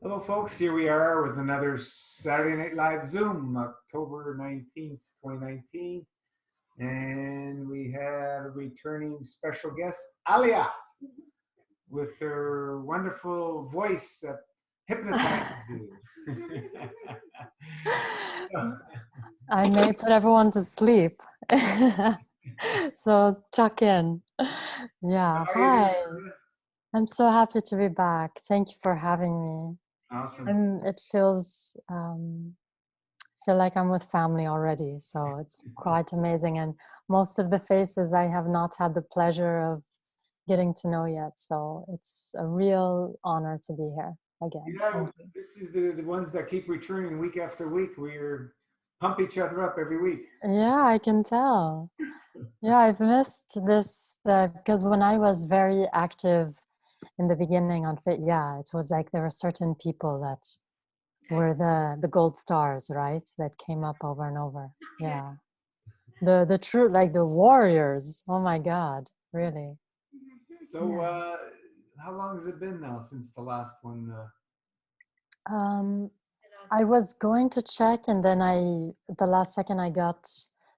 Hello, folks. Here we are with another Saturday Night Live Zoom, October 19th, 2019. And we have a returning special guest, Alia, with her wonderful voice that hypnotizes you. I may put everyone to sleep. So tuck in. How Yeah, are you doing, hi. Alia? I'm so happy to be back. Thank you for having me. Awesome. It feels feel like I'm with family already, so it's quite amazing. And most of the faces I have not had the pleasure of getting to know yet, so it's a real honor to be here again. Yeah, Thank you. this is the ones that keep returning week after week. We're pump each other up every week. Yeah, I can tell. Yeah, I've missed this because when I was very active in the beginning on Fit, yeah, it was like there were certain people that were the gold stars, right? That came up over and over. Yeah. The true, like the warriors. Oh my God, really. So, Yeah. how long has it been now since the last one? Um, I was going to check and then the last second I got,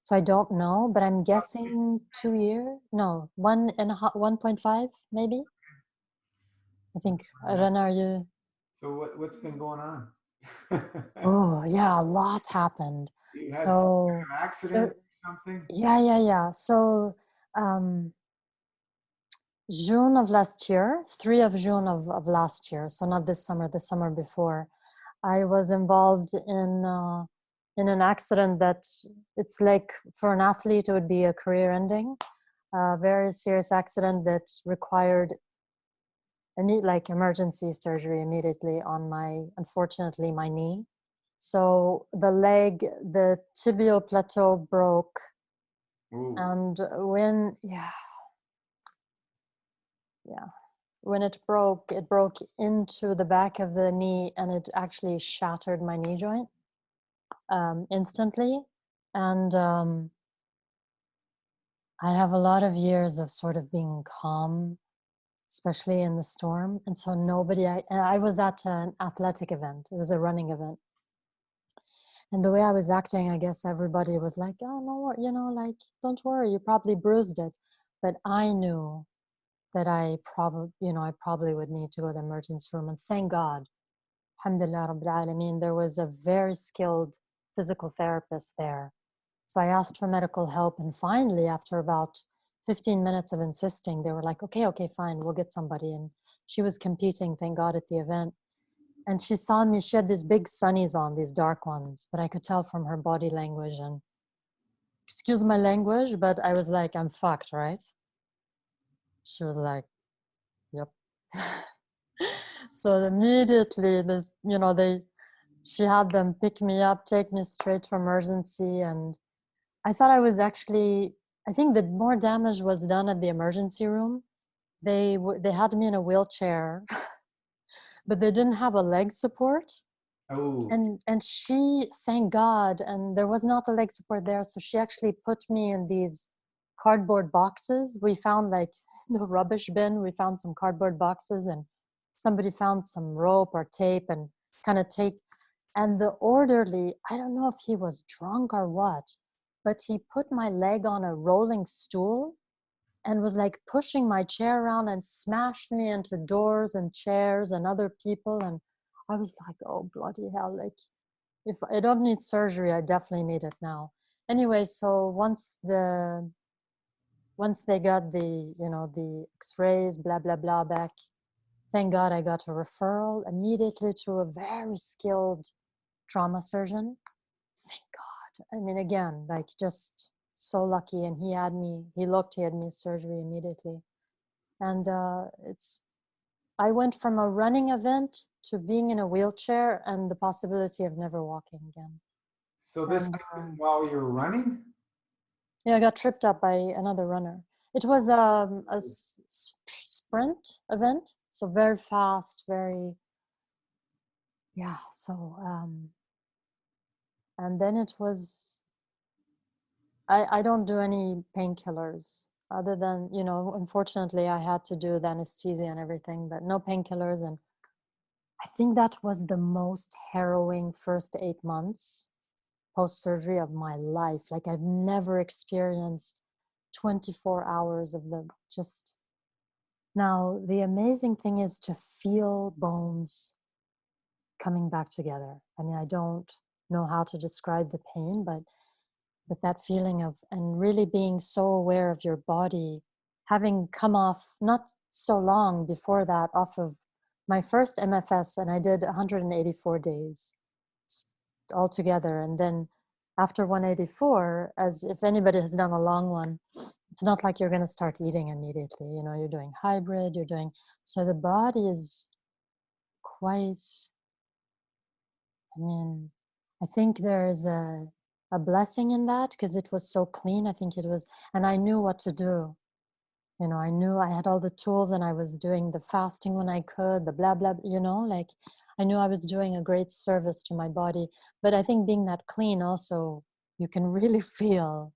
so I don't know, but I'm guessing 2 year. No, 1.5 maybe. I think, I don't know, are you? So what's been going on? Oh, yeah, a lot happened. You had some So, kind of accident there, or something? yeah. So, um, June of last year, 3 of June of last year, so not this summer, the summer before, I was involved in an accident that it's like for an athlete, it would be a career ending, a very serious accident that required like emergency surgery immediately on unfortunately, my knee. So the leg, the tibial plateau broke. Ooh. And yeah, when it broke into the back of the knee and it actually shattered my knee joint instantly. And I have a lot of years of sort of being calm, especially in the storm. And so and I was at an athletic event. It was a running event. And the way I was acting, I guess everybody was like, oh, no, like, don't worry, you probably bruised it. But I knew that I probably would need to go to the emergency room. And thank God, alhamdulillah rabbil alameen, there was a very skilled physical therapist there. So I asked for medical help. And finally, after about 15 minutes of insisting, they were like, okay, fine, we'll get somebody. And she was competing, thank God, at the event. And she saw me, she had these big sunnies on, these dark ones, but I could tell from her body language and excuse my language, but I was like, I'm fucked, right? She was like, yep. So immediately she had them pick me up, take me straight to emergency. And I thought I think that more damage was done at the emergency room. They had me in a wheelchair, but they didn't have a leg support. Oh. And she, thank God, and there was not a leg support there, so she actually put me in these cardboard boxes. We found like the rubbish bin, we found some cardboard boxes, and somebody found some rope or tape and kind of tape. And the orderly, I don't know if he was drunk or what, but he put my leg on a rolling stool and was like pushing my chair around and smashed me into doors and chairs and other people. And I was like, oh, bloody hell. Like, if I don't need surgery, I definitely need it now. Anyway, so once they got the x-rays, blah, blah, blah back, thank God I got a referral immediately to a very skilled trauma surgeon. Thank God. I mean, again, like just so lucky. And he had me surgery immediately. And I went from a running event to being in a wheelchair and the possibility of never walking again. So this And happened while you were running? yeah, I got tripped up by another runner. It was sprint event, so very fast, very, yeah. So and then it was, I don't do any painkillers other than, unfortunately I had to do the anesthesia and everything, but no painkillers. And I think that was the most harrowing first 8 months post-surgery of my life. Like I've never experienced 24 hours of the just. Now, the amazing thing is to feel bones coming back together. I mean, I don't know how to describe the pain, but that feeling of, and really being so aware of your body, having come off not so long before that off of my first MFS, and I did 184 days altogether. And then after 184, as if anybody has done a long one, it's not like you're going to start eating immediately. You know, you're doing hybrid, you're doing, so the body is quite, I mean, I think there is a blessing in that because it was so clean. I think it was, and I knew what to do. You know, I knew I had all the tools, and I was doing the fasting when I could, the blah, blah, you know, like I knew I was doing a great service to my body. But I think being that clean also, you can really feel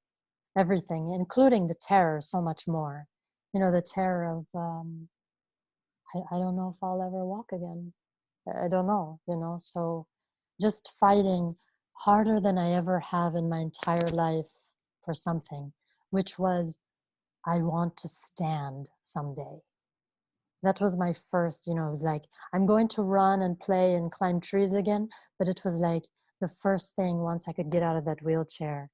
everything, including the terror so much more. You know, the terror of, I don't know if I'll ever walk again. I don't know, you know, so just fighting harder than I ever have in my entire life for something, which was, I want to stand someday. That was my first, you know, it was like, I'm going to run and play and climb trees again. But it was like the first thing once I could get out of that wheelchair,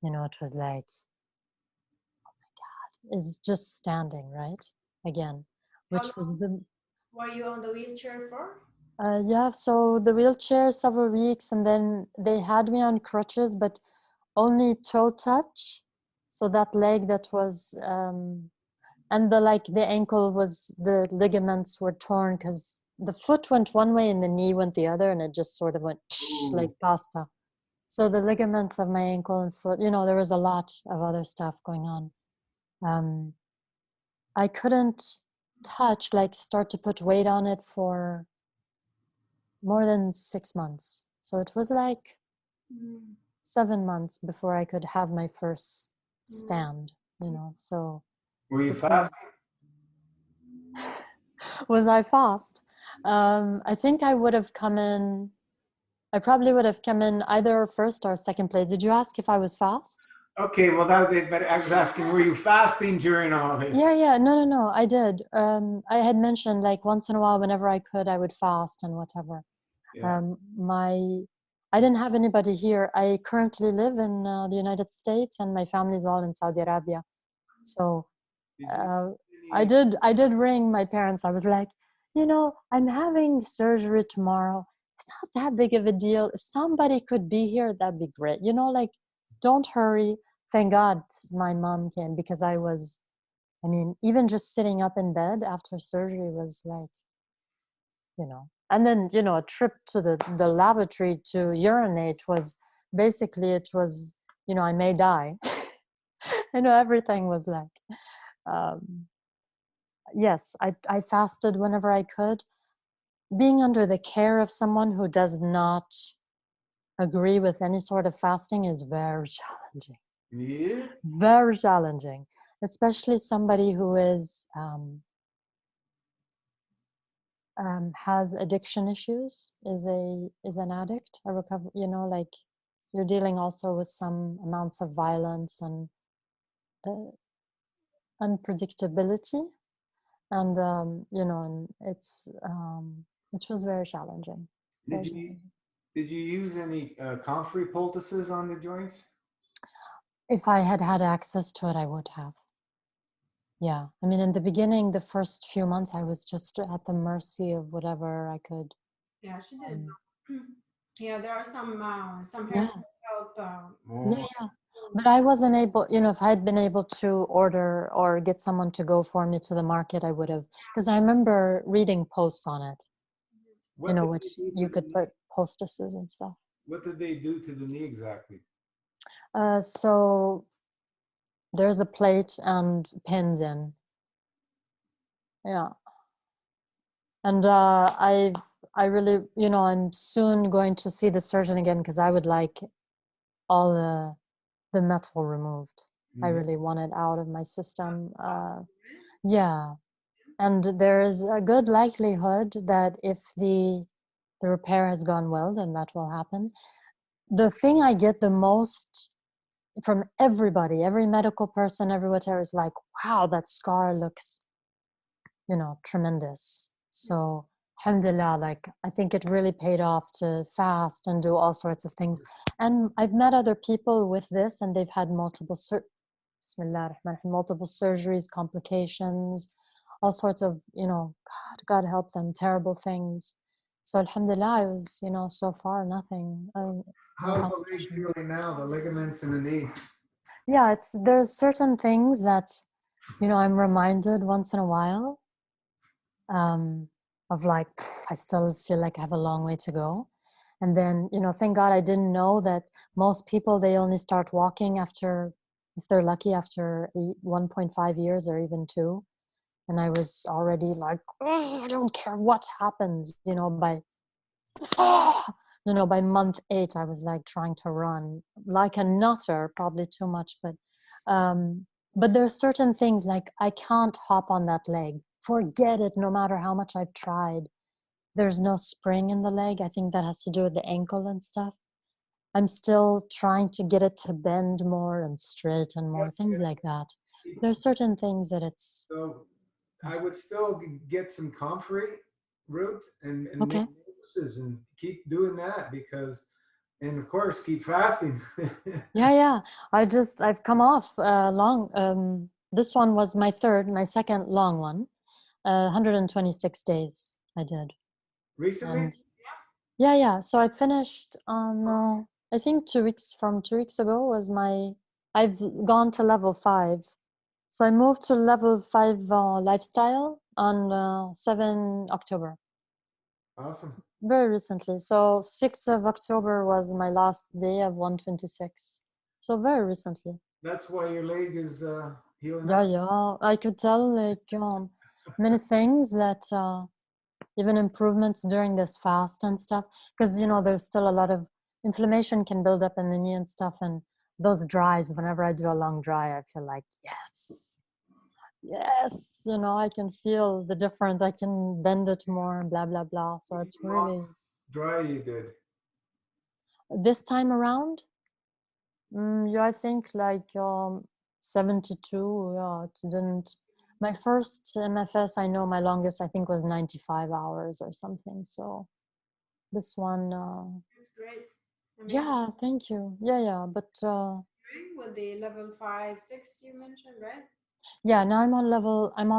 you know, it was like, is just standing, right? Again, which was the, were you on the wheelchair for? yeah, so the wheelchair several weeks, and then they had me on crutches, but only toe touch. So that leg that was, and the ankle was, the ligaments were torn because the foot went one way and the knee went the other, and it just sort of went like pasta. So the ligaments of my ankle and foot, you know, there was a lot of other stuff going on. I couldn't touch, like start to put weight on it for more than 6 months. So it was like 7 months before I could have my first stand, you know, so. Were you It was, fasting? was I fast? I think I would have come in, I probably would have come in either first or second place. Did you ask if I was fast? Okay, well, but I was asking, were you fasting during all this? Yeah, no, I did. I had mentioned like once in a while, whenever I could, I would fast and whatever. Yeah. I didn't have anybody here. I currently live in the United States, and my family is all in Saudi Arabia. So Did you uh, any, I did ring my parents. I was like, you know, I'm having surgery tomorrow. It's not that big of a deal. If somebody could be here, that'd be great. You know, like, don't hurry. Thank God my mom came, because I mean, even just sitting up in bed after surgery was like, you know, and then, you know, a trip to the lavatory to urinate was basically, it was, you know, I may die. You know, everything was like, um, yes, I fasted whenever I could. Being under the care of someone who does not agree with any sort of fasting is very challenging. yeah? Very challenging, especially somebody who is has addiction issues, is an addict, a recover. You know, like, you're dealing also with some amounts of violence and uh, unpredictability, and you know, and it was very challenging. Did Very you challenging. did you use any comfrey poultices on the joints? If I had had access to it, I would have. Yeah, I mean, in the beginning, the first few months, I was just at the mercy of whatever I could. Yeah, she did. Um, Yeah, there are some hair yeah, help. yeah, Oh, yeah. But I wasn't able, you know, if I had been able to order or get someone to go for me to the market, I would have. Because I remember reading posts on it, you what know, did which they do you to the could knee? put poultices and stuff. What did they do to the knee exactly? So there's a plate and pins in. Yeah. And I really, you know, I'm soon going to see the surgeon again, because I would like all the metal removed. I Mhm. really want it out of my system. Yeah, And there is a good likelihood that if the repair has gone well, then that will happen. The thing I get the most from everybody, every medical person, everywhere, is like, wow, that scar looks, tremendous. So alhamdulillah, like I think it really paid off to fast and do all sorts of things. And I've met other people with this, and they've had multiple surgeries, complications, all sorts of, God help them, terrible things. So alhamdulillah, I was, so far nothing. No How's the leg complications. feeling now? The ligaments in the knee. Yeah, there's certain things that, I'm reminded once in a while, of like, I still feel like I have a long way to go. And then, thank God I didn't know that most people, they only start walking after, if they're lucky, after 1.5 years or even 2. And I was already like, oh, I don't care what happens, by month 8, I was like trying to run like a nutter, probably too much, but there's certain things like I can't hop on that leg. Forget it, no matter how much I've tried. There's no spring in the leg. I think that has to do with the ankle and stuff. I'm still trying to get it to bend more and straighten more, things like that. There's certain things that it's... So I would still get some comfrey root and Okay. make notices and keep doing that and of course keep fasting. Yeah. I've come off long. This one was my second long one. 126 days I did. Recently? And yeah. So I finished on, I think 2 weeks ago was I've gone to level 5. So I moved to level 5 lifestyle on 7 October. Awesome. Very recently. So 6th of October was my last day of 126. So very recently. That's why your leg is healing Yeah, up. yeah. I could tell like many things that even improvements during this fast and stuff. Because, there's still a lot of inflammation can build up in the knee and stuff. And those dries, whenever I do a long dry, I feel like, yes, I can feel the difference. I can bend it more, blah, blah, blah. So it's really... Dry you did. This time around, yeah, I think like 72. Yeah, it didn't. My first MFS, I know my longest, I think, was 95 hours or something. So this one, That's great. Amazing. yeah, thank you. Yeah, but With the level 5, 6 you mentioned, right? yeah, now I'm on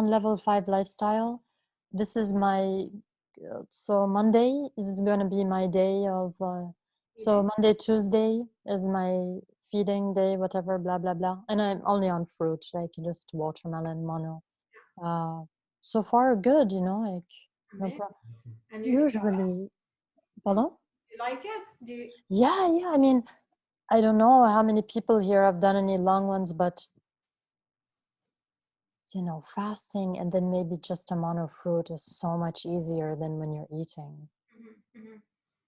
level 5 lifestyle. This is my so Monday is going to be my day of so Monday, Tuesday is my feeding day, whatever, blah blah blah, and I'm only on fruit, like just watermelon, mono. So far good, like no Amazing. problem. And Usually, pardon? you like it? Do you? Yeah. I mean, I don't know how many people here have done any long ones, but fasting and then maybe just a mono fruit is so much easier than when you're eating.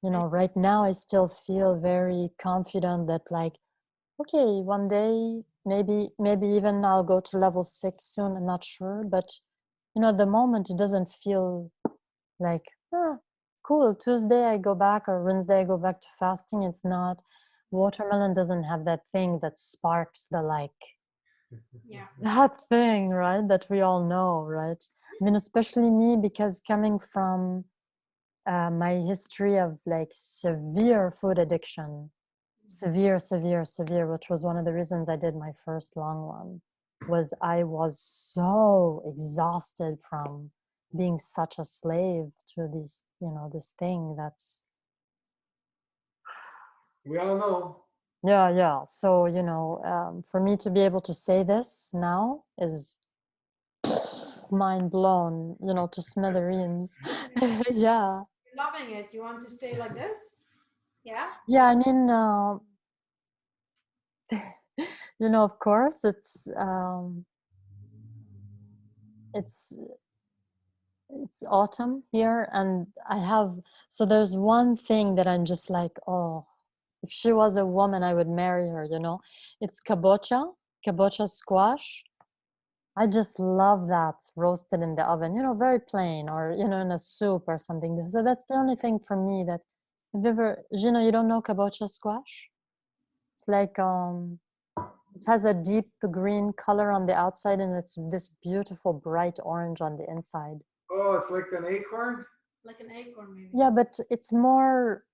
Right now I still feel very confident that like, okay, one day, maybe even I'll go to level 6 soon. I'm not sure, but at the moment it doesn't feel like, cool, Tuesday I go back or Wednesday I go back to fasting. It's not, watermelon doesn't have that thing that sparks the like, that thing, right, that we all know, right? I mean, especially me, because coming from my history of like severe food addiction, severe, which was one of the reasons I did my first long one, was I was so exhausted from being such a slave to these, this thing that's... We all know. Yeah. So, for me to be able to say this now is mind blown, to smithereens. Yeah. You're loving it. You want to stay like this? Yeah. I mean, of course it's autumn here, and so there's one thing that I'm just like, oh, if she was a woman I would marry her. It's kabocha squash. I just love that roasted in the oven, very plain, or, in a soup or something. So that's the only thing for me that, have you ever, you don't know kabocha squash? It's like, it has a deep green color on the outside and it's this beautiful bright orange on the inside. Oh, it's like an acorn? Like an acorn, maybe. Yeah, but it's more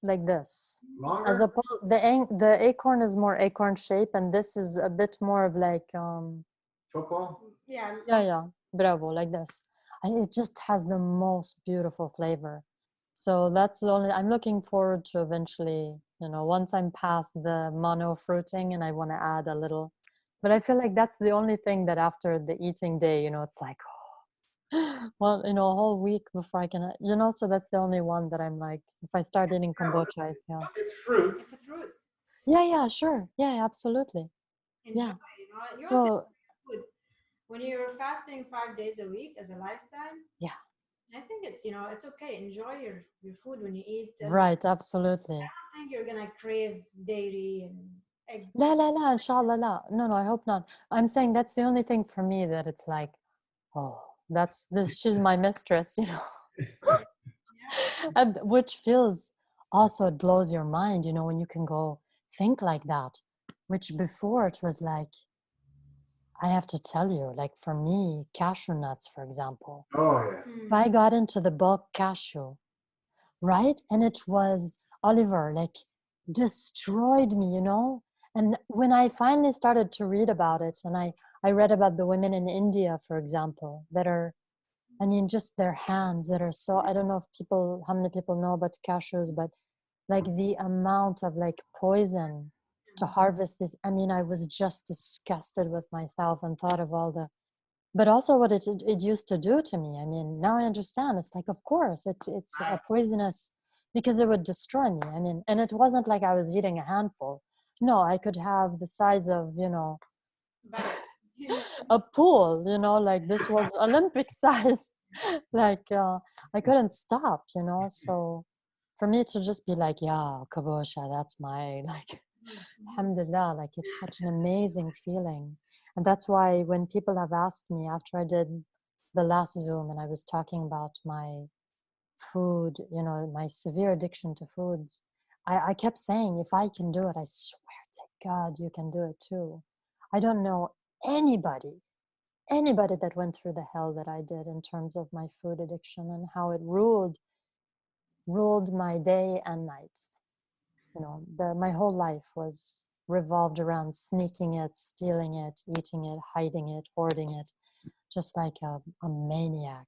like this. As Longer? opposed, the acorn is more acorn shape, and this is a bit more of like, Football? Yeah. yeah, bravo, like this. It just has the most beautiful flavor. So that's the only, I'm looking forward to eventually, once I'm past the mono fruiting and I want to add a little, but I feel like that's the only thing that after the eating day, it's like, well, a whole week before I can, so that's the only one that I'm like, if I start eating Yeah, well, kombucha, I feel. it's fruit. It's a fruit. Yeah, sure. Yeah, absolutely. Enjoy, Yeah. You're So, food. When you're fasting 5 days a week as a lifestyle, yeah, I think it's it's okay. Enjoy your food when you eat, and right, absolutely. I don't think you're gonna crave dairy and eggs. La, inshallah, la. No, I hope not. I'm saying that's the only thing for me that it's like, oh, that's this, she's my mistress, Yeah. and which feels also, it blows your mind, when you can go think like that, which before it was like, I have to tell you, like for me, cashew nuts, for example, Oh, yeah. if I got into the bulk cashew, right? And it was, Oliver, like, destroyed me, And when I finally started to read about it, and I read about the women in India, for example, that are, I mean, just their hands that are so, I don't know if how many people know about cashews, but like the amount of like poison to harvest this, I mean, I was just disgusted with myself and thought of all the, but also what it used to do to me. I mean, now I understand. It's like, of course, it's a poisonous, because it would destroy me. I mean, and it wasn't like I was eating a handful. No, I could have the size of, a pool, like this was Olympic size. Like, I couldn't stop, So for me to just be like, yeah, kabosha, that's my, like, alhamdulillah, like it's such an amazing feeling. And that's why when people have asked me after I did the last Zoom and I was talking about my food, my severe addiction to foods, I kept saying, if I can do it, I swear to God, you can do it too. I don't know anybody that went through the hell that I did in terms of my food addiction and how it ruled my day and night. My whole life was revolved around sneaking it, stealing it, eating it, hiding it, hoarding it, just like a maniac.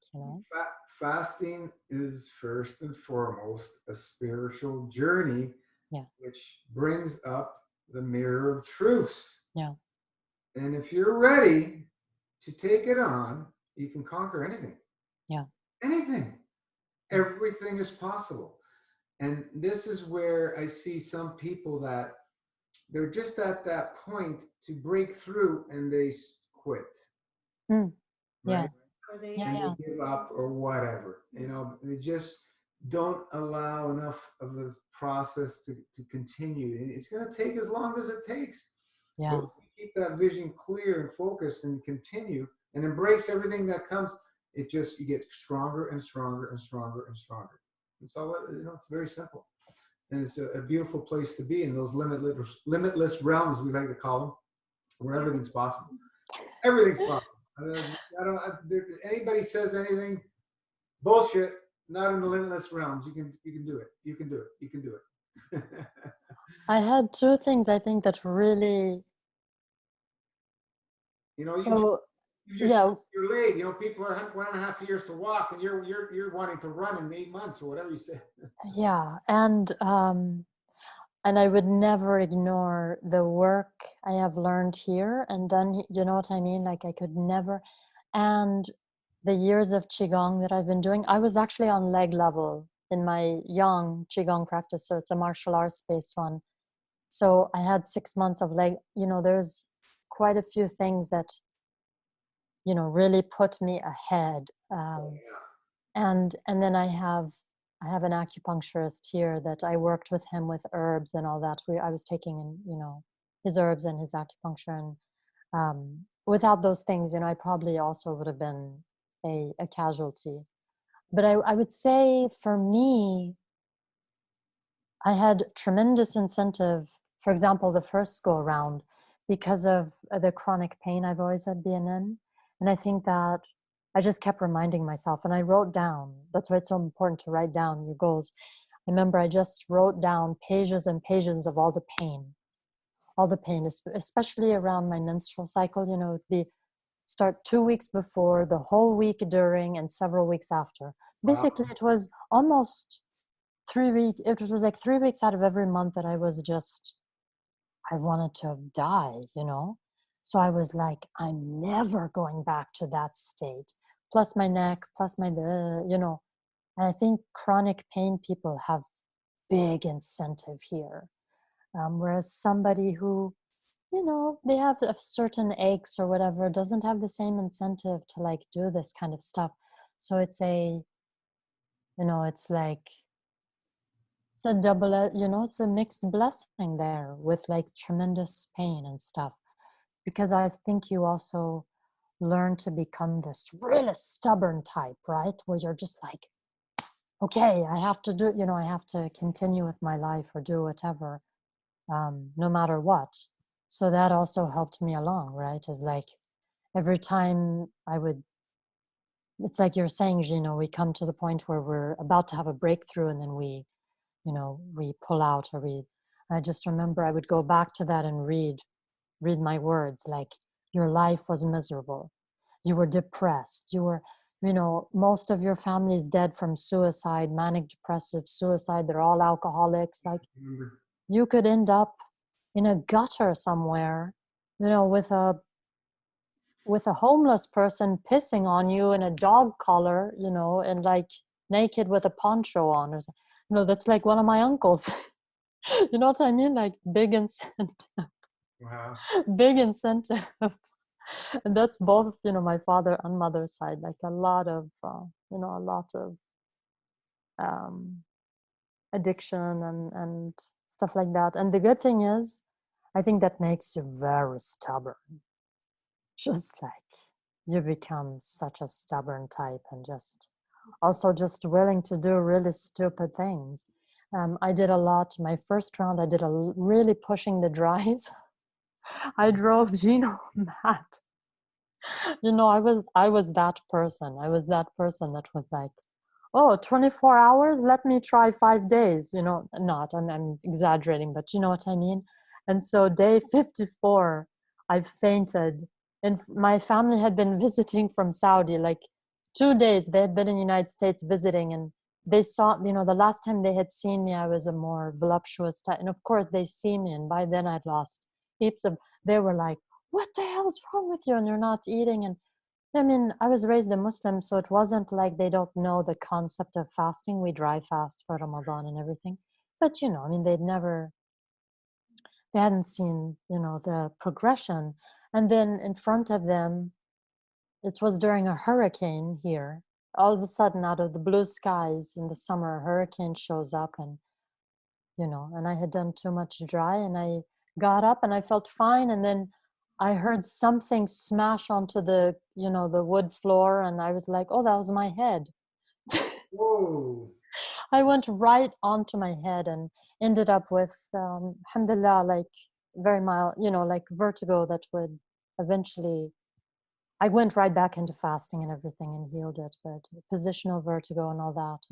Fasting is first and foremost a spiritual journey, Yeah, which brings up the mirror of truths. yeah, And if you're ready to take it on, you can conquer anything. yeah, Anything. Everything is possible. And this is where I see some people that they're just at that point to break through and they quit, mm, yeah, right? Or they yeah, And yeah, they give up or whatever. They just don't allow enough of the process to continue. And it's going to take as long as it takes. yeah, But we keep that vision clear and focused and continue and embrace everything that comes. You get stronger and stronger and stronger and stronger. And so, it's very simple. And it's a beautiful place to be in those limitless realms, we like to call them, where everything's possible. Everything's possible. Anybody says anything, bullshit. Not in the limitless realms. You can do it. You can do it. You can do it. I had two things I think that really. So yeah, You're late. People are 1.5 years to walk, and you're wanting to run in 8 months or whatever you say. yeah, and I would never ignore the work I have learned here and done. You know what I mean? Like I could never, and the years of qigong that I've been doing, I was actually on leg level in my young qigong practice, so it's a martial arts based one. So I had 6 months of leg. There's quite a few things that really put me ahead. And then I have an acupuncturist here that I worked with him with herbs and all that. I was taking in his herbs and his acupuncture, and without those things, I probably also would have been a casualty. But I would say for me, I had tremendous incentive, for example, the first go around, because of the chronic pain I've always had been in. And I think that I just kept reminding myself, and I wrote down, that's why it's so important to write down your goals. I remember I just wrote down pages and pages of all the pain, especially around my menstrual cycle. It'd be start 2 weeks before, the whole week during, and several weeks after. Wow. Basically, it was almost 3 weeks. It was like 3 weeks out of every month that I was just, I wanted to die. So I was like, I'm never going back to that state. Plus my neck, plus and I think chronic pain people have big incentive here. Whereas somebody who, they have a certain aches or whatever, doesn't have the same incentive to like do this kind of stuff. So it's it's like, it's a double, it's a mixed blessing there with like tremendous pain and stuff. Because I think you also learn to become this really stubborn type, right? Where you're just like, okay, I have to do, I have to continue with my life or do whatever, no matter what. So that also helped me along, right? Is like every time it's like you're saying, Gino, we come to the point where we're about to have a breakthrough and then we pull out, I just remember I would go back to that and read my words, like, your life was miserable. You were depressed. You were, most of your family is dead from suicide, manic depressive suicide. They're all alcoholics. Like, you could end up in a gutter somewhere, with a homeless person pissing on you in a dog collar, and like naked with a poncho on or something. That's like one of my uncles. You know what I mean? Like, big incentive. Wow. Big incentive. And that's both, my father and mother's side, like a lot of um, addiction and stuff like that. And the good thing is, I think that makes you very stubborn. Just like, you become such a stubborn type, and just also just willing to do really stupid things. I did a lot. My first round, I did really pushing the dries. I drove Gino mad. I was that person. I was that person that was like, oh, 24 hours, let me try 5 days. Not, I'm exaggerating, but you know what I mean. And so day 54, I fainted, and my family had been visiting from Saudi, like 2 days. They had been in the United States visiting, and they saw, the last time they had seen me, I was a more voluptuous type, and of course they see me, and by then I'd lost heaps of. They were like, what the hell is wrong with you, and you're not eating? And I mean, I was raised a Muslim, so it wasn't like they don't know the concept of fasting. We dry fast for Ramadan and everything. But, I mean, they hadn't seen, the progression. And then in front of them, it was during a hurricane here. All of a sudden, out of the blue skies in the summer, a hurricane shows up, and I had done too much dry, and I got up and I felt fine. And then I heard something smash onto the wood floor, and I was like, oh, that was my head. Whoa. I went right onto my head and ended up with, alhamdulillah, like very mild, like vertigo that would eventually, I went right back into fasting and everything and healed it, but positional vertigo and all that.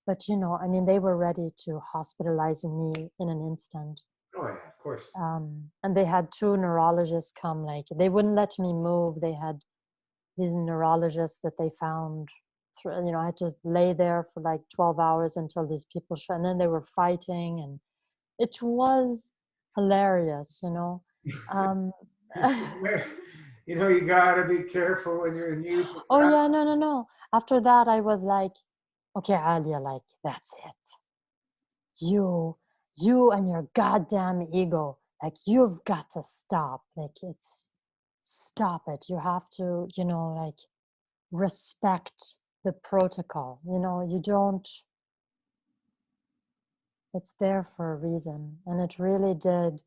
But I mean, they were ready to hospitalize me in an instant. Oh yeah, of course. And they had 2 neurologists come, like, they wouldn't let me move. They had these neurologists that they found, I had to lay there for like 12 hours until these people showed, and then they were fighting, and it was hilarious. Um, You gotta be careful when you're new to oh fast. yeah, no. After that, I was like, okay, Alia, like, that's it. You and your goddamn ego, like, you've got to stop. Like, stop it. You have to, like, respect the protocol. You don't, it's there for a reason. And it really did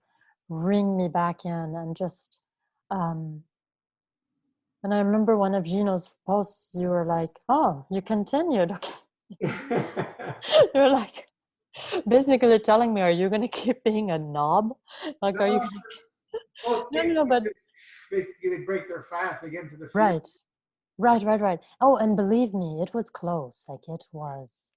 bring me back in, and just, And I remember one of Gino's posts, you were like, oh, you continued. Okay. You were like, basically telling me, are you going to keep being a knob? Like, are you No, going to? most No, no, people no, but basically they break their fast, they get into the field. right. Right, right, right. Oh, and believe me, it was close. Like it was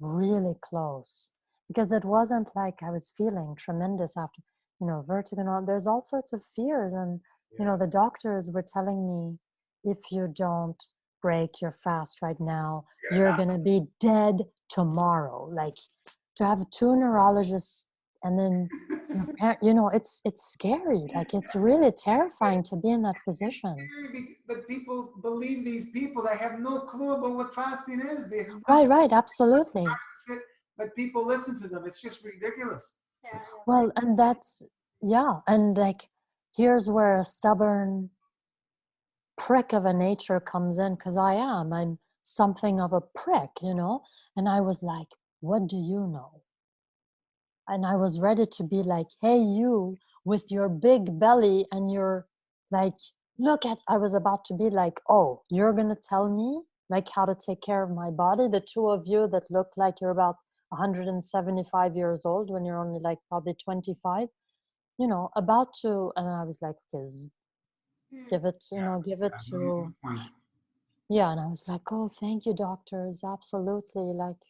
really close because it wasn't like I was feeling tremendous after, vertigo and all. There's all sorts of fears. And, Yeah. the doctors were telling me, if you don't break your fast right now, you're going to be dead tomorrow. Like to have two neurologists and then your parent, it's scary. Like it's really terrifying to be in that position. But people believe these people. They have no clue about what fasting is. They have Right, nothing right, absolutely. to it, but people listen to them. It's just ridiculous. Yeah, Well, and that's, yeah, and like here's where a stubborn prick of a nature comes in, because I'm something of a prick, and I was like, what do you know? And I was ready to be like, hey, you with your big belly and your like, I was about to be like, oh, you're gonna tell me like how to take care of my body, the two of you that look like you're about 175 years old when you're only like probably 25, about to. And I was like, okay, give it, give it No, no to, point. yeah. And I was like, oh, thank you, doctors, absolutely. Like,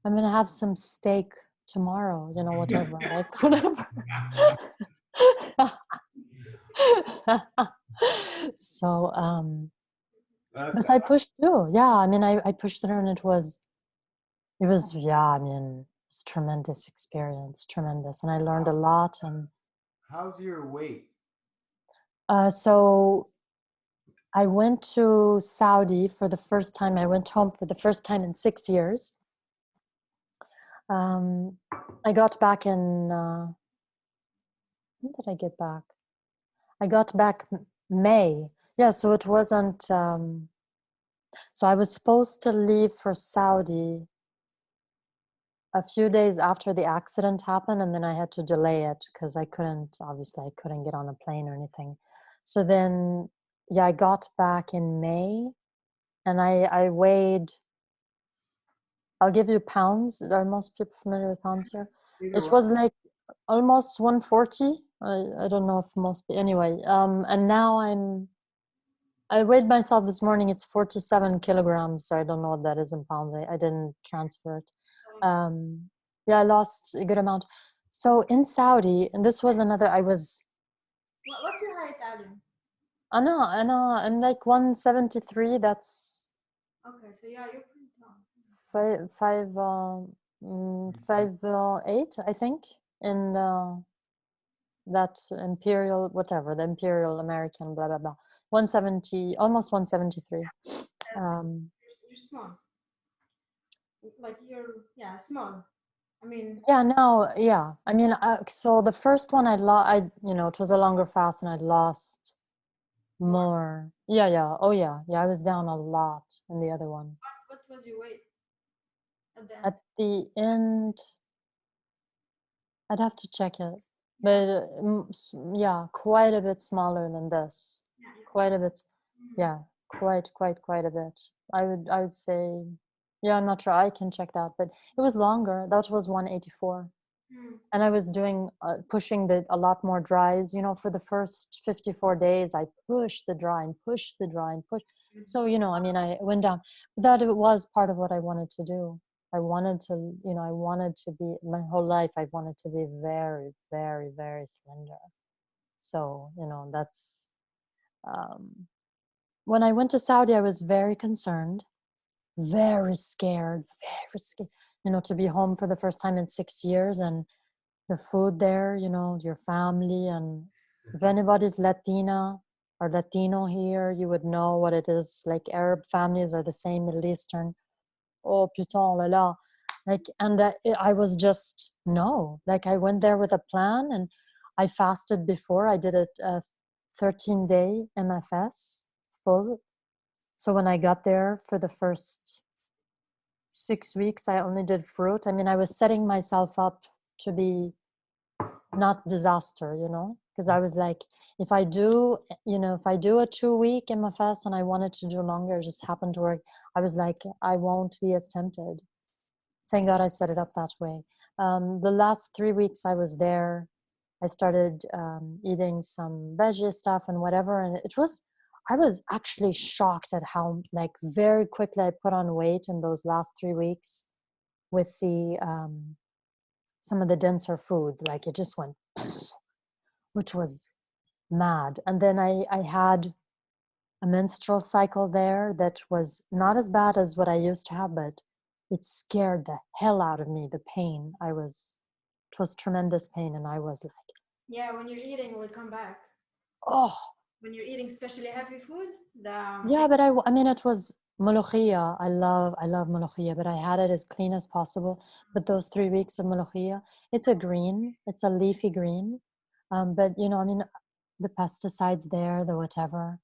I'm gonna have some steak tomorrow, whatever, like whatever. So but I pushed through. Yeah, I mean, I pushed through, and it was yeah, I mean, it's tremendous experience, tremendous, and I learned a lot. And How's your weight? so I went to Saudi for the first time. I went home for the first time in 6 years. I got back in when did I get back? I got back May. Yeah, so it wasn't. So I was supposed to leave for Saudi a few days after the accident happened, and then I had to delay it because obviously I couldn't get on a plane or anything. So then, yeah, I got back in May, and I weighed, I'll give you pounds. Are most people familiar with pounds here? Either It one. was like almost 140. I don't know if anyway. And now I weighed myself this morning. It's 47 kilograms. So I don't know what that is in pounds. I didn't transfer it. Um, yeah, I lost a good amount. So in Saudi, and this was another, What's your height, Alia? I know, I'm like 173. That's Okay, so yeah, you're pretty tall. five, 5'8", I think, in that imperial, whatever, the imperial American, blah, blah, blah. 170, almost 173. You're small. Like yeah, small. I mean, Yeah, no, yeah. I mean, so the first one I lost, it was a longer fast and I lost more. more. Yeah, yeah. Oh, yeah. Yeah, I was down a lot in the other one. What was your weight at the end? At the end, I'd have to check it. Yeah. But yeah, quite a bit smaller than this. Yeah, yeah. Quite a bit. Mhm. Yeah, quite a bit. I would say, yeah, I'm not sure. I can check that, but it was longer. That was 184. Mm. And I was doing pushing a lot more dries. For the first 54 days, I pushed the dry and pushed the dry and pushed. So I mean, I went down. That it was part of what I wanted to do. I wanted to, I wanted to be my whole life. I wanted to be very, very, very slender. So that's when I went to Saudi. I was very concerned, very scared, very scared. To be home for the first time in 6 years, and the food there, your family, and if anybody's Latina or Latino here, you would know what it is. Like Arab families are the same, Middle Eastern. Oh putain, oh la la. Like, and I was just, no. Like I went there with a plan, and I fasted before. I did a 13-day MFS full. So when I got there for the first 6 weeks, I only did fruit. I mean, I was setting myself up to be not disaster, because I was like, if I do, if I do a 2-week MFS and I wanted to do longer, it just happened to work. I was like, I won't be as tempted. Thank God I set it up that way. The last 3 weeks I was there, I started eating some veggie stuff and whatever, and I was actually shocked at how like very quickly I put on weight in those last 3 weeks with the some of the denser foods. Like it just went, which was mad. And then I had a menstrual cycle there that was not as bad as what I used to have, but it scared the hell out of me. The pain it was tremendous pain, and I was like, Yeah, when you're eating, we'll come back. oh When you're eating especially heavy food, yeah. But I mean, it was molokhia. I love molokhia, but I had it as clean as possible. But those 3 weeks of molokhia, it's a green, it's a leafy green, but I mean, the pesticides there, the whatever.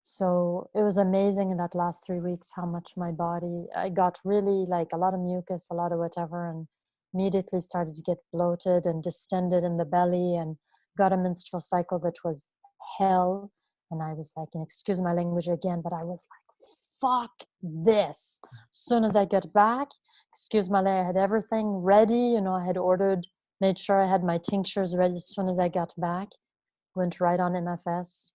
So it was amazing in that last 3 weeks how much my body, I got really like a lot of mucus, a lot of whatever, and immediately started to get bloated and distended in the belly, and got a menstrual cycle that was hell. And I was like, and excuse my language again, but I was like, fuck this. As soon as I get back, excuse my language, I had everything ready. I had ordered, made sure I had my tinctures ready as soon as I got back. Went right on MFS.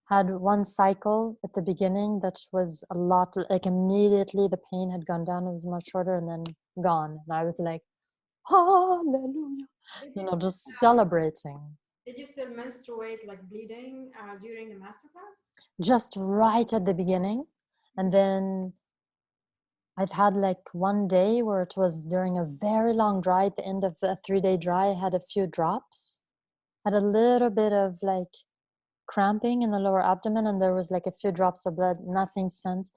Had one cycle at the beginning that was a lot, like immediately the pain had gone down. It was much shorter and then gone. And I was like, hallelujah, just celebrating. Did you still menstruate, like bleeding, during the masterclass? Just right at the beginning. And then I've had like one day where it was during a very long dry, at the end of a 3-day dry, I had a few drops. Had a little bit of like cramping in the lower abdomen, and there was like a few drops of blood, nothing since.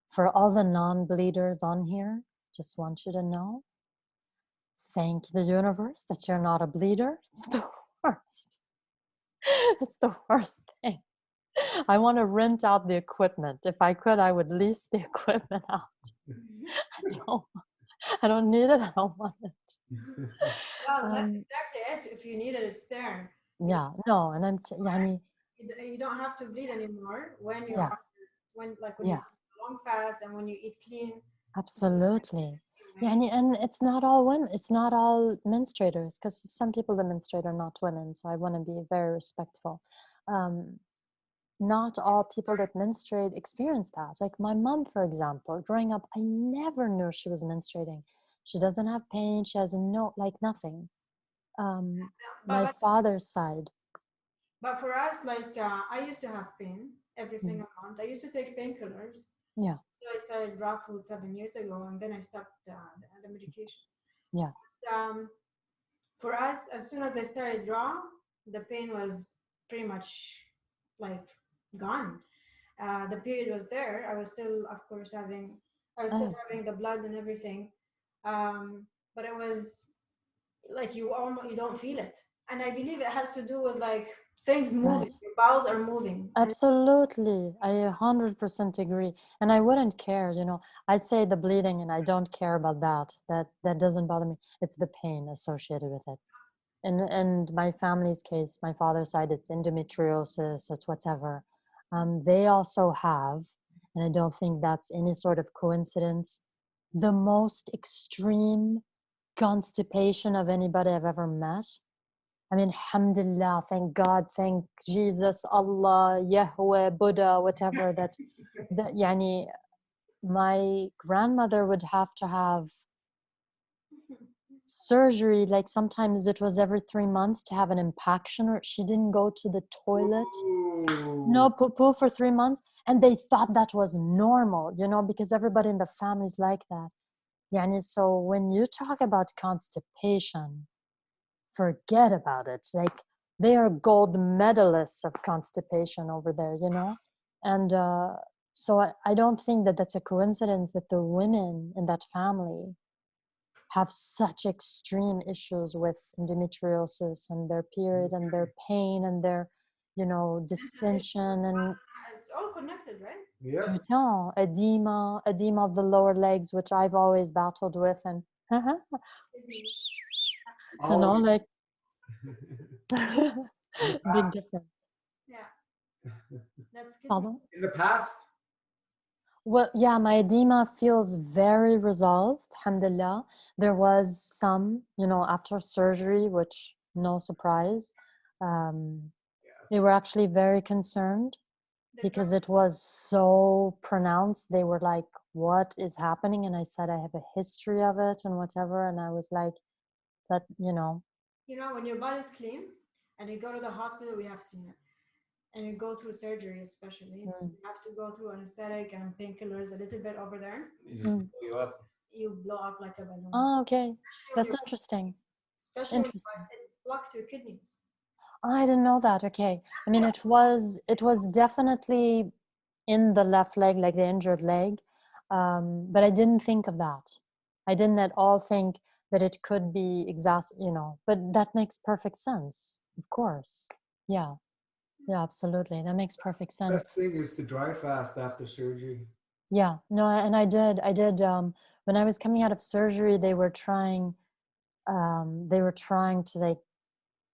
For all the non-bleeders on here, just want you to know, thank the universe that you're not a bleeder. It's the worst. It's the worst thing. I want to rent out the equipment. If I could, I would lease the equipment out. I don't need it. I don't want it. Well, that's exactly it. If you need it, it's there. Yeah, no, and yani, You don't have to bleed anymore when you yeah, when yeah, you long fast and when you eat clean. absolutely. Yeah, and it's not all women. It's not all menstruators, because some people that menstruate are not women. So I want to be very respectful. Not all people that menstruate experience that. Like my mom, for example, growing up, I never knew she was menstruating. She doesn't have pain. She has nothing. My But father's side. But for us, like I used to have pain every single month. I used to take painkillers. Yeah. So I started raw food 7 years ago, and then I stopped the medication. Yeah. For us, as soon as I started raw, the pain was pretty much like gone. The period was there. I was still, of course, having the blood and everything, but it was like you don't feel it, and I believe it has to do with like things moving. Right. Your bowels are moving. Absolutely. I 100% agree. And I wouldn't care, I'd say the bleeding and I don't care about that. That doesn't bother me. It's the pain associated with it. And my family's case, my father's side, it's endometriosis, it's whatever. They also have, and I don't think that's any sort of coincidence, the most extreme constipation of anybody I've ever met. I mean, alhamdulillah, thank God, thank Jesus, Allah, Yahweh, Buddha, whatever, that yani, my grandmother would have to have surgery, like sometimes it was every 3 months to have an impaction, or she didn't go to the toilet. Ooh. No poo for 3 months. And they thought that was normal, because everybody in the family is like that. Yani, so when you talk about constipation, forget about it. Like they are gold medalists of constipation over there, and so I don't think that that's a coincidence that the women in that family have such extreme issues with endometriosis and their period and their pain and their distension and It's all connected, right? Yep. edema of the lower legs, which I've always battled with, and All, like Big difference. Yeah, that's good. Pardon? In the past, Well, yeah, my edema feels very resolved, alhamdulillah. There was some, after surgery, which no surprise. They yes. were actually very concerned The because drugs, it was so pronounced. They were like, what is happening? And I said, I have a history of it and whatever. And I was like, that, when your body's clean and you go to the hospital, we have seen it. And you go through surgery, especially, so mm, you have to go through anesthetic and painkillers a little bit over there. He just mm. blew you up. You blow up like a balloon. Oh, okay. Especially when That's you, interesting. especially when Interesting. it blocks your kidneys. Oh, I didn't know that. Okay. I That's mean, what it was definitely in the left leg, like the injured leg. But I didn't think of that. I didn't at all think that it could be but that makes perfect sense. Of course. Yeah. Yeah, absolutely. That makes perfect sense. Best thing is to dry fast after surgery. Yeah. No, and I did, when I was coming out of surgery, they were trying to, like,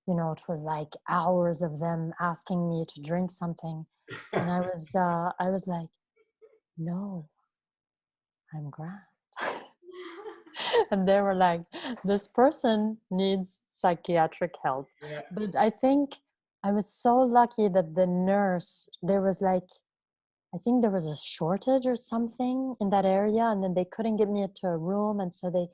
it was like hours of them asking me to drink something. And I was like, no, I'm grand. And they were like, this person needs psychiatric help. Yeah. But I think I was so lucky that the nurse, there was like, I think there was a shortage or something in that area, and then they couldn't get me into a room, and so they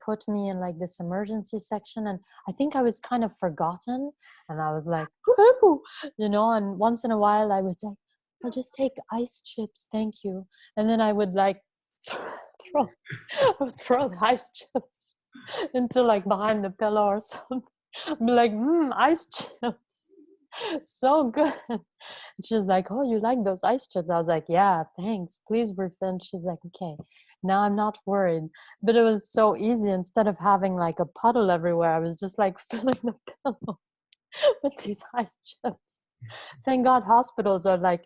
put me in like this emergency section, and I think I was kind of forgotten, and I was like, woohoo, and once in a while I was like, I'll just take ice chips, thank you, and then I would like throw, I would throw the ice chips into like behind the pillow or something, be like, ice chips, so good. She's like, oh, you like those ice chips? I was like, yeah, thanks. Please refill. She's like, okay, now I'm not worried. But it was so easy. Instead of having like a puddle everywhere, I was just like filling the pillow with these ice chips. Thank God hospitals are like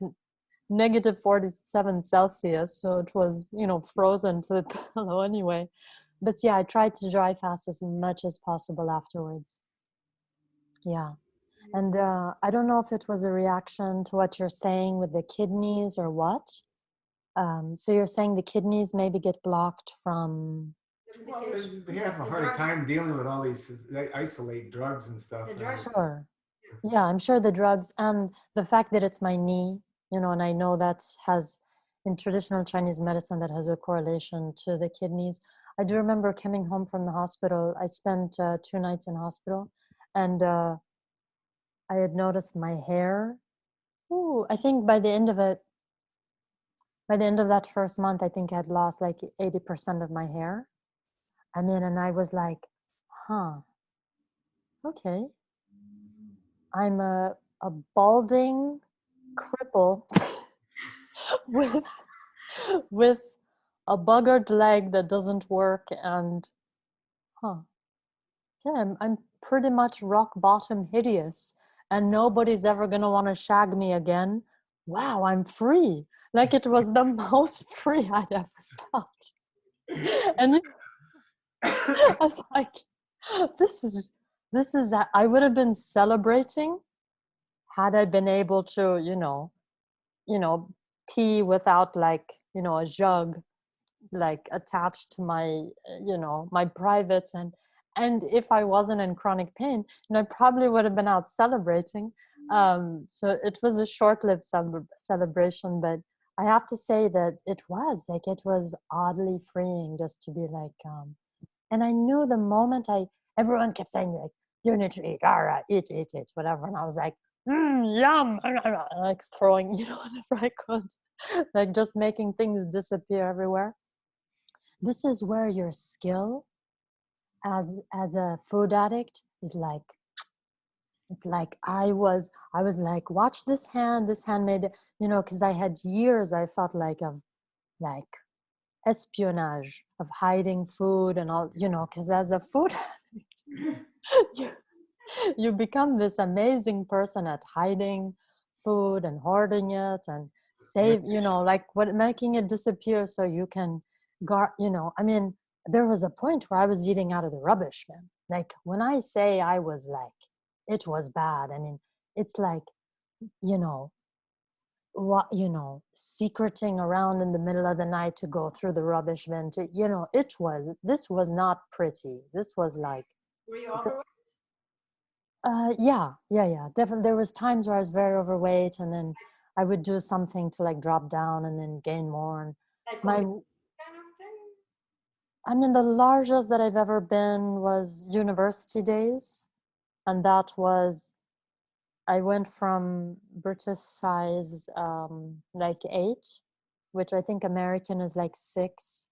negative 47 Celsius. So it was, frozen to the pillow anyway. But yeah, I tried to dry fast as much as possible afterwards. Yeah. And I don't know if it was a reaction to what you're saying with the kidneys or what. So you're saying the kidneys maybe get blocked from. the Well, medication, they have a the hard drugs, time dealing with all these. They isolate drugs and stuff. the And drugs. Sure. Yeah, I'm sure the drugs and the fact that it's my knee, and I know that has, in traditional Chinese medicine, that has a correlation to the kidneys. I do remember coming home from the hospital. I spent 2 nights in hospital, and I had noticed my hair. Ooh, I think by the end of that first month, I think I'd lost like 80% of my hair. I mean, and I was like, huh, okay. I'm a balding cripple with with a buggered leg that doesn't work, and huh, yeah, I'm pretty much rock bottom hideous, and nobody's ever gonna want to shag me again. Wow, I'm free. Like it was the most free I'd ever felt. And I was like, this is I would have been celebrating had I been able to, you know, pee without like, a jug like attached to my, my privates, and if I wasn't in chronic pain, I probably would have been out celebrating. So it was a short-lived celebration, but I have to say that it was oddly freeing just to be like, and I knew the moment everyone kept saying like, you need to eat, all right, eat, whatever. And I was like, yum, like throwing, whatever I could, like just making things disappear everywhere. This is where your skill as a food addict is like, it's like I was like, watch this hand made, because I had years I felt like of like espionage of hiding food and all, because as a food addict, you, you become this amazing person at hiding food and hoarding it and yeah, save, like what making it disappear so you can I mean, there was a point where I was eating out of the rubbish bin. Like when I say I was like, it was bad. I mean, it's like, you know, what, secreting around in the middle of the night to go through the rubbish bin to, this was not pretty. This was like, Were you overweight? yeah, definitely. There was times where I was very overweight, and then I would do something to like drop down and then gain more. And Like my, kind of thing? I mean, the largest that I've ever been was university days, and that was, I went from British size like 8, which I think American is like 6,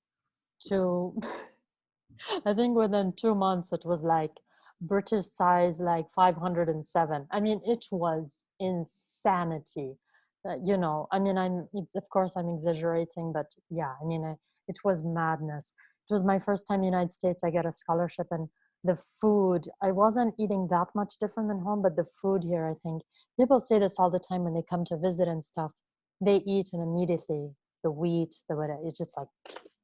to I think within 2 months it was like British size like 507. I mean, it was insanity. I mean, of course I'm exaggerating, but yeah, I mean, it was madness. It was my first time in the United States. I got a scholarship, and the food, I wasn't eating that much different than home, but the food here, I think people say this all the time when they come to visit and stuff. They eat and immediately the wheat, the whatever, it's just like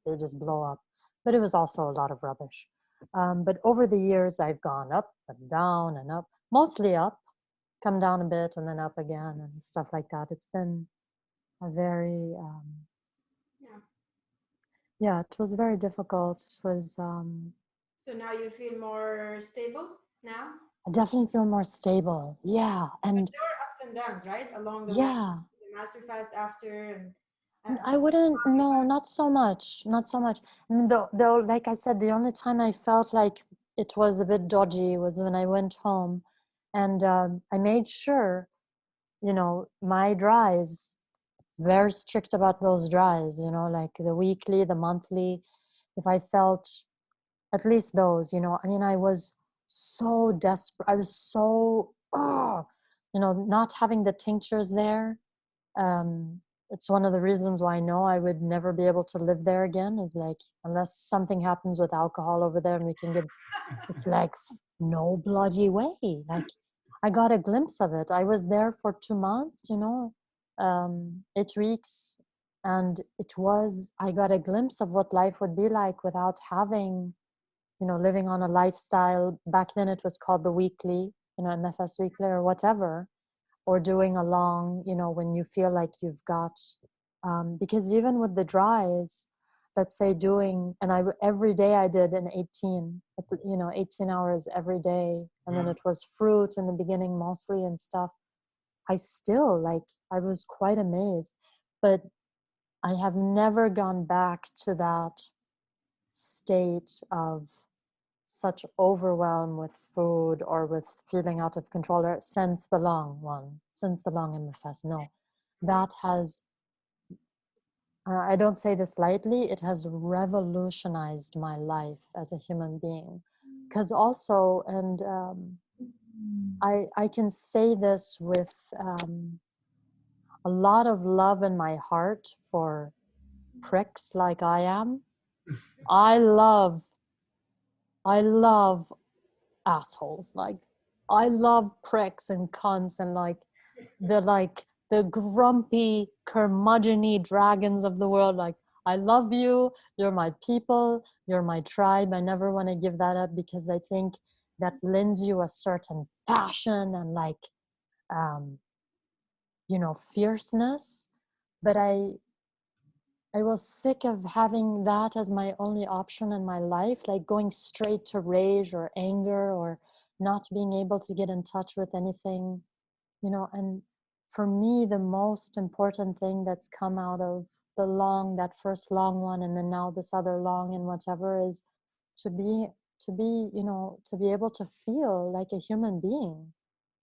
they just blow up. But it was also a lot of rubbish. But over the years, I've gone up and down and up, mostly up, come down a bit and then up again and stuff like that. It's been a very, Yeah. yeah, it was very difficult. It was, So now you feel more stable now? I definitely feel more stable. Yeah. And There were ups and downs, right? Along the way, yeah, the master fast after, and uh, I wouldn't, no, not so much, not so much. I mean, though, like I said, the only time I felt like it was a bit dodgy was when I went home, and I made sure, my dries, very strict about those dries, like the weekly, the monthly. If I felt at least those, I mean, I was so desperate. I was so, not having the tinctures there. It's one of the reasons why I know I would never be able to live there again, is like, unless something happens with alcohol over there and we can get, it's like, no bloody way. Like, I got a glimpse of it. I was there for 2 months, 8 weeks. And I got a glimpse of what life would be like without having, living on a lifestyle. Back then it was called the weekly, MFS weekly or whatever, or doing a long, when you feel like you've got, because even with the dries, let's say doing, and every day I did an 18 hours every day. And then it was fruit in the beginning mostly and stuff. I still I was quite amazed, but I have never gone back to that state of such overwhelm with food or with feeling out of control since the long MFS. No, that has, I don't say this lightly, it has revolutionized my life as a human being. Because also, and I can say this with a lot of love in my heart for pricks like I am. I love assholes. Like, I love pricks and cunts and the grumpy curmudgeony dragons of the world. Like, I love you, you're my people, you're my tribe. I never want to give that up, because I think that lends you a certain passion and um fierceness. But I was sick of having that as my only option in my life, like going straight to rage or anger or not being able to get in touch with anything, and for me, the most important thing that's come out of that first long one, and then now this other long and whatever, is to be, to be able to feel like a human being,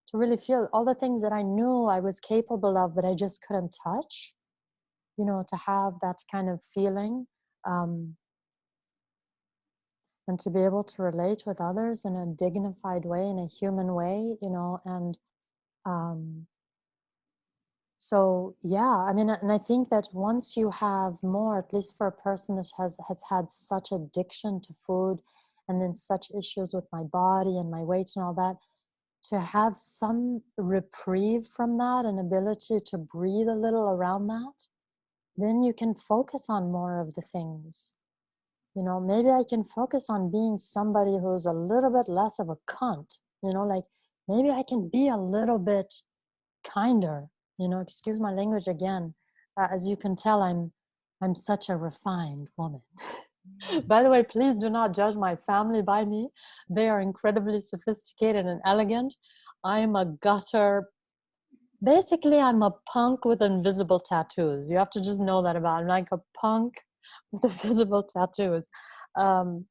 to really feel all the things that I knew I was capable of, but I just couldn't touch. To have that kind of feeling, um, and to be able to relate with others in a dignified way, in a human way, and um, so yeah, I mean, and I think that once you have more, at least for a person that has had such addiction to food, and then such issues with my body and my weight and all that, to have some reprieve from that and ability to breathe a little around that, then you can focus on more of the things. maybe I can focus on being somebody who's a little bit less of a cunt, like maybe I can be a little bit kinder, excuse my language again. As you can tell, I'm such a refined woman. By the way, please do not judge my family by me. They are incredibly sophisticated and elegant. I'm a gutter. Basically, I'm a punk with invisible tattoos. You have to just know that about. I'm like a punk with invisible tattoos. Um,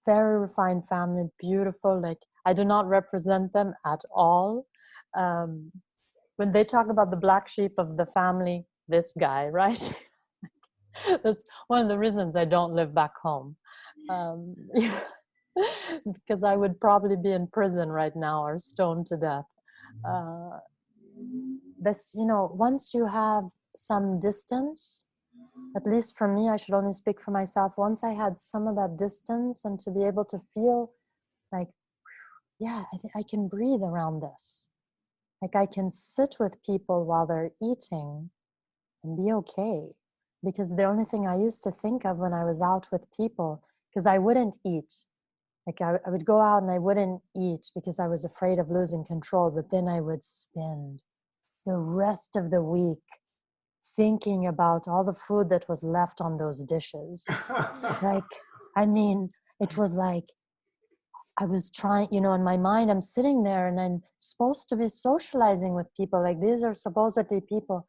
Very refined family, beautiful. Like, I do not represent them at all. Um, when they talk about the black sheep of the family, this guy, right? That's one of the reasons I don't live back home. Um, because I would probably be in prison right now or stoned to death. Uh, this, once you have some distance, at least for me, I should only speak for myself. Once I had some of that distance and to be able to feel like, yeah, I think I can breathe around this. Like I can sit with people while they're eating and be okay. Because the only thing I used to think of when I was out with people, because I wouldn't eat. Like I would go out and I wouldn't eat because I was afraid of losing control, but then I would spend the rest of the week thinking about all the food that was left on those dishes. Like, I mean, it was like I was trying, in my mind, I'm sitting there and I'm supposed to be socializing with people. Like, these are supposedly people.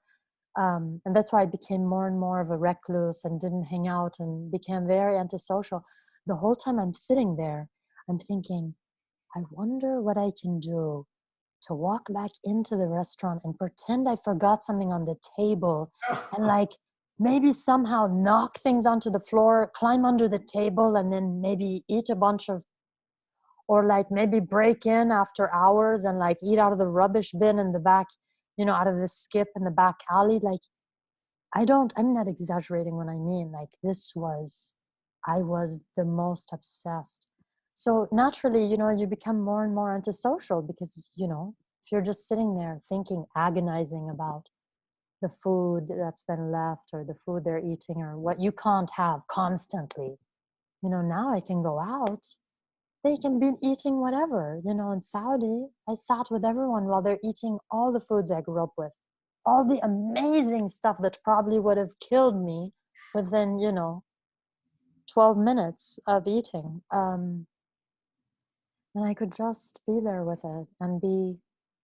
And that's why I became more and more of a recluse and didn't hang out and became very antisocial. The whole time I'm sitting there, I'm thinking, I wonder what I can do to walk back into the restaurant and pretend I forgot something on the table and like maybe somehow knock things onto the floor, climb under the table, and then maybe eat a bunch of, or like maybe break in after hours and like eat out of the rubbish bin in the back, out of the skip in the back alley. Like, I'm not exaggerating when I mean like I was the most obsessed. So naturally, you become more and more antisocial because, if you're just sitting there thinking, agonizing about the food that's been left or the food they're eating or what you can't have constantly, now I can go out. They can be eating whatever. In Saudi, I sat with everyone while they're eating all the foods I grew up with, all the amazing stuff that probably would have killed me within 12 minutes of eating. And I could just be there with it and be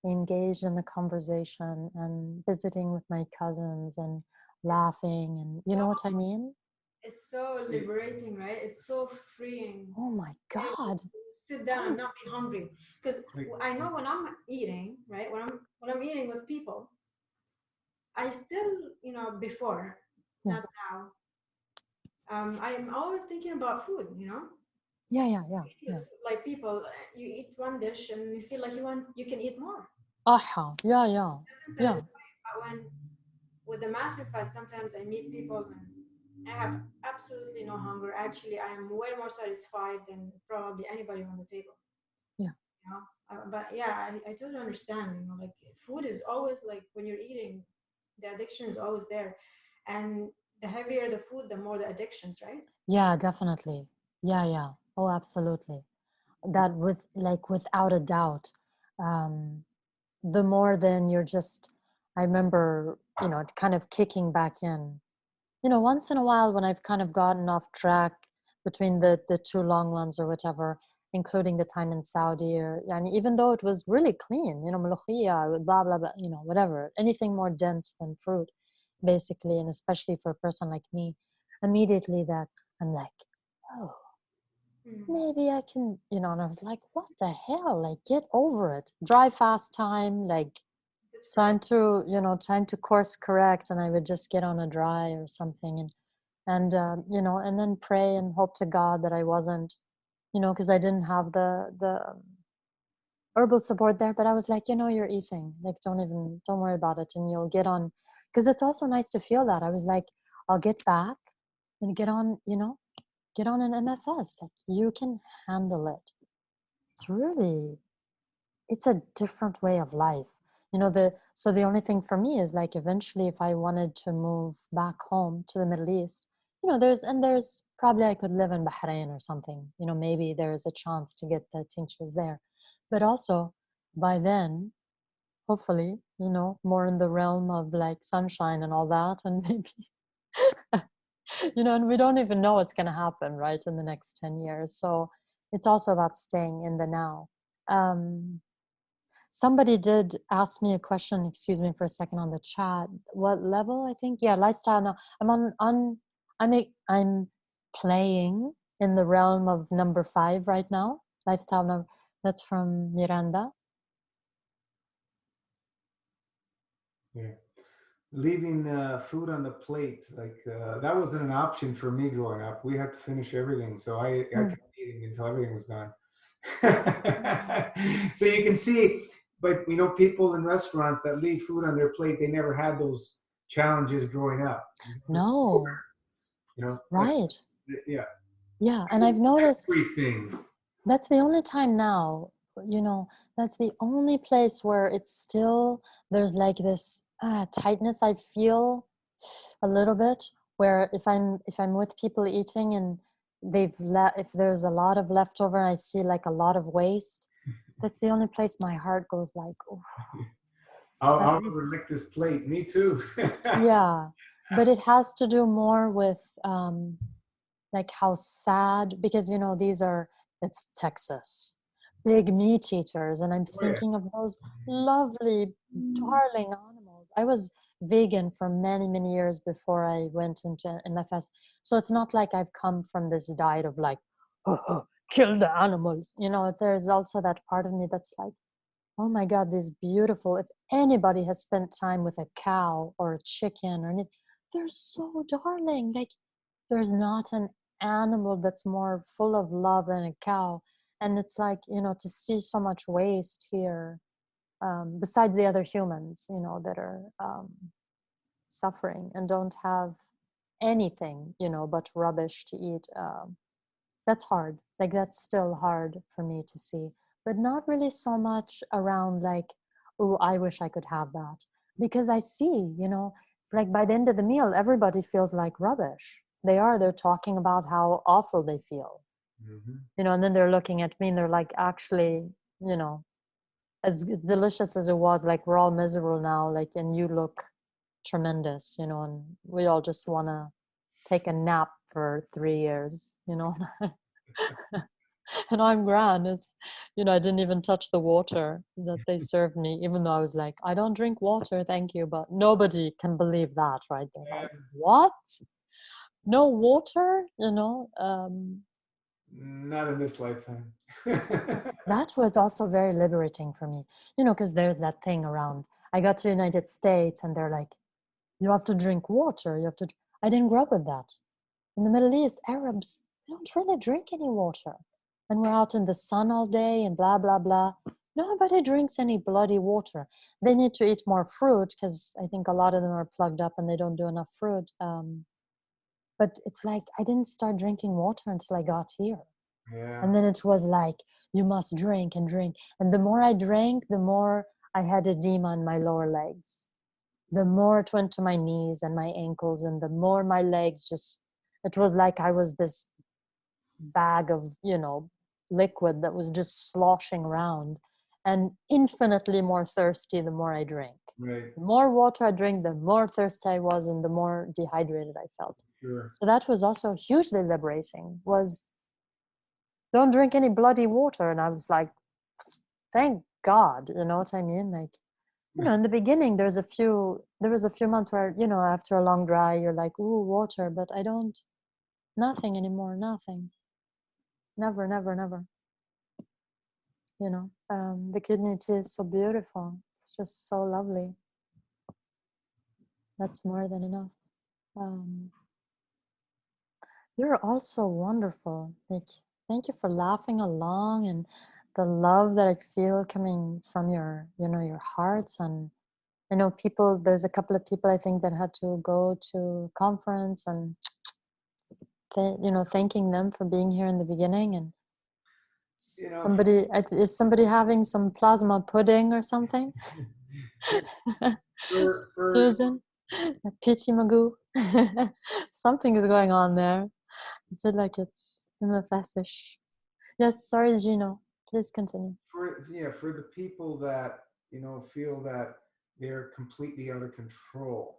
engaged in the conversation and visiting with my cousins and laughing, and you know what I mean. It's so liberating, right? It's so freeing. Oh my God. Sit down and not be hungry, because I know when I'm eating, right, when I'm eating with people, I still, before, Yeah. not now, I'm always thinking about food, Yeah. like people, you eat one dish and you feel like you can eat more. Aha. Yeah. Doesn't satisfy. But when with the master fast, sometimes I meet people and I have absolutely no hunger. Actually, I am way more satisfied than probably anybody on the table. Yeah. But yeah, I totally understand. Like food is always like when you're eating, the addiction is always there, and the heavier the food, the more the addictions, right? Yeah, definitely. Yeah. Oh, absolutely. That without a doubt. Um, the more then you're just, I remember, it kind of kicking back in. Once in a while when I've kind of gotten off track between the two long ones or whatever, including the time in Saudi, or and even though it was really clean, ملوخية, blah blah blah, whatever, anything more dense than fruit, basically, and especially for a person like me, immediately that I'm like, oh, maybe I can, and I was like, what the hell? Like, get over it. Dry fast time, like time to course correct, and I would just get on a dry or something, and then pray and hope to God that I wasn't, because I didn't have the herbal support there, but I was like, you're eating, like, don't worry about it, and you'll get on, because it's also nice to feel that. I was like, I'll get back and get on an MFS, like, you can handle it. It's a different way of life. So the only thing for me is like, eventually if I wanted to move back home to the Middle East, there's probably I could live in Bahrain or something. Maybe there is a chance to get the tinctures there. But also by then, hopefully, more in the realm of like sunshine and all that, and maybe and we don't even know what's going to happen, right, in the next 10 years. So it's also about staying in the now. Somebody did ask me a question, excuse me for a second, on the chat. What level? I think, yeah, lifestyle. Now I'm playing in the realm of number 5 right now. Lifestyle number. That's from Miranda. Yeah. Leaving food on the plate, like that wasn't an option for me growing up. We had to finish everything, so I kept eating until everything was done. So you can see, but people in restaurants that leave food on their plate, they never had those challenges growing up. No. Right. Yeah. Yeah, and I've noticed everything. That's the only time now, that's the only place where it's still, there's like this tightness I feel a little bit, where if I'm with people eating and if there's a lot of leftover and I see like a lot of waste, that's the only place my heart goes like, oh. I'll never lick this plate. Me too. Yeah, but it has to do more with like how sad, because it's Texas, big meat eaters, and I'm thinking of those lovely darling animals. I was vegan for many years before I went into MFS, so it's not like I've come from this diet of like, kill the animals. There's also that part of me that's like, oh my God, this beautiful, if anybody has spent time with a cow or a chicken or anything, they're so darling. Like, there's not an animal that's more full of love than a cow. And it's like, to see so much waste here, besides the other humans, that are suffering and don't have anything, but rubbish to eat. That's hard. Like, that's still hard for me to see, but not really so much around like, oh, I wish I could have that. Because I see, it's like by the end of the meal, everybody feels like rubbish. They're talking about how awful they feel, and then they're looking at me and they're like, actually, as delicious as it was, like, we're all miserable now, like, and you look tremendous, and we all just want to take a nap for 3 years, and I'm grand. It's, I didn't even touch the water that they served me, even though I was like, I don't drink water, thank you. But nobody can believe that, right? They're like, what? No water? Not in this lifetime. That was also very liberating for me, because there's that thing around. I got to the United States and they're like, you have to drink water. I didn't grow up with that. In the Middle East, Arabs, they don't really drink any water. And we're out in the sun all day and blah, blah, blah. Nobody drinks any bloody water. They need to eat more fruit because I think a lot of them are plugged up and they don't do enough fruit. But it's like, I didn't start drinking water until I got here. Yeah. And then it was like, you must drink and drink. And the more I drank, the more I had edema in my lower legs. The more it went to my knees and my ankles, and the more my legs just, it was like I was this bag of, liquid that was just sloshing around, and infinitely more thirsty the more I drank. Right. The more water I drank, the more thirsty I was and the more dehydrated I felt. Sure. So that was also hugely liberating, was don't drink any bloody water. And I was like, thank God, you know what I mean? Like, in the beginning, there was a few months where, after a long dry, you're like, ooh, water, but I don't, nothing anymore, nothing. Never, never, never. The kidney tea is so beautiful. It's just so lovely. That's more than enough. You're also wonderful. Like, thank you for laughing along and the love that I feel coming from your, your hearts. And I know there's a couple of people I think that had to go to conference, and thanking them for being here in the beginning. And is somebody having some plasma pudding or something? Susan, Peachy Magoo, something is going on there. I feel like it's mafasish. Yes, sorry, Gino. Please continue. For the people that feel that they're completely out of control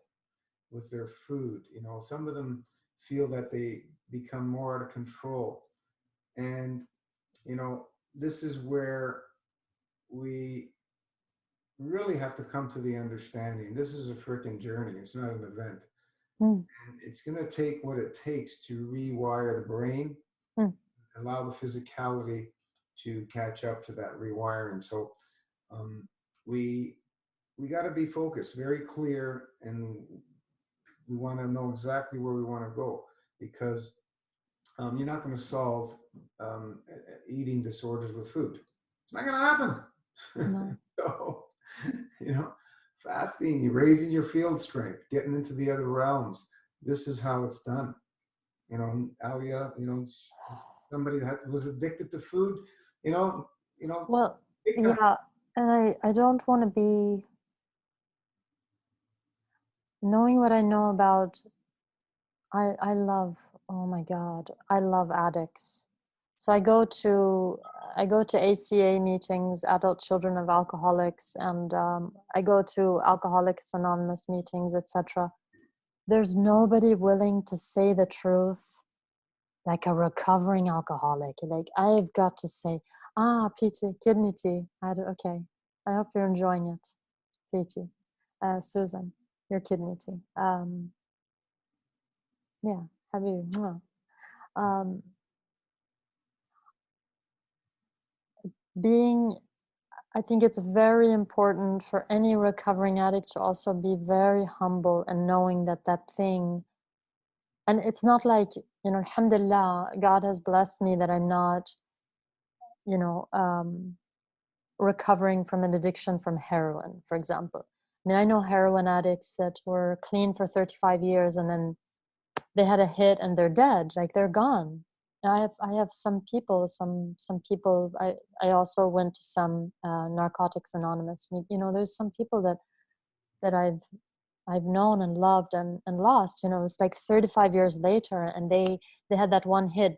with their food, some of them feel that they become more out of control, and this is where we really have to come to the understanding. This is a freaking journey. It's not an event. Mm. And it's going to take what it takes to rewire the brain, allow the physicality to catch up to that rewiring. So um, we got to be focused, very clear, and we want to know exactly where we want to go, because you're not going to solve eating disorders with food. It's not going to happen. No. So, fasting, you're raising your field strength, getting into the other realms. This is how it's done. Alia, somebody that was addicted to food, Well, big time. yeah, and I don't want to be, knowing what I know about, I love, oh my God, I love addicts. So I go to ACA meetings, Adult Children of Alcoholics, and I go to Alcoholics Anonymous meetings, etc. There's nobody willing to say the truth like a recovering alcoholic. Like, I've got to say, PT, kidney tea. Okay, I hope you're enjoying it, PT. Susan, your kidney tea. Yeah, have you? Um, being I think it's very important for any recovering addict to also be very humble and knowing that that thing, and it's not like, alhamdulillah, God has blessed me that I'm not, you know, recovering from an addiction from heroin, for example. I mean, I know heroin addicts that were clean for 35 years and then they had a hit and they're dead, like they're gone. I have some people. I also went to some Narcotics Anonymous. There's some people that I've known and loved and lost. It's like 35 years later, and they had that one hit,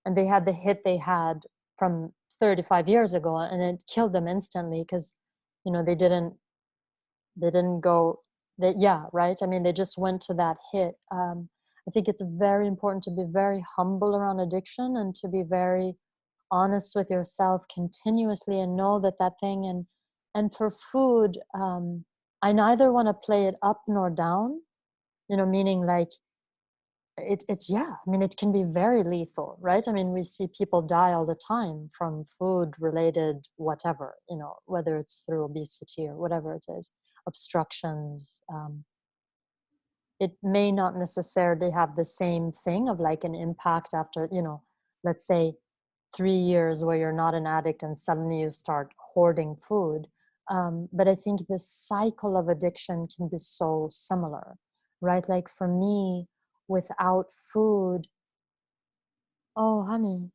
and they had the hit they had from 35 years ago, and it killed them instantly because they didn't go. Yeah, right. I mean, they just went to that hit. I think it's very important to be very humble around addiction and to be very honest with yourself continuously and know that thing. And for food, I neither want to play it up nor down, meaning like it's yeah, I mean, it can be very lethal, right? I mean, we see people die all the time from food related whatever, whether it's through obesity or whatever it is, obstructions. It may not necessarily have the same thing of like an impact after, let's say 3 years where you're not an addict and suddenly you start hoarding food. But I think the cycle of addiction can be so similar, right? Like for me, without food, oh, honey,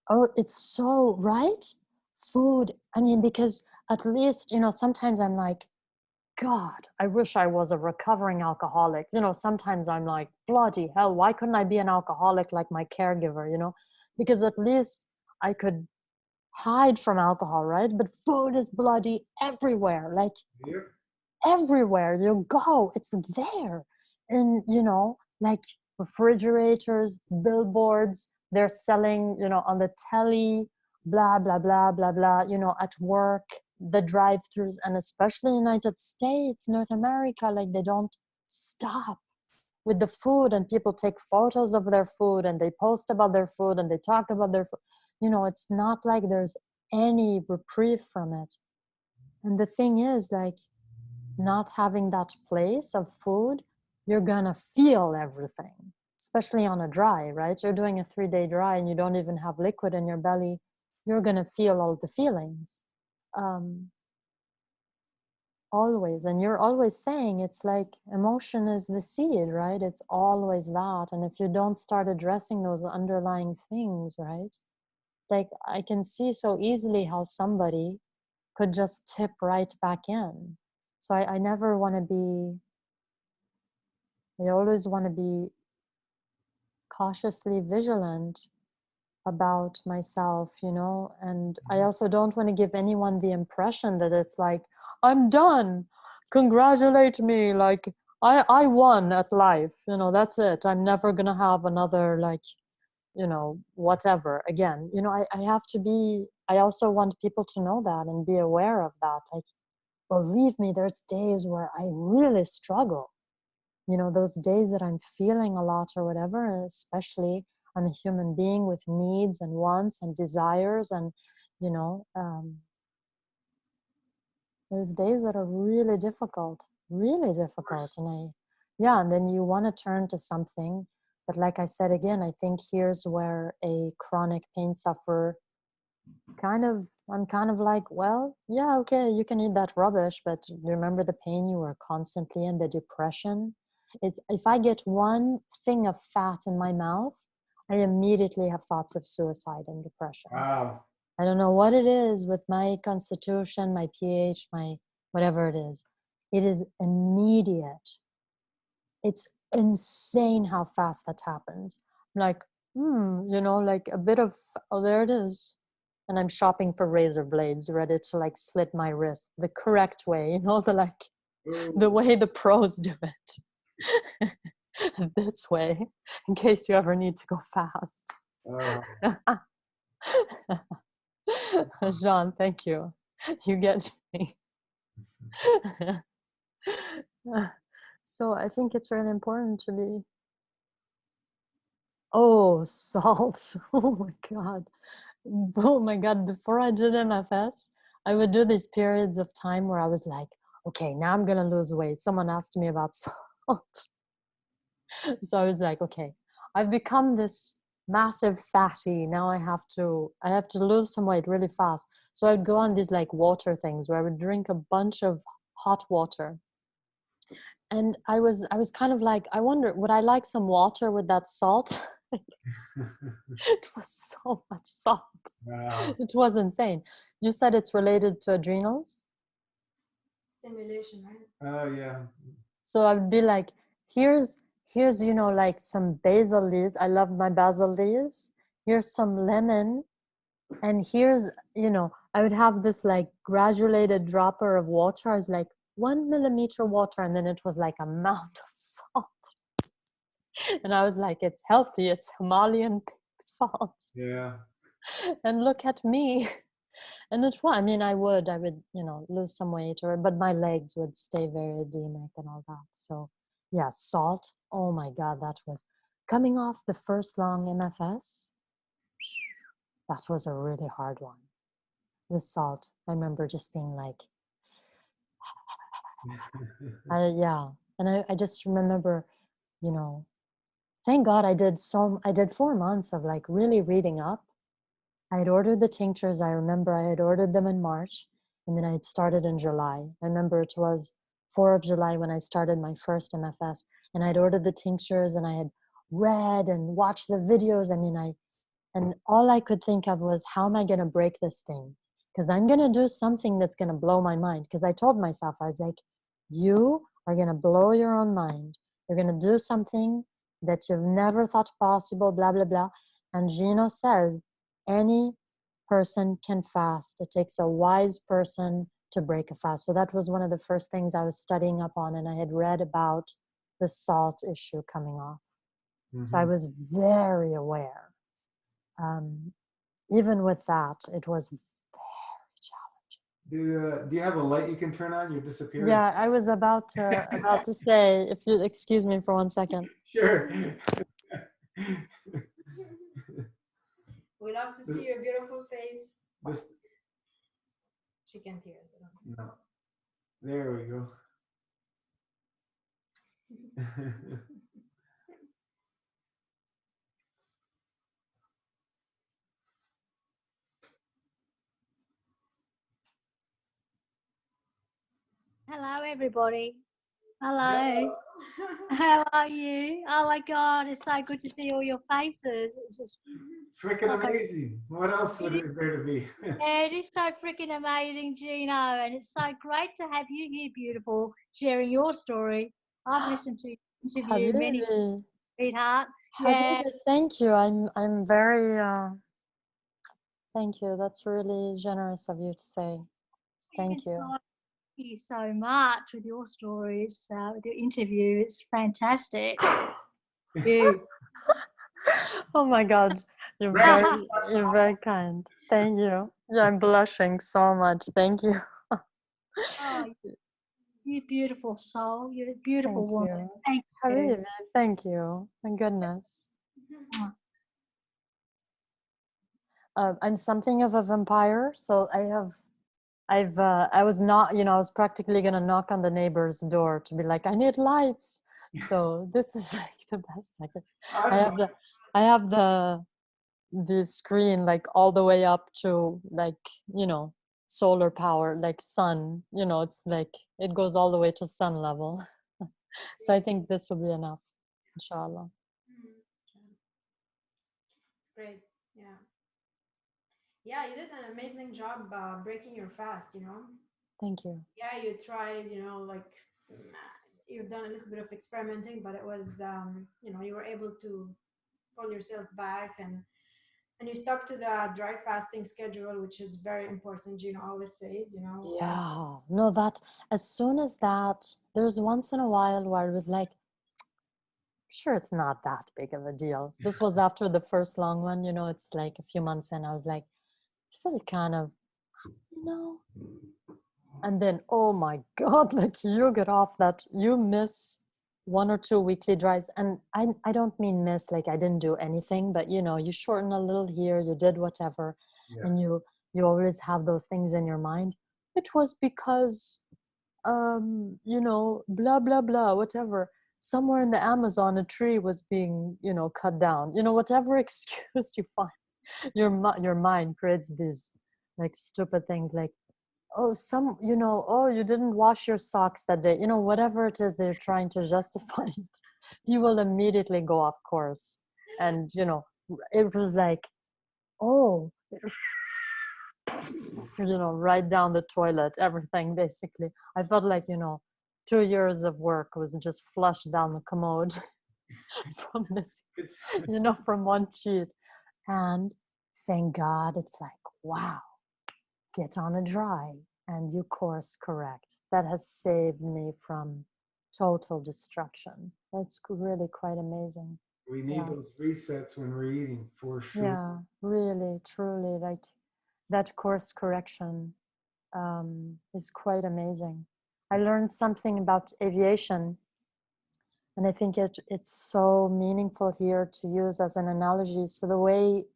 oh, it's so right. Food, I mean, because at least, sometimes I'm like, God, I wish I was a recovering alcoholic. Sometimes I'm like, bloody hell, why couldn't I be an alcoholic like my caregiver, Because at least I could hide from alcohol, right? But food is bloody everywhere, like Yep. everywhere you go, it's there. And, like refrigerators, billboards, they're selling, on the telly, blah, blah, blah, blah, blah, at work, the drive-throughs, and especially United States, North America, like they don't stop with the food, and people take photos of their food and they post about their food and they talk about their food. It's not like there's any reprieve from it. And the thing is, like, not having that place of food, you're gonna feel everything, especially on a dry, right? You're doing a 3-day dry and you don't even have liquid in your belly, you're gonna feel all the feelings. um, Always. And you're always saying it's like emotion is the seed, right? It's always that. And if you don't start addressing those underlying things, right, like I can see so easily how somebody could just tip right back in. So I never want to be, I always want to be cautiously vigilant about myself, you know, and I also don't want to give anyone the impression that it's like, I'm done, congratulate me, like I won at life, you know, that's it, I'm never gonna have another, like, you know, whatever again, you know. I have to be, I also want people to know that and be aware of that, like, believe me, there's days where I really struggle, you know, those days that I'm feeling a lot or whatever, and especially I'm a human being with needs and wants and desires, and you know, there's days that are really difficult, and yeah, and then you want to turn to something, but like I said again, I think here's where a chronic pain sufferer I'm kind of like, well, yeah, okay, you can eat that rubbish, but remember the pain you were constantly in, the depression. It's, if I get one thing of fat in my mouth, I immediately have thoughts of suicide and depression. Wow. I don't know what it is with my constitution, my pH, my whatever it is. It is immediate. It's insane how fast that happens. Like, you know, like a bit of, oh, there it is. And I'm shopping for razor blades, ready to like slit my wrist the correct way, you know, the like, the way the pros do it. This way, in case you ever need to go fast. Jean, thank you. You get me. So I think it's really important to be, oh, salt. Oh my God. Oh my God. Before I did MFS, I would do these periods of time where I was like, okay, now I'm going to lose weight. Someone asked me about salt. So I was like, okay, I've become this massive fatty. Now I have to lose some weight really fast. So I'd go on these like water things where I would drink a bunch of hot water. And I was kind of like, I wonder, would I like some water with that salt? It was so much salt. Wow. It was insane. You said it's related to adrenals? Stimulation, right? Oh, yeah. So I'd be like, here's, you know, like some basil leaves. I love my basil leaves. Here's some lemon. And here's, you know, I would have this like granulated dropper of water. I was like 1 millimeter water. And then it was like a mound of salt. And I was like, it's healthy. It's Himalayan pink salt. Yeah. And look at me. And it was, I mean, I would, you know, lose some weight, but my legs would stay very edemic and all that. So yeah, salt. Oh my God, that was coming off the first long MFS. That was a really hard one. The salt, I remember just being like, yeah. And I just remember, you know, thank God I did 4 months of like really reading up. I had ordered the tinctures. I remember I had ordered them in March, and then I had started in July. I remember it was 4 of July when I started my first MFS, and I'd ordered the tinctures and I had read and watched the videos. I mean, and all I could think of was, how am I going to break this thing? Because I'm going to do something that's going to blow my mind. Because I told myself, I was like, you are going to blow your own mind. You're going to do something that you've never thought possible, blah, blah, blah. And Gino says, any person can fast. It takes a wise person to break a fast. So that was one of the first things I was studying up on. And I had read about the salt issue coming off. Mm-hmm. So I was very aware. Even with that, it was very challenging. Do you have a light you can turn on? You're disappearing. Yeah, I was about to say, if you excuse me for 1 second. Sure. We love to see your beautiful face. She can't hear it. No. There we go. Hello, everybody. Hello. How are you? Oh my God, it's so good to see all your faces. It's just freaking amazing. What else is there to be? Yeah, it is so freaking amazing, Gino, and it's so great to have you here, beautiful, sharing your story. I've listened to your interview many times, sweetheart, Yeah, Habibi, thank you. I'm very thank you. That's really generous of you to say. you Thank you. inspire me so much with your stories, with your interview. It's fantastic. You. Oh my God. Right. You're very kind. Thank you. Yeah, I'm blushing so much. Thank you. Oh, you beautiful soul. You're a Thank beautiful woman. you. Thank you. Habibi, thank you. My goodness. I'm something of a vampire, so I was not, I was practically gonna knock on the neighbor's door to be like, I need lights. So this is like the best I can. I That's have the, I have the screen like all the way up to like, solar power, like sun. It's like it goes all the way to sun level. So I think this will be enough, inshallah. It's great. Yeah. Yeah, you did an amazing job breaking your fast, you know. Thank you. Yeah, you tried, you know, like you've done a little bit of experimenting, but it was, you were able to pull yourself back and you stuck to the dry fasting schedule, which is very important. Gino always says, you know. Yeah, no, that as soon as that, there's once in a while where I was like, sure, it's not that big of a deal. This was after the first long one, it's like a few months in. I was like, I feel kind of, you know, and then, oh my God, like you get off that, you miss 1 or 2 weekly dries. And I don't mean miss, like I didn't do anything, but you shorten a little here, you did whatever, yeah. and you always have those things in your mind. It was because blah blah blah, whatever, somewhere in the Amazon a tree was being cut down, whatever excuse you find. Your mind creates these like stupid things, like, oh, oh, you didn't wash your socks that day, whatever it is they're trying to justify it. You will immediately go off course. And it was like, oh, right down the toilet, everything basically. I felt like, 2 years of work was just flushed down the commode from this, It's from one cheat. And thank God, it's like, wow, get on a dry and you course correct. That has saved me from total destruction. That's really quite amazing. we need those Yes. resets when we're eating for sure. Yeah, really, truly, like that course correction is quite amazing. I learned something about aviation, and I think it's so meaningful here to use as an analogy. So the way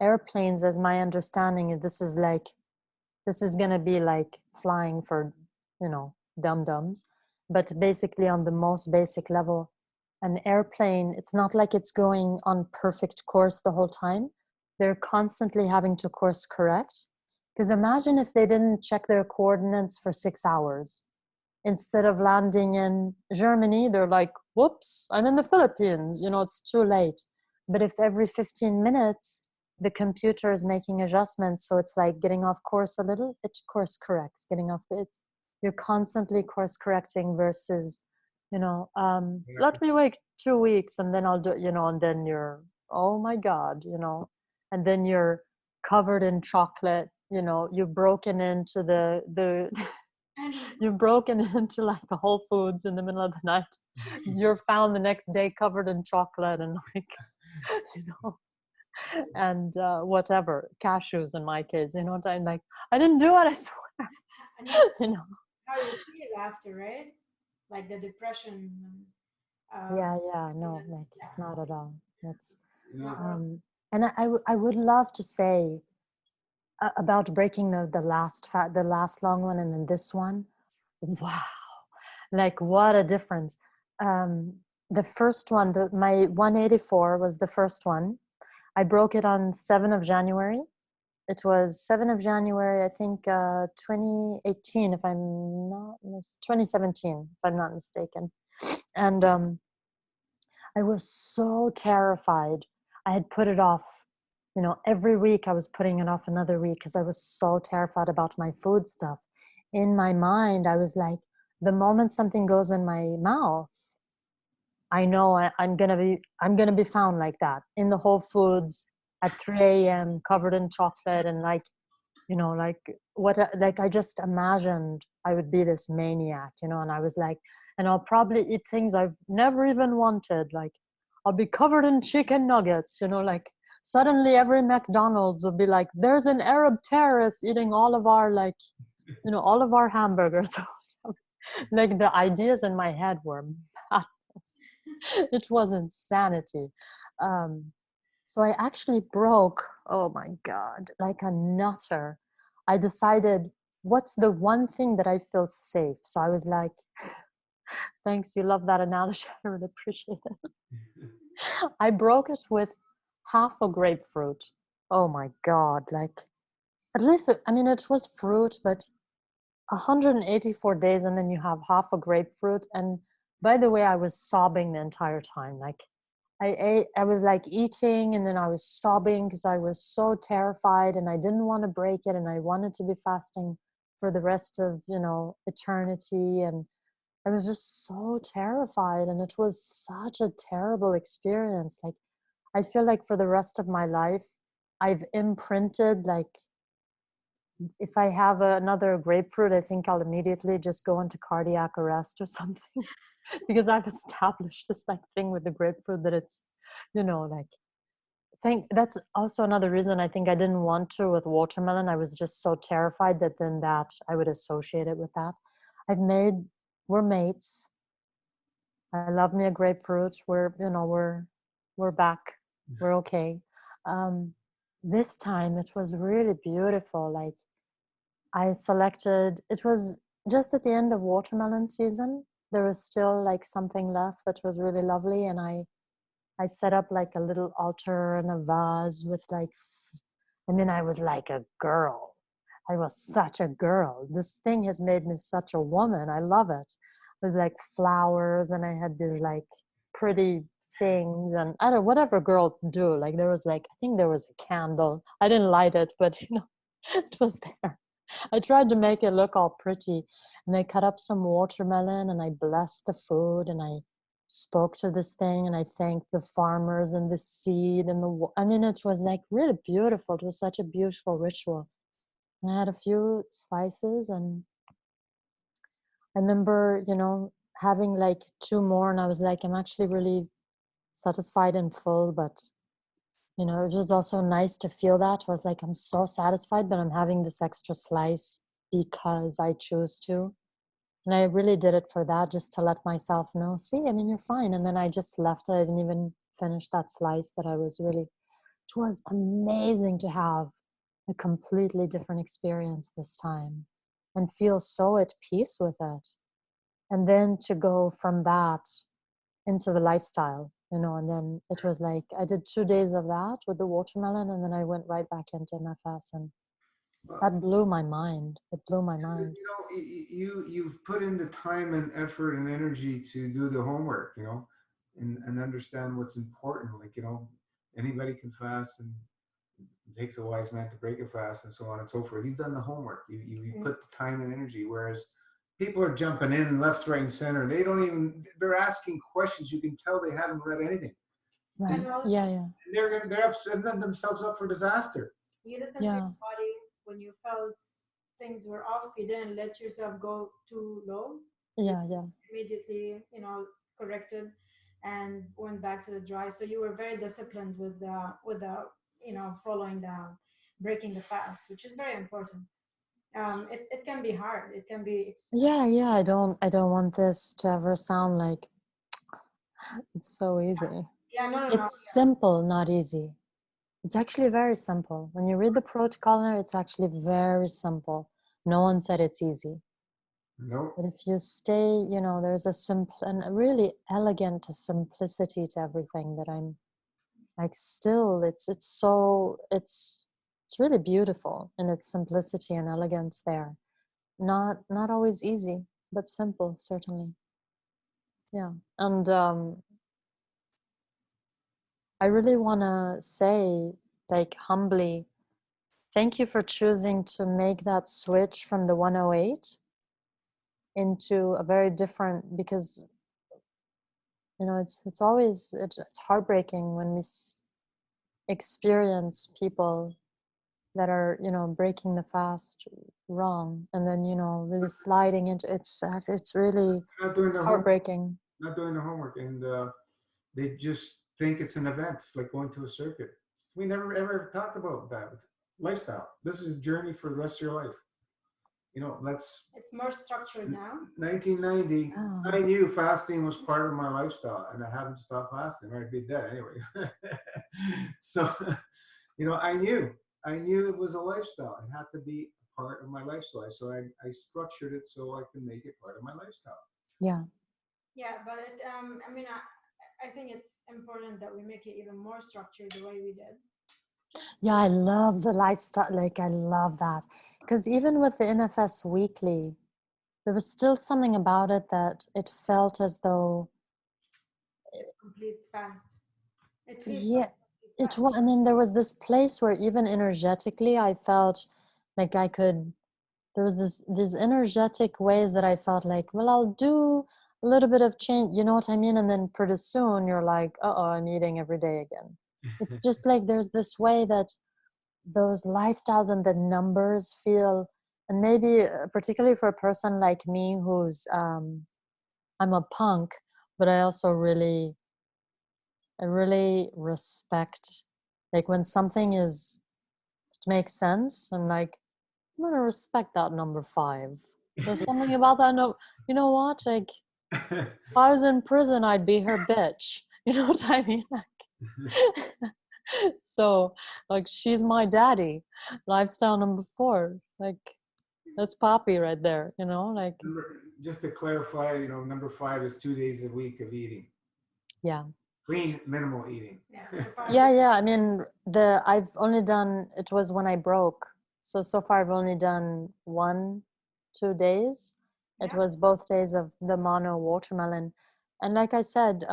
airplanes, as my understanding, this is going to be like flying for, dum-dums, but basically on the most basic level, an airplane, it's not like it's going on perfect course the whole time. They're constantly having to course correct. Because imagine if they didn't check their coordinates for 6 hours. Instead of landing in Germany, they're like, whoops, I'm in the Philippines, it's too late. But if every 15 minutes, the computer is making adjustments, so it's like getting off course a little, it course corrects, getting off it. You're constantly course correcting versus, let me wait 2 weeks and then I'll do, and then you're, oh my God, and then you're covered in chocolate, you've broken into the you've broken into like a Whole Foods in the middle of the night. You're found the next day covered in chocolate and like, you know, and whatever, cashews in my case, what I'm like, I didn't do it, I swear. And that's you know. how you feel after, right? Like the depression. Yeah, no, like Yeah, not at all. That's it's not worth. and I would love to say about breaking the last long one and then this one. Wow, like what a difference. The first one, my 184 was the first one. I broke it on 7th of January. It was 7th of January, I think, 2018, if I'm not 2017, if I'm not mistaken. And I was so terrified. I had put it off. Every week I was putting it off another week because I was so terrified about my food stuff. In my mind, I was like, the moment something goes in my mouth, I know I'm gonna be found like that in the Whole Foods at 3 a.m. covered in chocolate and like, you know, like like I just imagined I would be this maniac, you know, and I was like, and I'll probably eat things I've never even wanted. Like I'll be covered in chicken nuggets, you know, like suddenly every McDonald's will be like, there's an Arab terrorist eating all of our like, you know, all of our hamburgers. Like the ideas in my head were madness. It was insanity. Um, so I actually broke, oh my God, like a nutter. I decided, what's the one thing that I feel safe? So I was like, thanks, you love that analogy. I really appreciate it. I broke it with half a grapefruit. Oh my God, like at least, I mean, it was fruit, but 184 days and then you have half a grapefruit. And by the way, I was sobbing the entire time. Like I was like eating and then I was sobbing because I was so terrified and I didn't want to break it and I wanted to be fasting for the rest of, you know, eternity. And I was just so terrified and it was such a terrible experience. Like I feel like for the rest of my life, I've imprinted like if I have another grapefruit, I think I'll immediately just go into cardiac arrest or something because I've established this like thing with the grapefruit that it's, you know, like think that's also another reason I think I didn't want to with watermelon. I was just so terrified that then that I would associate it with that. We're mates. I love me a grapefruit. You know, we're back. We're okay. Um, this time it was really beautiful. Like I selected, it was just at the end of watermelon season. There was still like something left that was really lovely. And I set up like a little altar and a vase with like, I mean, I was like a girl. I was such a girl. This thing has made me such a woman. I love it. It was like flowers and I had these like pretty things and I don't know, whatever girls do. Like there was like, I think there was a candle. I didn't light it, but you know, it was there. I tried to make it look all pretty and I cut up some watermelon and I blessed the food and I spoke to this thing and I thanked the farmers and the seed and I mean, it was like really beautiful. It was such a beautiful ritual. And I had a few slices and I remember, you know, having like two more and I was like, I'm actually really satisfied and full, but you know, it was also nice to feel that. I was like, I'm so satisfied, but I'm having this extra slice because I choose to. And I really did it for that, just to let myself know, see, I mean, you're fine. And then I just left it. I didn't even finish that slice that I was really, it was amazing to have a completely different experience this time and feel so at peace with it. And then to go from that into the lifestyle, you know, and then it was like I did 2 days of that with the watermelon and then I went right back into MFS and that blew my mind. It blew my mind. You know, you've put in the time and effort and energy to do the homework, you know, and understand what's important. Like, you know, anybody can fast and it takes a wise man to break a fast and so on and so forth. You've done the homework. You put the time and energy, whereas people are jumping in left, right, and center. They don't even, they're asking questions. You can tell they haven't read anything. Right. And also, Yeah, yeah. They're setting themselves up for disaster. you listened to Yeah. your body when you felt things were off. You didn't let yourself go too low. You Yeah, yeah. immediately, you know, corrected and went back to the dry. So you were very disciplined with the you know following the breaking the fast, which is very important. It can be hard. It can be. Yeah, I don't want this to ever sound like it's so easy. Yeah, no, no, no. It's simple, not easy. It's actually very simple. When you read the protocol in there, it's actually very simple. No one said it's easy. No. But if you stay, you know, there's a simple and a really elegant simplicity to everything that I'm like still it's really beautiful in its simplicity and elegance there. Not always easy, but simple, certainly. Yeah. And I really wanna say, like humbly, thank you for choosing to make that switch from the 108 into a very different, because You know, it's always it's heartbreaking when we experience people that are, you know, breaking the fast wrong, and then, you know, really sliding into it's really Not doing it's their homework, heartbreaking. not doing their homework, and they just think it's an event, like going to a circuit. We never ever talked about that. It's lifestyle. This is a journey for the rest of your life. You know, let's It's more structured now. 1990, Oh, I knew fasting was part of my lifestyle, and I haven't stopped fasting, or I'd be dead anyway. So, you know, I knew it was a lifestyle. It had to be part of my lifestyle. So I structured it so I can make it part of my lifestyle. yeah. Yeah, but I mean, I think it's important that we make it even more structured the way we did. Yeah, I love the lifestyle. Like, I love that. Because even with the NFS weekly, there was still something about it that it felt as though, It's complete fast. It feels like yeah, complete it fast. was. And then there was this place where even energetically, I felt like I could, there was these energetic ways that I felt like, well, I'll do a little bit of change, you know what I mean? And then pretty soon you're like, uh-oh, I'm eating every day again. It's just like there's this way that those lifestyles and the numbers feel, and maybe particularly for a person like me who's I'm a punk, but I really respect, like when something is, it makes sense, I'm like, I'm gonna respect that number 5. There's something about that. No, you know what, like if I was in prison I'd be her bitch. You know what I mean? Like, so like she's my daddy. Lifestyle number 4, like that's Poppy right there, you know, like Just to clarify, you know, number 5 is 2 days a week of eating, yeah. clean, minimal eating. Yeah, so 5 days. Yeah, I mean, I've only done, it was when I broke. So far I've only done 1, 2 days. It Yeah. was both days of the mono watermelon. And like I said,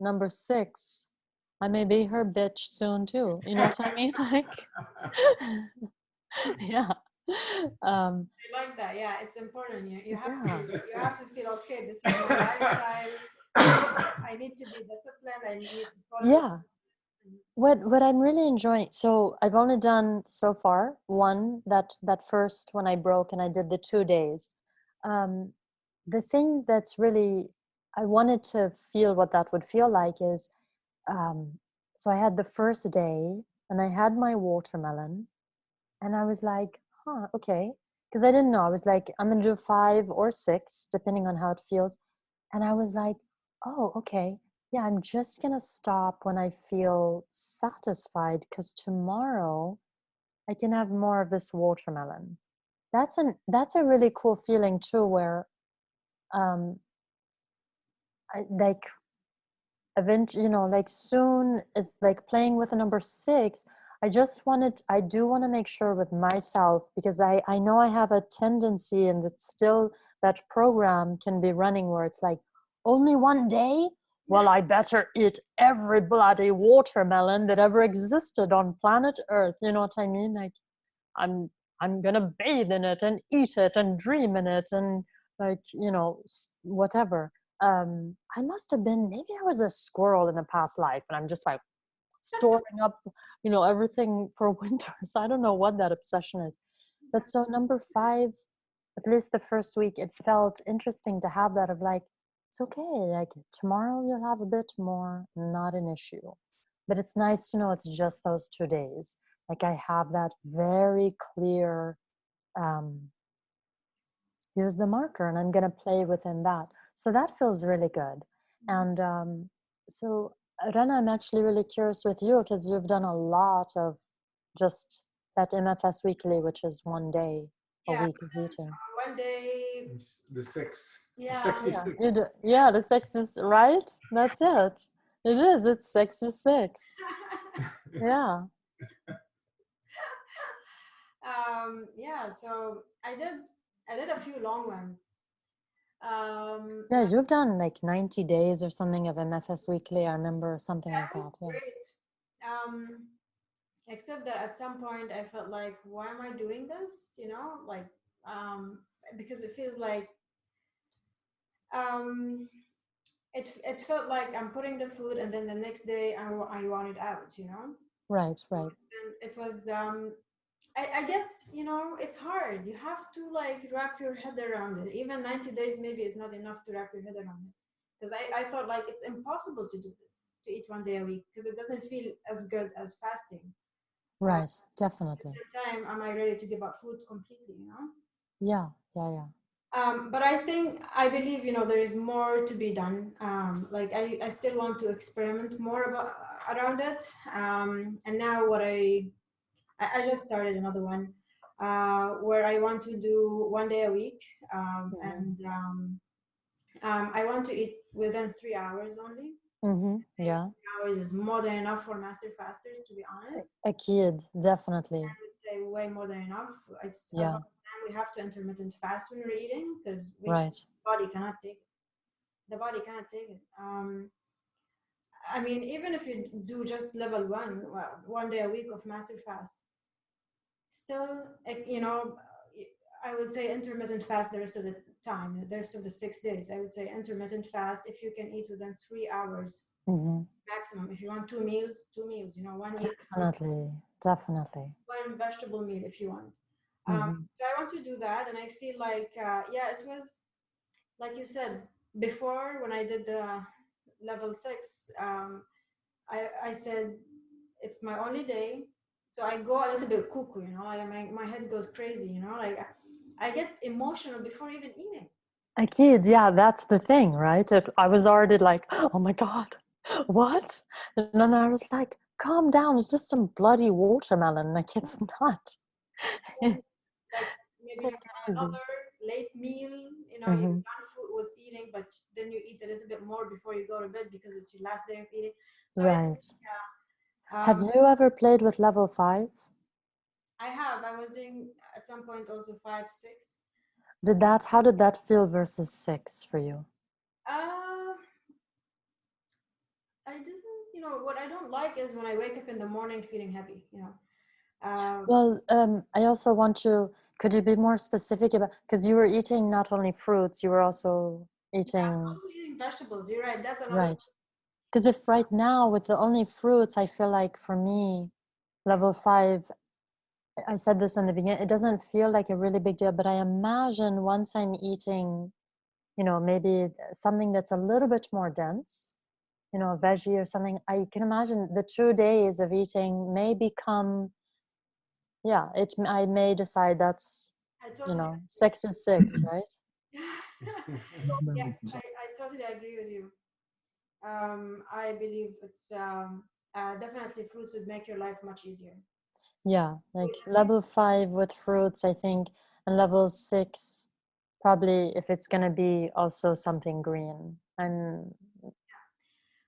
number 6, I may be her bitch soon too. You know what I mean? Like, yeah. Um, I like that. Yeah, it's important. yeah. You have to feel okay. This is my lifestyle. I need to be disciplined. I need to follow. Yeah. What I'm really enjoying, so I've only done so far one, that first when I broke and I did the 2 days. Um, the thing that's really, I wanted to feel what that would feel like is, um, so I had the first day and I had my watermelon and I was like, huh, okay. Because I didn't know. I was like, I'm going to do 5 or 6, depending on how it feels. And I was like, oh, okay. Yeah, I'm just going to stop when I feel satisfied because tomorrow I can have more of this watermelon. That's a really cool feeling too, where um, like eventually, you know, like soon it's like playing with a number 6. I do want to make sure with myself, because I know I have a tendency, and it's still, that program can be running where it's like, only one day, well, I better eat every bloody watermelon that ever existed on planet Earth. You know what I mean? Like, i'm I'm gonna bathe in it and eat it and dream in it and, like, you know, whatever. I must have been, maybe I was a squirrel in a past life and I'm just like storing up, you know, everything for winter. So I don't know what that obsession is. But so number 5, at least the first week, it felt interesting to have that of like, it's okay, like tomorrow you'll have a bit more, not an issue. But it's nice to know it's just those 2 days. Like I have that very clear, um, here's the marker and I'm going to play within that. So that feels really good. And so, Rana, I'm actually really curious with you because you've done a lot of just that MFS weekly, which is 1 day a Yeah, week of eating. one day. The 6, Yeah. 66. You do, yeah, the 6 is right. That's it. It is. It's 66. Yeah. Yeah. So I did a few long ones. Yeah, And you've done like 90 days or something of MFS weekly. I remember something like that was that. Yeah. great. Except that at some point I felt like, why am I doing this? Like, because it feels like, um, it felt like I'm putting the food, and then the next day I want it out, you know. Right, right. And it was I guess, you know, it's hard. You have to like wrap your head around it. Even 90 days maybe is not enough to wrap your head around it. Because I thought like it's impossible to do this, to eat 1 day a week, because it doesn't feel as good as fasting. Right, At the definitely. same time, am I ready to give up food completely, you know? Yeah, yeah, yeah. But I believe, you know, there is more to be done. Like I still want to experiment more around it. And now I just started another one where I want to do 1 day a week. I want to eat within 3 hours only. Mm-hmm. I think Yeah. 3 hours is more than enough for master fasters, to be honest. A kid, definitely. I would say way more than enough. It's a lot Yeah, of time we have to intermittent fast when we're eating because right. body cannot take it. The body cannot take it. I mean, even if you do just level one, well, 1 day a week of massive fast, still, you know, I would say intermittent fast the rest of the time, the rest of the 6 days. I would say intermittent fast if you can eat within 3 hours Mm-hmm. maximum. If you want two meals, you know, one meal, Definitely, definitely. one vegetable meal if you want. Mm-hmm. So I want to do that, and I feel like, yeah, it was like you said before when I did the level 6. I said it's my only day, so I go a little bit cuckoo, you know, like my head goes crazy, you know, like I get emotional before even eating. A kid, yeah, that's the thing, right? I was already like, oh my God, what? And then I was like, calm down, it's just some bloody watermelon. Like, it's not. Then, like maybe Take have it easy. another late meal, you know, you're Mm-hmm. done food with eating, but then you eat a little bit more before you go to bed because it's your last day of eating. So it, Right. Have um, you ever played with level 5? I was doing at some point also 5, 6. How did that feel versus 6 for you? Uh, I didn't, you know, what I don't like is when I wake up in the morning feeling heavy, you know. Well, I also want to, could you be more specific about, because you were eating not only fruits, you were also Yeah, I was eating, also eating vegetables. You're right. That's another. right. Because if right now with the only fruits, I feel like for me, level 5, I said this in the beginning, it doesn't feel like a really big deal, but I imagine once I'm eating, maybe something that's a little bit more dense, a veggie or something, I can imagine the 2 days of eating may become, yeah, I may decide that's, I totally. 6 is 6, right? Yeah, I totally agree with you. I believe it's definitely fruits would make your life much easier. Yeah, like level 5 with fruits, I think, and level 6, probably if it's gonna be also something green. And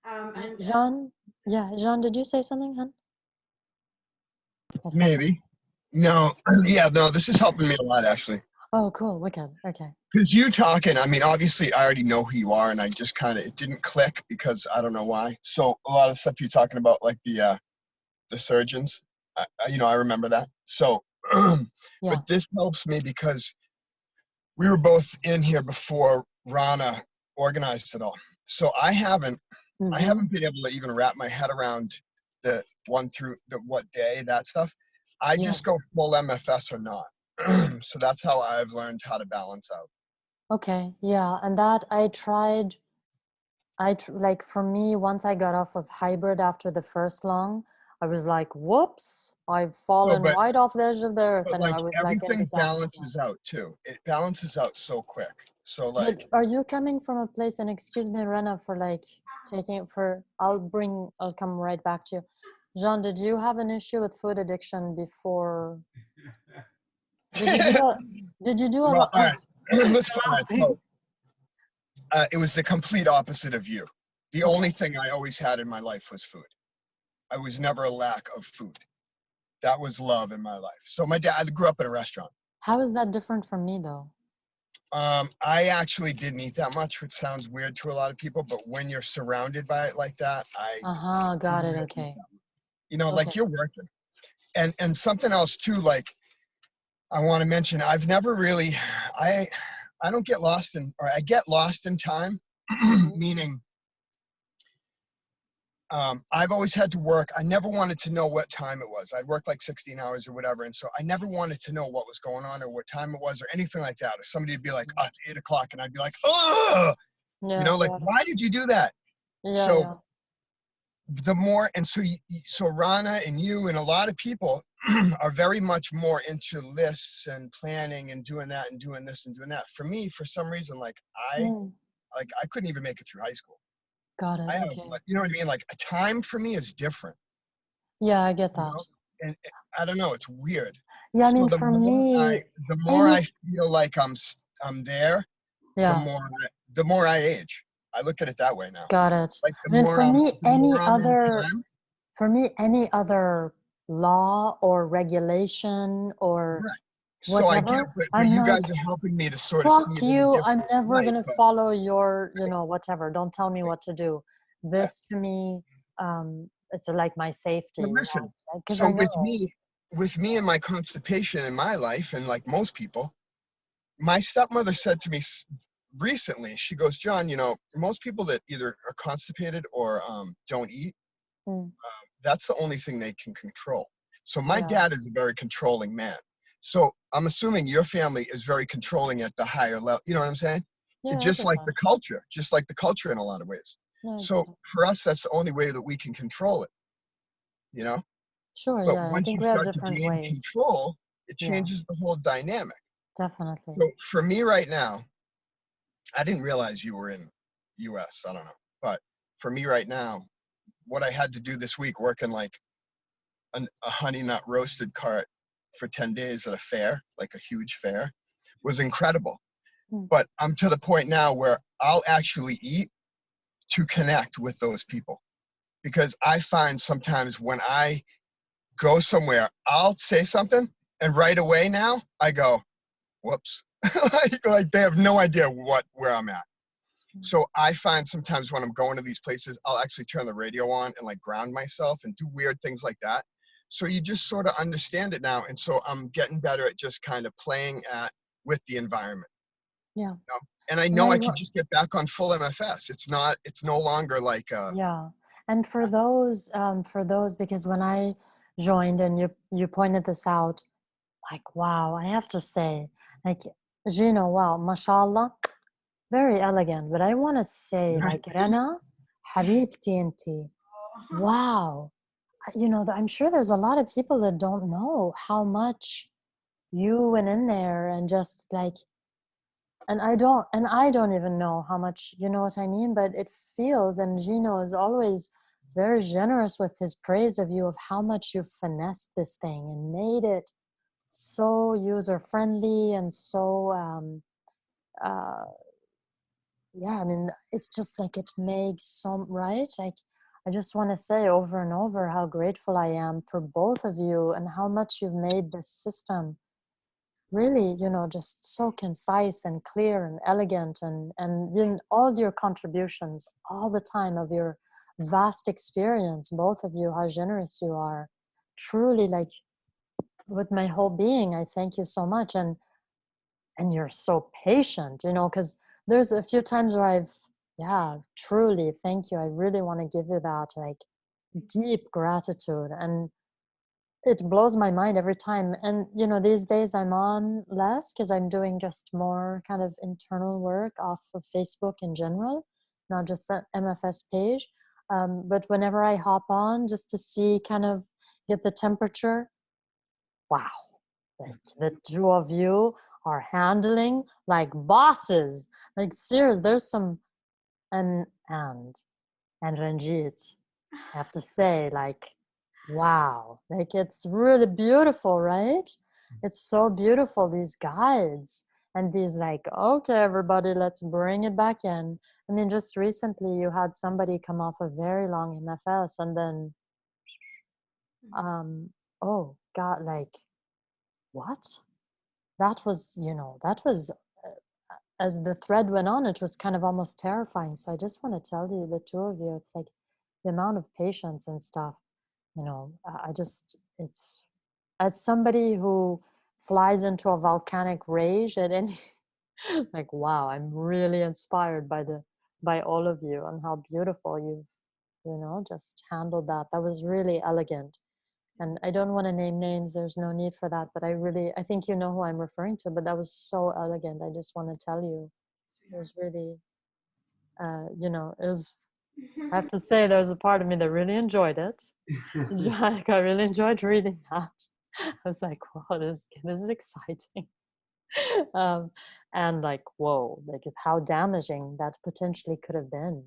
And Jean, yeah, Jean, did you say something, hon? I forgot. Maybe. No, yeah, no, this is helping me a lot, actually. Oh, cool, wicked. Okay. Because you talking, I mean, obviously, I already know who you are, and I just kind of, it didn't click because I don't know why. So a lot of stuff you're talking about, like the surgeons, I remember that. So, Yeah. but this helps me because we were both in here before Rana organized it all. So I haven't been able to even wrap my head around the one through the what day, that stuff. I Yeah. just go full MFS or not. So that's how I've learned how to balance out. Okay. Yeah. And that I tried, like for me, once I got off of hybrid after the first long, I was like, whoops, I've No, fallen right off the edge of the earth. but And I like was like a everything disaster. balances out too. It balances out so quick. So But like are you coming from a place, and excuse me, Rena, for like I'll come right back to you. Jean, did you have an issue with food addiction before? Did you do a well, lot? all right. Let's put that. So it was the complete opposite of you. The Okay. only thing I always had in my life was food. I was never a lack of food. That was love in my life. So my dad grew up in a restaurant. How is that different from me though? I actually didn't eat that much, which sounds weird to a lot of people, but when you're surrounded by it like that, Got it. Okay. like you're working. And something else too, like I want to mention, I've never really, I don't get lost in, or I get lost in time, meaning I've always had to work. I never wanted to know what time it was. I'd work like 16 hours or whatever. And so I never wanted to know what was going on or what time it was or anything like that. Or somebody would be like, oh, it's 8 o'clock. And I'd be like, oh, Yeah, you know, like, got it. why did you do that? Yeah, So yeah. the more, and so, so Rana and you and a lot of people are very much more into lists and planning and doing that and doing this and doing that. For me, for some reason, like I couldn't even make it through high school. Got it. I have, Okay. like, you know what I mean? Like a time for me is different. Yeah, I get You that. know? And I don't know, it's weird. Yeah, I So mean, for me, the more I feel like I'm there, yeah, the more I age. I look at it that way now. got it. Like I mean, for me, the more I'm in time. any other law or regulation or Right. So I get, whatever, but I'm you like, guys are helping me to sort of see fuck it in a you, I'm different never light. gonna But follow your, whatever. Don't tell me what to do. yeah. This to me, it's like my safety, But listen, because so I know. with me and my constipation in my life, and like most people, my stepmother said to me recently, she goes, John, you know, most people that either are constipated or don't eat, Mm, that's the only thing they can control. So my yeah, dad is a very controlling man. So I'm assuming your family is very controlling at the higher level. You know what I'm saying? yeah, I Just get like that. the culture in a lot of ways. Yeah, I get So it. for us, that's the only way that we can control it, you know? Sure, But yeah, I once you think we have start to different gain ways. control, it Yeah, changes the whole dynamic. definitely. So for me right now, I didn't realize you were in US. I don't know. But for me right now, what I had to do this week, working like a honey nut roasted cart for 10 days at a fair, like a huge fair, was incredible. Mm. But I'm to the point now where I'll actually eat to connect with those people. Because I find sometimes when I go somewhere, I'll say something and right away now I go, whoops. like they have no idea where I'm at. So I find sometimes when I'm going to these places, I'll actually turn the radio on and like ground myself and do weird things like that. So you just sort of understand it now. And so I'm getting better at just kind of playing with the environment. Yeah. You know? And I And know I can just get back on full MFS. It's no longer like, yeah. And for those, because when I joined and you pointed this out, like, wow, I have to say, like, Gino, wow, mashallah, very elegant. But I want to say, like, Rana, habibti inti, wow. I'm sure there's a lot of people that don't know how much you went in there and just like, and I don't even know how much, you know what I mean? But it feels, and Gino is always very generous with his praise of you, of how much you finessed this thing and made it so user friendly and so uh yeah, I mean, it's just like it makes some right. Like, I just want to say over and over how grateful I am for both of you and how much you've made this system really, just so concise and clear and elegant, and in all your contributions all the time of your vast experience, both of you, how generous you are. Truly, like, with my whole being, I thank you so much. And you're so patient, because there's a few times where yeah, truly, thank you. I really want to give you that, like, deep gratitude. And it blows my mind every time. And, these days I'm on less because I'm doing just more kind of internal work off of Facebook in general, not just that MFS page. But whenever I hop on just to see, kind of get the temperature, wow, like the two of you are handling like bosses. Like, serious, there's some, and Ranjit, I have to say, like, wow, like, it's really beautiful, right? It's so beautiful, these guides and these, like, okay, everybody, let's bring it back in. I mean, just recently you had somebody come off a very long MFS and then, oh God, like, what? That was, as the thread went on, it was kind of almost terrifying. So I just want to tell you, the two of you, it's like the amount of patience and stuff, it's, as somebody who flies into a volcanic rage at any, like, wow, I'm really inspired by all of you and how beautiful just handled that. That was really elegant. And I don't want to name names, there's no need for that, but I think you know who I'm referring to, but that was so elegant. I just want to tell you, it was really, it was, I have to say, there was a part of me that really enjoyed it. Like, I really enjoyed reading that. I was like, wow, this is exciting. And like, whoa, like how damaging that potentially could have been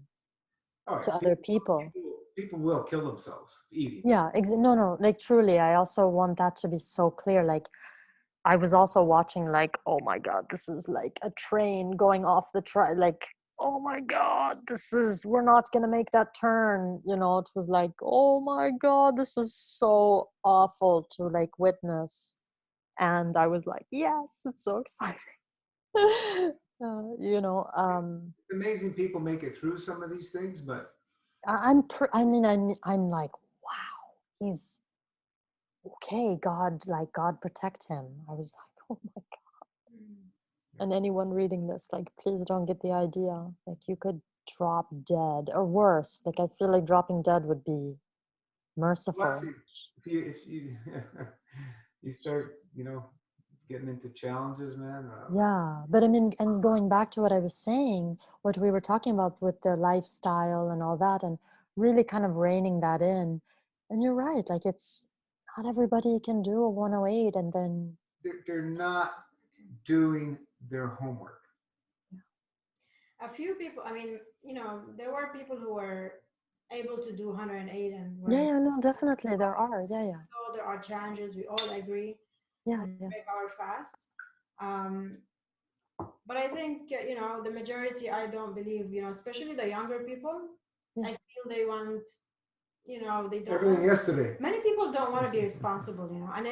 to other people. People will kill themselves eating. Yeah, no, like truly, I also want that to be so clear. Like, I was also watching, like, oh my God, this is like a train going off the track. Like, oh my God, we're not going to make that turn. It was like, oh my God, this is so awful to like witness. And I was like, yes, it's so exciting. It's amazing people make it through some of these things, but I'm like, wow, he's okay. God protect him. I was like, oh my God. And anyone reading this, like, please don't get the idea. Like, you could drop dead or worse. Like, I feel like dropping dead would be merciful. If you you start, getting into challenges, man. Yeah, but I mean, and going back to what I was saying, what we were talking about with the lifestyle and all that, and really kind of reining that in. And you're right, like, it's not everybody can do a 108, and then they're not doing their homework. A few people, I mean, there were people who were able to do 108 and were yeah, no, definitely there are. Yeah. so there are challenges, we all agree. Yeah. Break our fast. But I think, the majority, I don't believe, especially the younger people, Yeah. I feel they want, they don't Everything yesterday. Many people don't want to be responsible, and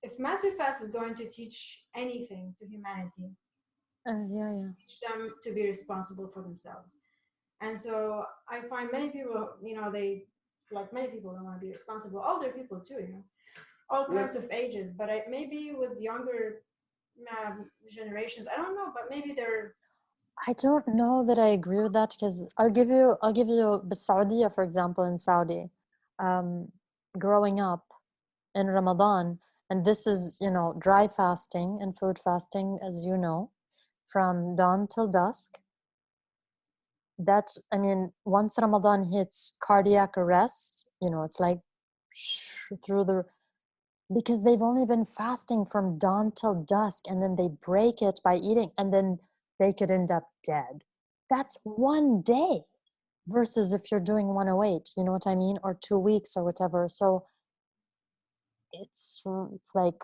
if massive fast is going to teach anything to humanity, Yeah. teach them to be responsible for themselves. And so I find many people, many people don't want to be responsible. Older people too, all kinds of ages. But maybe with younger generations, I don't know, but maybe they're. I don't know that I agree with that, because I'll give you Saudi, for example, in Saudi, growing up in Ramadan, and this is, dry fasting and food fasting, as you know, from dawn till dusk. That, I mean, once Ramadan hits, cardiac arrest, it's like through the, because they've only been fasting from dawn till dusk, and then they break it by eating, and then they could end up dead. That's one day versus if you're doing 108, you know what I mean? Or 2 weeks or whatever. So it's like,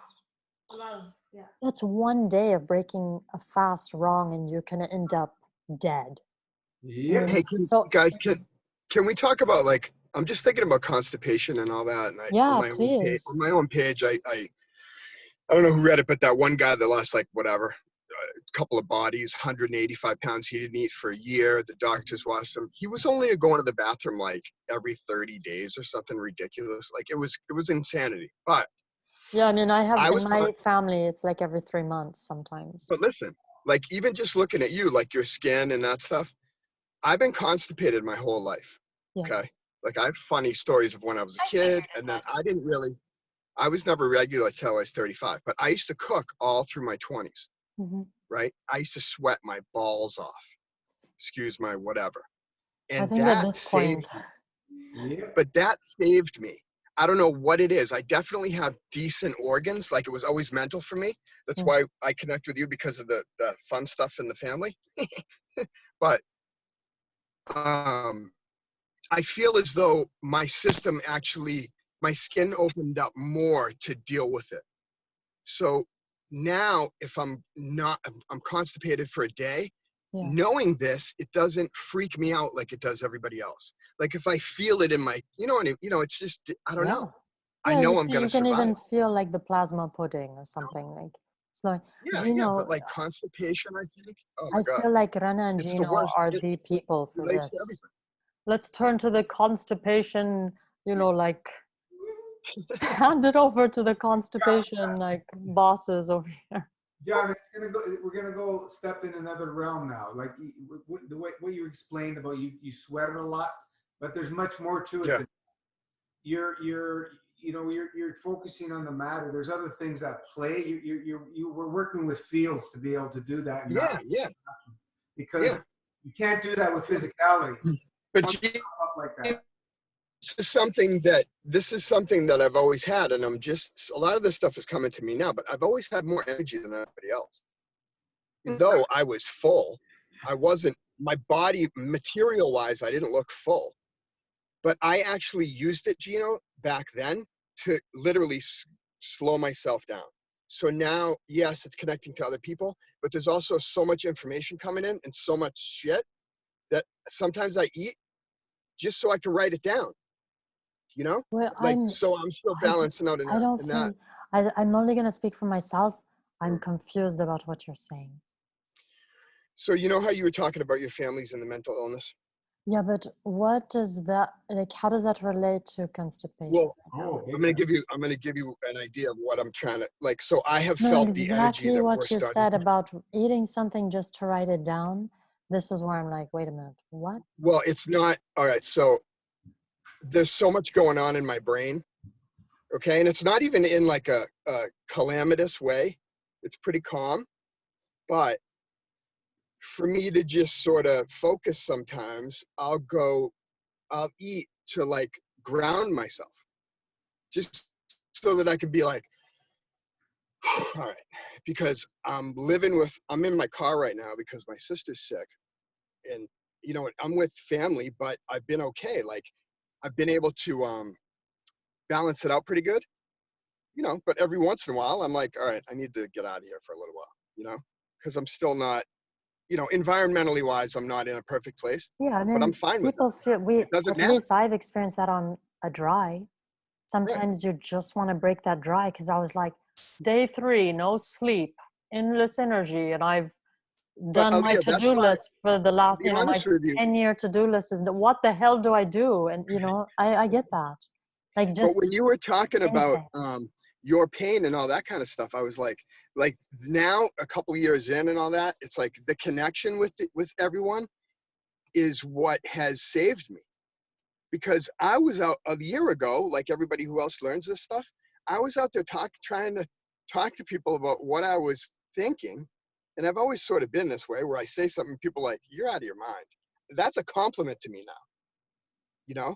Yeah. that's one day of breaking a fast wrong, and you're gonna end up dead. Yep. Hey, guys, can we talk about, like, I'm just thinking about constipation and all that, and Yeah, please. on my own page, I don't know who read it, but that one guy that lost, like, whatever, a couple of bodies, 185 pounds, he didn't eat for a year. The doctors watched him. He was only going to the bathroom like every 30 days or something ridiculous. Like, it was insanity. But yeah, I mean, in my family, it's like every 3 months sometimes. But listen, like, even just looking at you, like your skin and that stuff, I've been constipated my whole life. Yeah. Okay. Like, I have funny stories of when I was a kid, and then I was never regular until I was 35, but I used to cook all through my 20s, right? I used to sweat my balls off, excuse my whatever. And I think at this saved point, me. But that saved me. I don't know what it is. I definitely have decent organs. Like, it was always mental for me. That's why I connect with you, because of the fun stuff in the family. But I feel as though my system actually, my skin opened up more to deal with it. So now if I'm constipated for a day, knowing this, it doesn't freak me out like it does everybody else. Like, if I feel it in my, it's just, I don't know. I know I'm going to survive. You can even feel like the plasma pudding or something. Like, it's like, yeah, but like constipation, I think. Oh my God. I feel like Rana and It's Gino the worst. are the people for relates to this. everything. Let's turn to the constipation, like, hand it over to the constipation, like, bosses over here. John, we're gonna go step in another realm now. Like, the way what you explained about you sweated a lot. but there's much more to it. Yeah. Than you're focusing on the matter. There's other things at play. We're working with fields to be able to do that. And Yeah, not, yeah, because yeah. you can't do that with physicality. But Once you come up like that. this is something that I've always had, and I'm just, a lot of this stuff is coming to me now, but I've always had more energy than anybody else. Though I was full, I wasn't, my body, material wise, I didn't look full. But I actually used it, Gino, back then to literally slow myself down. So now, yes, it's connecting to other people, but there's also so much information coming in and so much shit that sometimes I eat just so I can write it down. You know, Well, like, so I'm still balancing out in I don't in think, I'm only going to speak for myself. I'm confused about what you're saying. So you know how you were talking about your families and the mental illness? Yeah, but what does that, like, how does that relate to constipation? Well, Oh, I'm gonna give you an idea of what I'm trying to, like, so I have No, felt the energy exactly that we're what you starting. said about eating something just to write it down. This is where I'm like, wait a minute, what? Well, it's not, all right, so there's so much going on in my brain, okay? And it's not even in like a calamitous way. It's pretty calm. But for me to just sort of focus sometimes, I'll eat to like ground myself. Just so that I can be like, all right, because I'm in my car right now because my sister's sick. And, you know, I'm with family, but I've been okay. Like, I've been able to balance it out pretty good, you know, but every once in a while I'm like, all right, I need to get out of here for a little while, you know, because I'm still not, you know, environmentally wise, I'm not in a perfect place. Yeah, I But I'm mean, fine with people feel, it doesn't at matter. least I've experienced that on a dry. Right. Sometimes you just want to break that dry, because I was like, day 3, no sleep, endless energy, and I've But done my Alia, that's to-do why, list for the to last, be my honest with you, 10-year to-do list is what the hell do I do? And, I get that. Like, but when just you were talking about anything. your pain and all that kind of stuff, I was like now a couple years in and all that, it's like the connection with everyone is what has saved me. Because I was out a year ago, like everybody who else learns this stuff, I was out there trying to talk to people about what I was thinking. And I've always sort of been this way, where I say something, people are like, you're out of your mind. That's a compliment to me now, you know?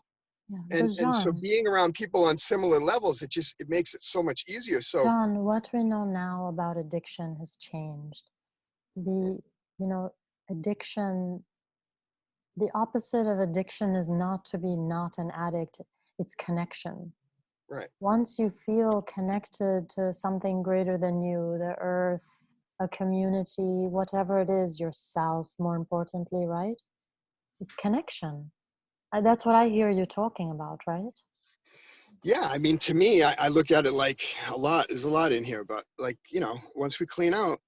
Yeah. And so being around people on similar levels, it makes it so much easier. So John, what we know now about addiction has changed. Addiction, the opposite of addiction is not to be not an addict, it's connection. right. Once you feel connected to something greater than you, the earth, a community, whatever it is, yourself, more importantly, right? It's connection. That's what I hear you talking about, right? Yeah, I mean, to me, I look at it like there's a lot in here, but like, you know, once we clean out,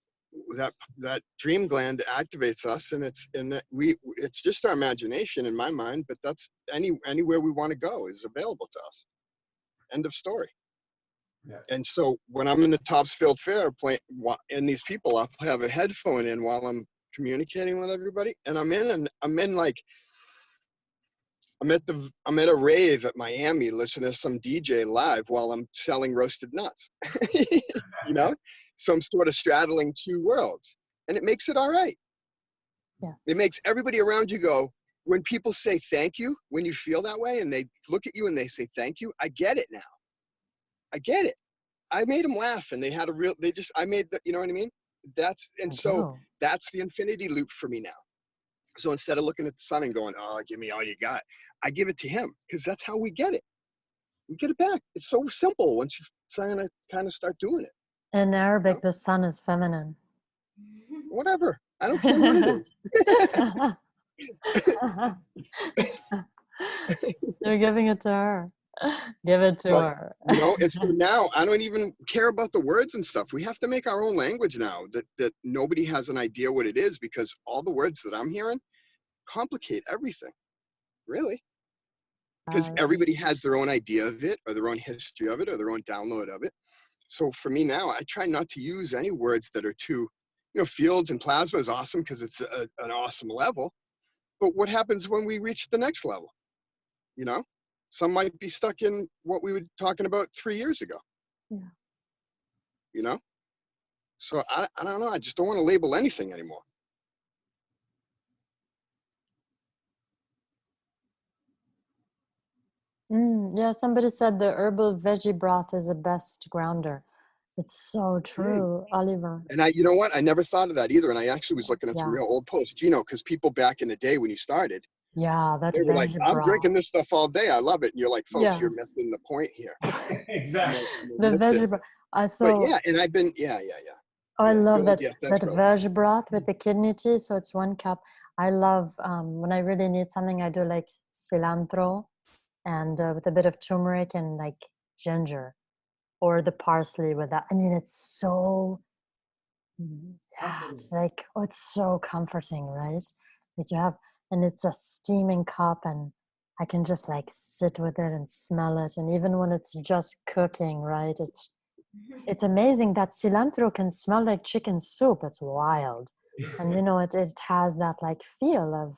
that dream gland activates us, and it's just our imagination in my mind, but that's anywhere we want to go is available to us. End of story. Yeah. And so when I'm in the Topsfield Fair and these people, I'll have a headphone in while I'm communicating with everybody, and I'm at a rave at Miami listening to some DJ live while I'm selling roasted nuts. You know? So I'm sort of straddling two worlds, and it makes it all right. Yes. It makes everybody around you go, when people say thank you, when you feel that way and they look at you and they say thank you, I get it now. I get it. I made them laugh, and I made the, you know what I mean? That's the infinity loop for me now. So instead of looking at the sun and going, oh, give me all you got, I give it to him, because that's how we get it. We get it back. It's so simple once you kind of start doing it. In Arabic, the sun is feminine. Whatever. I don't care what it is. You're giving it to her. Give it to her. You know, and so now I don't even care about the words and stuff. We have to make our own language now that nobody has an idea what it is, because all the words that I'm hearing complicate everything, really. Because everybody has their own idea of it, or their own history of it, or their own download of it. So for me now, I try not to use any words that are too, you know, fields and plasma is awesome because it's an awesome level. But what happens when we reach the next level? you know? Some might be stuck in what we were talking about 3 years ago. Yeah. You know? So I don't know. I just don't want to label anything anymore. Yeah, somebody said the herbal veggie broth is the best grounder. It's so true, Oliver. And you know what? I never thought of that either. And I actually was looking at some Yeah. real old posts, you know, because people back in the day when you started, Yeah, that they were like, veggie I'm broth. drinking this stuff all day. I love it. And you're like, folks, Yeah. you're missing the point here. Exactly. The veggie broth. But yeah, and I've been, yeah. Oh, I Yeah, love go that ahead. Yeah, thanks, that brother. veg broth with the kidney tea. So it's 1 cup. I love when I really need something. I do like cilantro and with a bit of turmeric and like ginger, or the parsley with that. I mean, it's so it's like it's so comforting, right? Like you have, and it's a steaming cup, and I can just like sit with it and smell it, and even when it's just cooking, right? It's amazing that cilantro can smell like chicken soup. It's wild. And you know, it has that like feel of,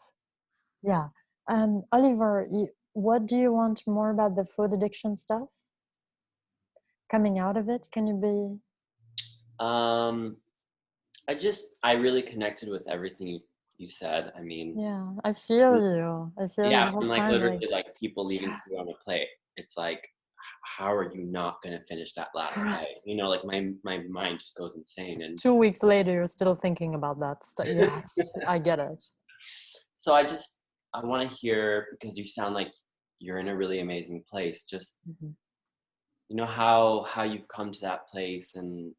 yeah. Oliver, what do you want more about the food addiction stuff? Coming out of it, can you be? I really connected with everything you said. I mean, Yeah, I feel you. I feel you the whole and like time. literally like people leaving food on a plate. It's like, how are you not gonna finish that last bite? You know, like my mind just goes insane. And 2 weeks later, you're still thinking about that stuff. Yeah, I get it. so I want to hear, because you sound like you're in a really amazing place. Just you know how you've come to that place, and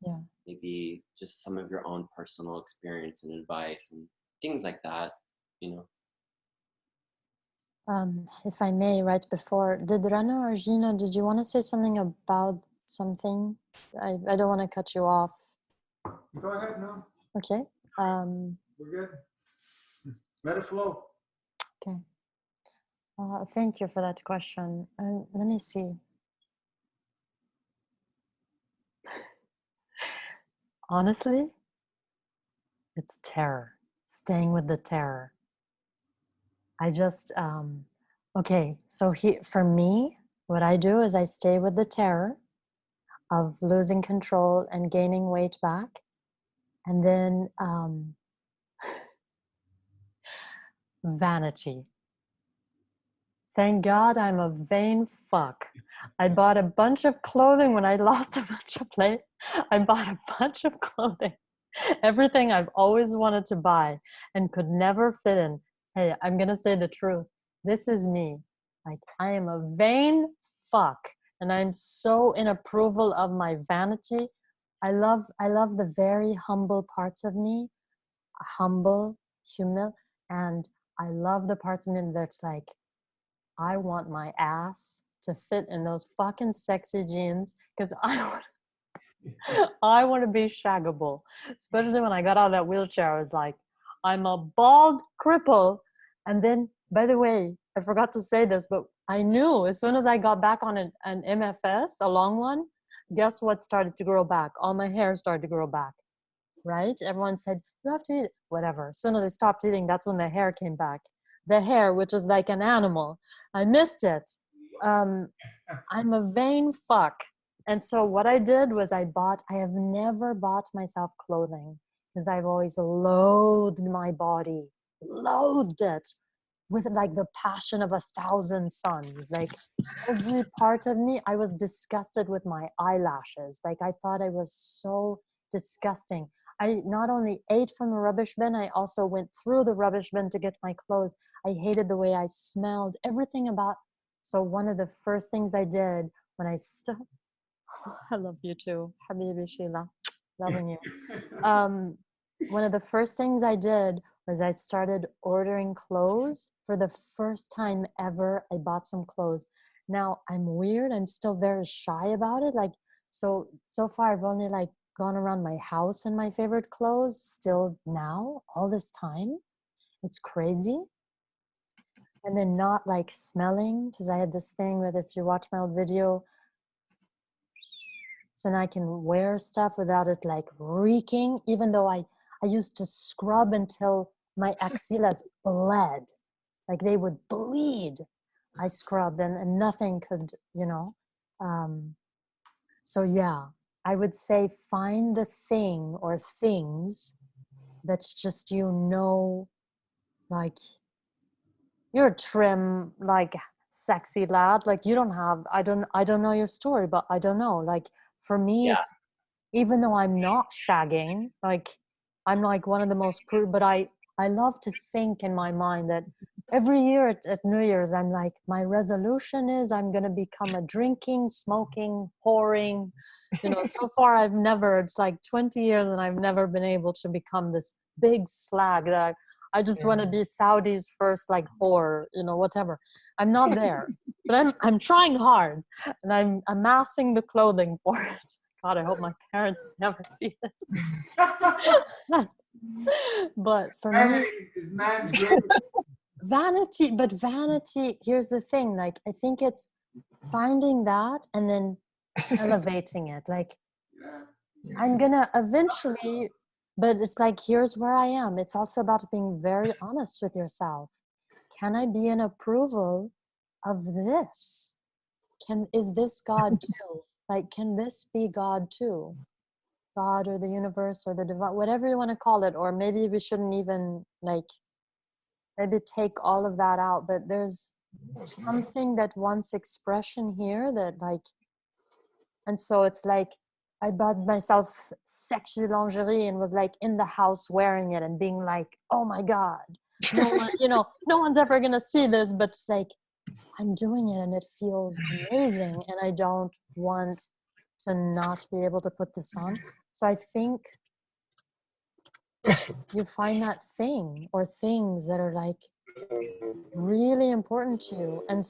maybe just some of your own personal experience and advice and things like that. You know. If I may, right before, did Rana or Gina, did you want to say something about something? I don't want to cut you off. Go ahead, no. Okay. We're good. Let it flow. Okay. Thank you for that question. Let me see. Honestly, it's terror. Staying with the terror. I just, okay, so for me, what I do is I stay with the terror of losing control and gaining weight back. And then vanity. Thank God I'm a vain fuck. I bought a bunch of clothing when I lost a bunch of weight. I bought a bunch of clothing. Everything I've always wanted to buy and could never fit in. Hey, I'm going to say the truth. This is me. Like, I am a vain fuck. And I'm so in approval of my vanity. I love the very humble parts of me. Humble, humble. And I love the parts of me that's like, I want my ass to fit in those fucking sexy jeans because I want to be shaggable. Especially when I got out of that wheelchair, I was like, I'm a bald cripple. And then, by the way, I forgot to say this, but I knew as soon as I got back on an MFS, a long one, guess what started to grow back? All my hair started to grow back, right? Everyone said, you have to eat it. Whatever. As soon as I stopped eating, that's when the hair came back. The hair, which is like an animal. I missed it. I'm a vain fuck. And so what I did was I have never bought myself clothing because I've always loathed my body, loathed it with like the passion of 1,000 suns. Like every part of me, I was disgusted with my eyelashes. Like I thought I was so disgusting. I not only ate from the rubbish bin, I also went through the rubbish bin to get my clothes. I hated the way I smelled, everything about. So one of the first things I did when I I love you too, Habibi Sheila, loving you. One of the first things I did was I started ordering clothes. For the first time ever, I bought some clothes. Now I'm weird. I'm still very shy about it. Like, so far I've only like gone around my house in my favorite clothes still now, all this time. It's crazy. And then not like smelling, because I had this thing with, if you watch my old video, so now I can wear stuff without it like reeking, even though I used to scrub until my axilas bled. Like they would bleed I scrubbed and nothing could, so yeah, I would say find the thing or things that's just, like you're a trim, like sexy lad. Like you don't have, I don't know your story, but I don't know. Like for me, Yeah. it's, even though I'm not shagging, like I'm like one of the most but I love to think in my mind that every year at New Year's, I'm like, my resolution is I'm going to become a drinking, smoking, whoring, so far it's like 20 years and I've never been able to become this big slag that I just want to be Saudi's first like whore, whatever. I'm not there, but I'm trying hard and I'm amassing the clothing for it. God, I hope my parents never see this. But for Vanity me, is man's greatest. vanity, here's the thing, like I think it's finding that and then elevating it. Like I'm gonna eventually, but it's like, here's where I am. It's also about being very honest with yourself. Can I be in approval of this? Is this God too? Like, can this be God too? God or the universe or the divine, whatever you want to call it. Or maybe we shouldn't even maybe take all of that out, but there's something that wants expression here that and so it's like I bought myself sexy lingerie and was like in the house wearing it and being like, oh my God, no one, no one's ever gonna see this, but it's like I'm doing it and it feels amazing and I don't want to not be able to put this on. So I think you find that thing or things that are like really important to you and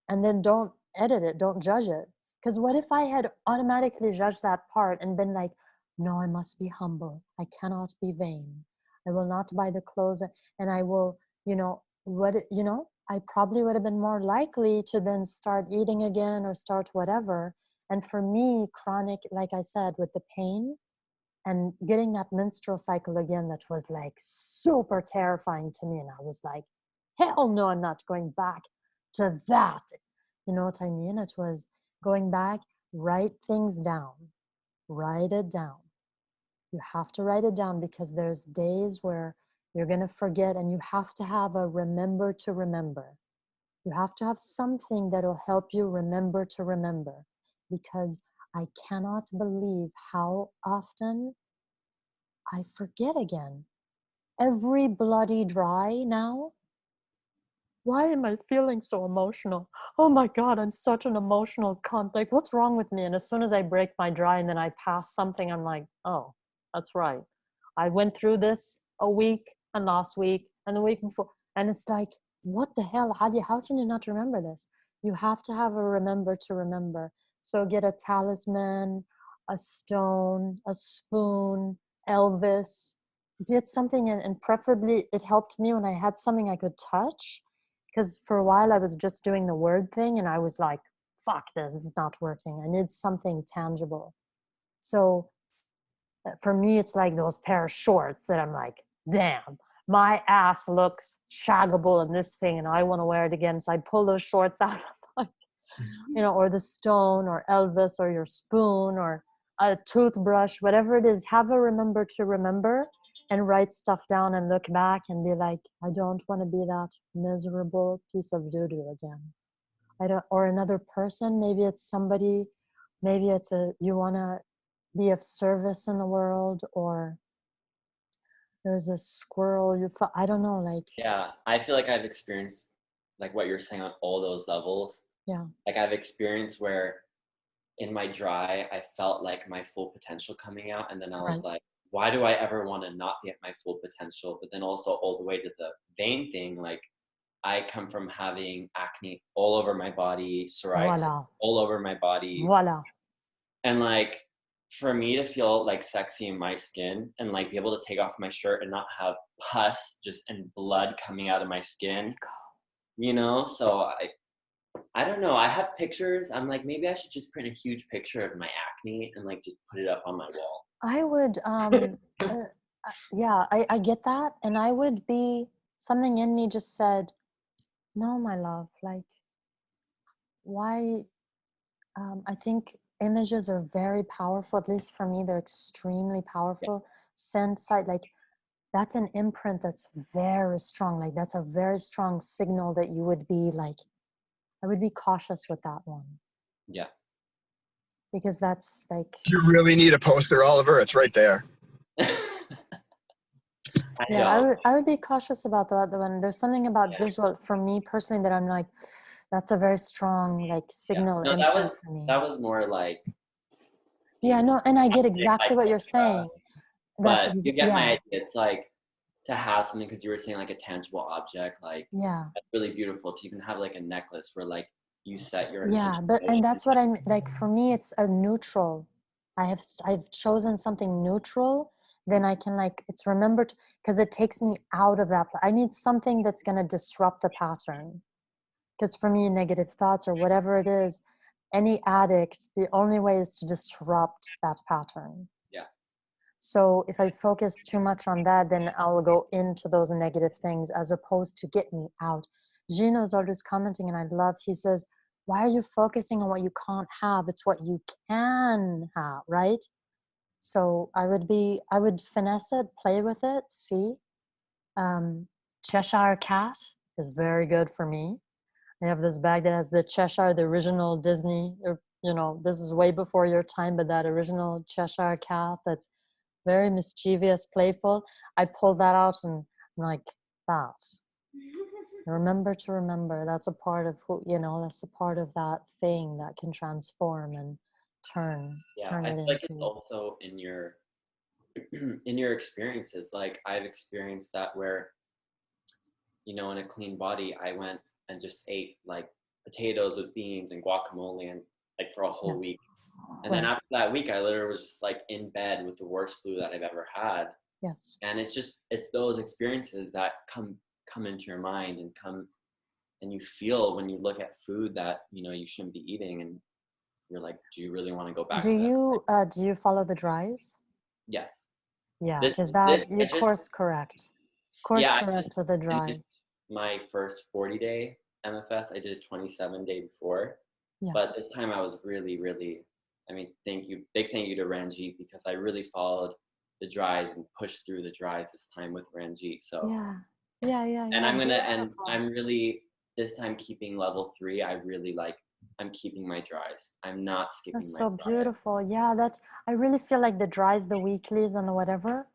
and then don't edit it, don't judge it. Because what if I had automatically judged that part and been like, no, I must be humble, I cannot be vain, I will not buy the clothes, and I will, I probably would have been more likely to then start eating again or start whatever. And for me, chronic, like I said, with the pain and getting that menstrual cycle again, that was like super terrifying to me. And I was like, hell no, I'm not going back to that. You know what I mean? It was going back, write things down, write it down. You have to write it down because there's days where you're going to forget, and you have to have a remember to remember. You have to have something that will help you remember to remember, because I cannot believe how often I forget again. Every bloody dry now. Why am I feeling so emotional? Oh my God, I'm such an emotional cunt. Like, what's wrong with me? And as soon as I break my dry and then I pass something, I'm like, oh, that's right. I went through this a week and last week and the week before. And it's like, what the hell, Alia, how can you not remember this? You have to have a remember to remember. So get a talisman, a stone, a spoon, Elvis. Did something, and preferably it helped me when I had something I could touch, because for a while I was just doing the word thing and I was like, fuck this, it's not working. I need something tangible. So for me, it's like those pair of shorts that I'm like, damn, my ass looks shaggable in this thing and I want to wear it again. So I pull those shorts out, like, or the stone or Elvis or your spoon or a toothbrush, whatever it is. Have a remember to remember and write stuff down and look back and be like, I don't want to be that miserable piece of doo-doo again. Or another person, maybe it's somebody, maybe it's you want to be of service in the world, or there's a squirrel I don't know, like. Yeah, I feel like I've experienced like what you're saying on all those levels. Yeah. Like I've experienced where in my dry, I felt like my full potential coming out. And then I was like, why do I ever want to not be at my full potential? But then also all the way to the vein thing, like I come from having acne all over my body, psoriasis all over my body. Voila. And like, for me to feel like sexy in my skin and like be able to take off my shirt and not have pus just and blood coming out of my skin, so I don't know. I have pictures. I'm like, maybe I should just print a huge picture of my acne and like just put it up on my wall. I would, yeah, I get that. And I would be, something in me just said, No, my love, like, why? I think images are very powerful. At least for me, they're extremely powerful. Send sight, like, that's an imprint that's very strong. Like, that's a very strong signal that you would be like, I would be cautious with that one. Yeah. Because that's like. You really need a poster, Oliver. It's right there. I would be cautious about the other one. There's something about visual for me personally that I'm like, that's a very strong like signal. No, for me. that was more like. Yeah, no, and I get exactly like what you're saying. But you get my idea. It's like to have something, because you were saying like a tangible object, like that's really beautiful to even have like a necklace where like you set your intention. And that's what I'm like. For me, it's a neutral. I've chosen something neutral. Then I can like, it's remembered because it takes me out of that. I need something that's going to disrupt the pattern. Because for me, negative thoughts or whatever it is, any addict, the only way is to disrupt that pattern. Yeah. So if I focus too much on that, then I'll go into those negative things as opposed to get me out. Gino's always commenting, and I love, he says, why are you focusing on what you can't have? It's what you can have, right? So I would finesse it, play with it, see. Cheshire Cat is very good for me. I have this bag that has the Cheshire, the original Disney, or, you know, this is way before your time, but that original Cheshire Cat that's very mischievous, playful. I pulled that out and I'm like, that. Remember to remember. That's a part of who, you know, that's a part of that thing that can transform and turn it feel like into. It's also in your in your experiences. Like I've experienced that where, you know, in a clean body, I went and just ate like potatoes with beans and guacamole and like for a whole week. And then after that week, I literally was just like in bed with the worst flu that I've ever had. Yes. And it's those experiences that come into your mind and you feel when you look at food that, you know, you shouldn't be eating, and you're like, do you really want to go back to that? Do you follow the dries? Yes. Yeah, because that you course correct. Course correct with the dry. My first 40-day MFS, I did a 27-day before. Yeah. But this time I was really, really, I mean, big thank you to Ranjit, because I really followed the dries and pushed through the dries this time with Ranjit. So and I'm really this time keeping level 3. I really I'm keeping my dries. I'm not skipping That's my so beautiful. Yeah, I really feel like the dries, the weeklies and the whatever,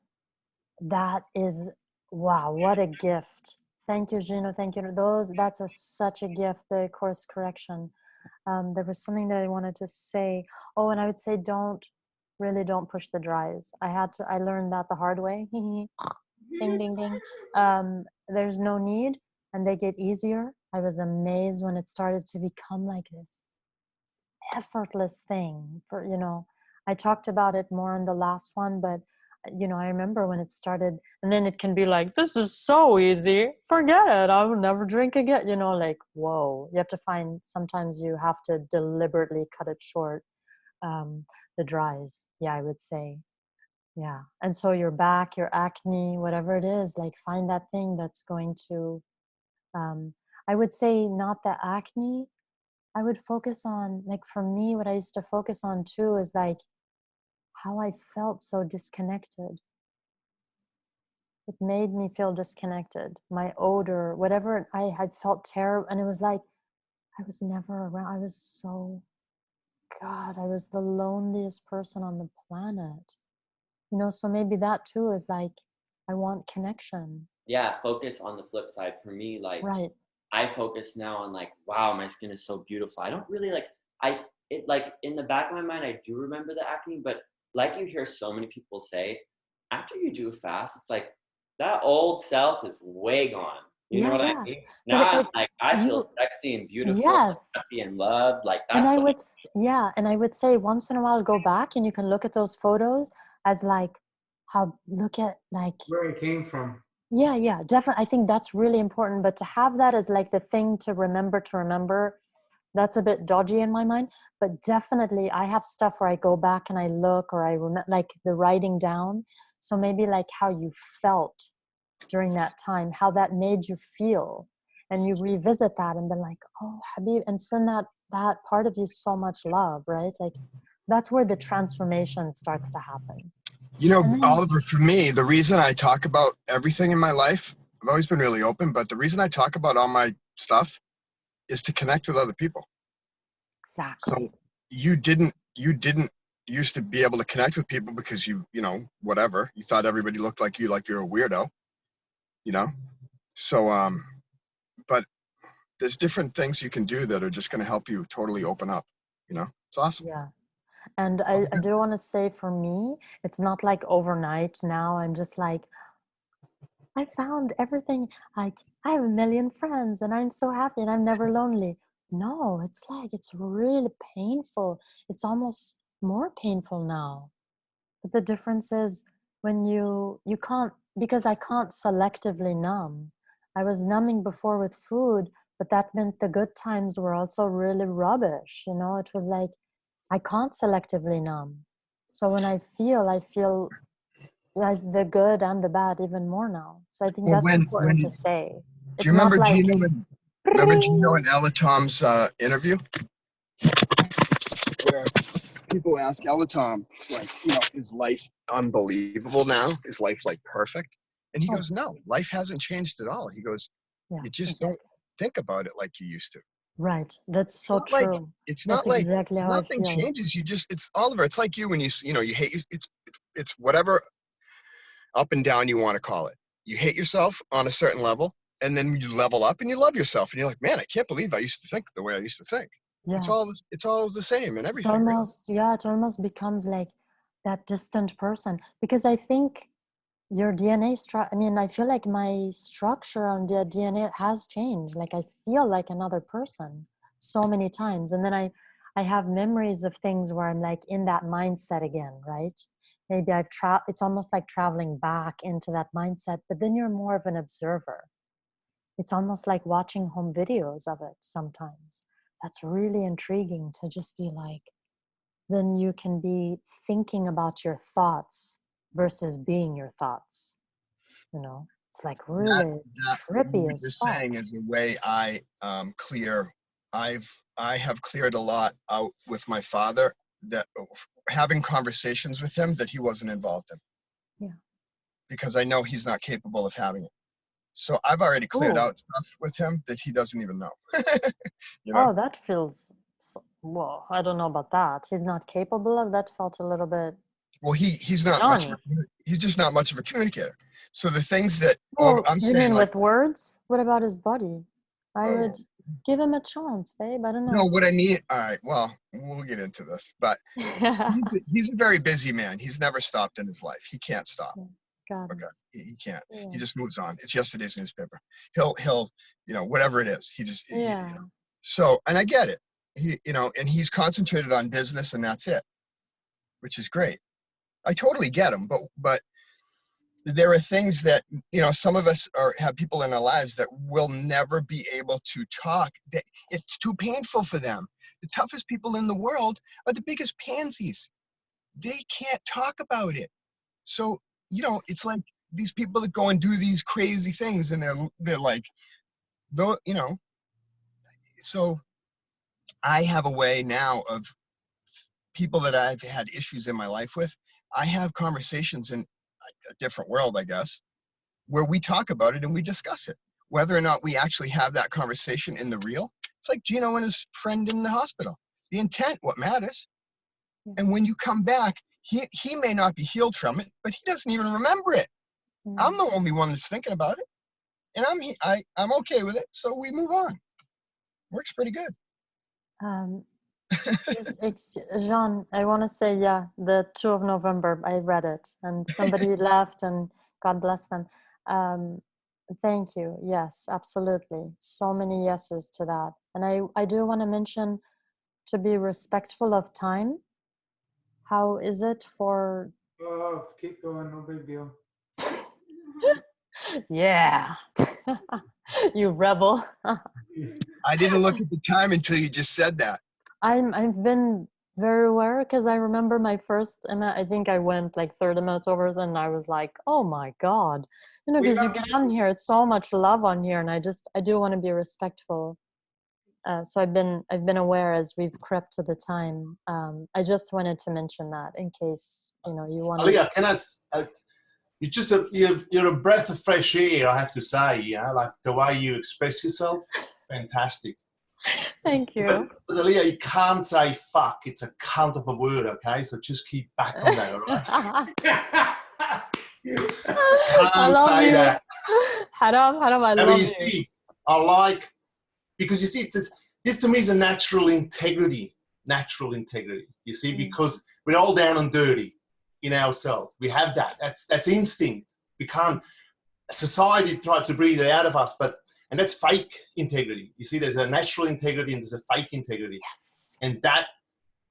that is, wow, what a gift. Thank you, Gino. Thank you. That's such a gift, the course correction. There was something that I wanted to say. Oh, and I would say don't push the dries. I learned that the hard way. Ding, ding, ding. There's no need, and they get easier. I was amazed when it started to become like this effortless thing for, you know, I talked about it more in the last one, but you know, I remember when it started, and then it can be like, this is so easy, forget it, I will never drink again, you know, like, whoa, you have to find, sometimes you have to deliberately cut it short. The dries, I would say. And so your back, your acne, whatever it is, like, find that thing that's going to, I would say not the acne. I would focus on, like, for me, what I used to focus on too is like how I felt so disconnected. It made me feel disconnected. My odor, whatever, I had felt terrible. And it was like, I was never around. I was I was the loneliest person on the planet. You know, so maybe that too is like, I want connection. Yeah, focus on the flip side. For me, like, I focus now on like, wow, my skin is so beautiful. I don't really like, like in the back of my mind, I do remember the acne, but like you hear so many people say, after you do fast, it's like that old self is way gone. You know what I mean? Now I feel sexy and beautiful, and happy and loved. Like that's. And I would say once in a while go back and you can look at those photos as like, look at like where it came from. Yeah, definitely. I think that's really important. But to have that as like the thing to remember, that's a bit dodgy in my mind. But definitely I have stuff where I go back and I look, or I remember like the writing down. So maybe like how you felt during that time, how that made you feel. and you revisit that and be like, oh, Habib, and send that part of you so much love, right? Like that's where the transformation starts to happen. You know, And then, Oliver, for me, the reason I talk about everything in my life, I've always been really open, but the reason I talk about all my stuff is to connect with other people. exactly. So you didn't used to be able to connect with people because you know, whatever, you thought everybody looked like you're a weirdo, you know? So, but there's different things you can do that are just going to help you totally open up, you know? It's awesome. Yeah. And I do want to say, for me, it's not like overnight now. I'm just like, I found everything. Like, I have a million friends and I'm so happy and I'm never lonely. No, it's like, it's really painful. It's almost more painful now. But the difference is when you can't, because I can't selectively numb. I was numbing before with food, but that meant the good times were also really rubbish. You know, it was like, I can't selectively numb. So when I feel like the good and the bad even more now. So I think Well, that's when important to say. do you It's not remember like, Gino and Ella Tom's interview where people ask Ella Tom, like, you know, is life unbelievable now? Is life like perfect? And he goes, no, life hasn't changed at all. He goes, yeah, you just exactly. don't think about it like you used to. Right. That's It's so not like true. it's That's not like exactly how I nothing feel. changes. It's Oliver. It's like you when you know you hate you. It's whatever up and down you want to call it. You hate yourself on a certain level, and then you level up and you love yourself, and you're like, man, I can't believe I used to think the way I used to think. It's Yeah. all the same and It's everything, really. almost, yeah, it almost becomes like that distant person, because I think your DNA I mean, I feel like my structure on the DNA has changed. Like I feel like another person so many times. And then I have memories of things where I'm like in that mindset again, right? Maybe it's almost like traveling back into that mindset, but then you're more of an observer. It's almost like watching home videos of it sometimes. That's really intriguing to just be like, then you can be thinking about your thoughts versus being your thoughts. You know, it's like That really, it's what trippy as you're fuck. saying is a way I clear. I have cleared a lot out with my father, that having conversations with him that he wasn't involved in. Yeah. Because I know he's not capable of having it. So I've already cleared Oh, out stuff with him that he doesn't even know. You know? oh, that feels, whoa, I don't know about that. He's not capable of that. Felt a little bit Well, he's not much of Johnny. a, he's just not much of a communicator. So the things that Oh, I'm you saying, mean like, with words? What about his body? I would oh give him a chance, babe. I don't no, know. what I mean. All right, well, we'll get into this, but he's a very busy man. He's never stopped in his life. He can't stop. Got Okay, it. he can't. Yeah. He just moves on. It's yesterday's newspaper. He'll you know, whatever it is. Yeah. You know. So, and I get it. He, you know, and he's concentrated on business, and that's it, which is great. I totally get him, but there are things that, you know, some of us have people in our lives that will never be able to talk. That it's too painful for them. The toughest people in the world are the biggest pansies. They can't talk about it. So, you know, it's like these people that go and do these crazy things, and they're like, though, you know. So I have a way now of people that I've had issues in my life with. I have conversations in a different world, I guess, where we talk about it and we discuss it. Whether or not we actually have that conversation in the real, it's like Gino and his friend in the hospital. The intent, what matters. Yeah. And when you come back, he may not be healed from it, but he doesn't even remember it. I'm the only one that's thinking about it, and I'm okay with it. So we move on. Works pretty good. Jean, I want to say, yeah, the 2 of November, I read it, and somebody left, and God bless them. Thank you. Yes, absolutely. So many yeses to that. And I do want to mention, to be respectful of time. How is it for... Oh, keep going, no big deal. Yeah. You rebel. I didn't look at the time until you just said that. I've been Very aware, because I remember my first, and I think I went like 30 minutes over, and I was like, oh my God, you know, because you get on here, it's so much love on here, and I do want to be respectful. So I've been aware as we've crept to the time. I just wanted to mention that in case, you know, you want to. Alia, can I? You're a breath of fresh air, I have to say. Yeah, like the way you express yourself, fantastic. Thank you. But Alia, you can't say fuck. It's a cunt of a word, okay? So just keep back on that, all right? I love say you. that. Haram, I love you. See, I like, because you see, this to me is a natural integrity. Natural integrity, you see, because we're all down and dirty in ourselves. We have that. That's instinct. We can't. Society tries to breathe it out of us, and that's fake integrity. You see, there's a natural integrity and there's a fake integrity. Yes. And that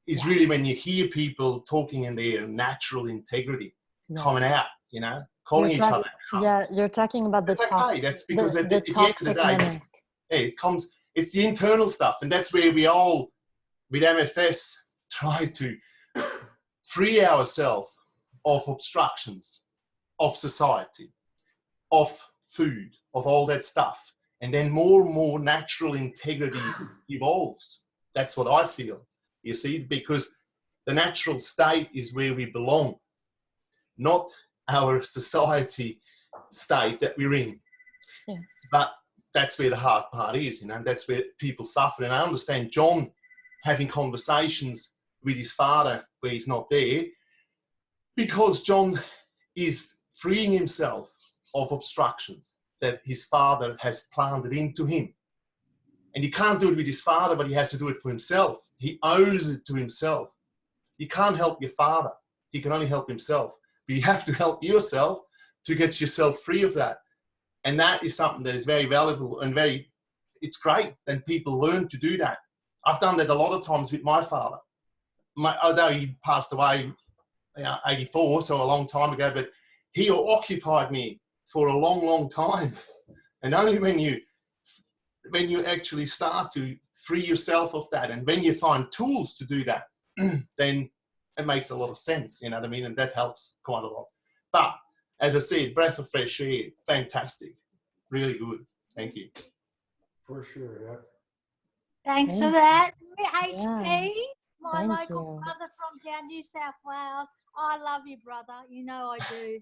is really when you hear people talking in their natural integrity coming out, you know, calling each other. Yeah, you're talking about the toxic. Okay, that's because at the end of the day, it's the internal stuff, and that's where we all, with MFS, try to free ourselves of obstructions of society, of food, of all that stuff. And then more and more natural integrity evolves. That's what I feel, you see, because the natural state is where we belong, not our society state that we're in. Yes. But that's where the hard part is, you know, that's where people suffer. And I understand John having conversations with his father where he's not there, because John is freeing himself of obstructions that his father has planted into him. And he can't do it with his father, but he has to do it for himself. He owes it to himself. You can't help your father. He can only help himself. But you have to help yourself to get yourself free of that. And that is something that is very valuable and it's great that people learn to do that. I've done that a lot of times with my father. Although he passed away 84, so a long time ago, but he occupied me for a long, long time. And only when you actually start to free yourself of that, and when you find tools to do that, then it makes a lot of sense, you know what I mean? And that helps quite a lot. But as I said, breath of fresh air, fantastic, really good. Thank you. For sure, yeah. Thanks for that, HP, my Thank local you. brother from down New South Wales. I love you, brother. You know I do.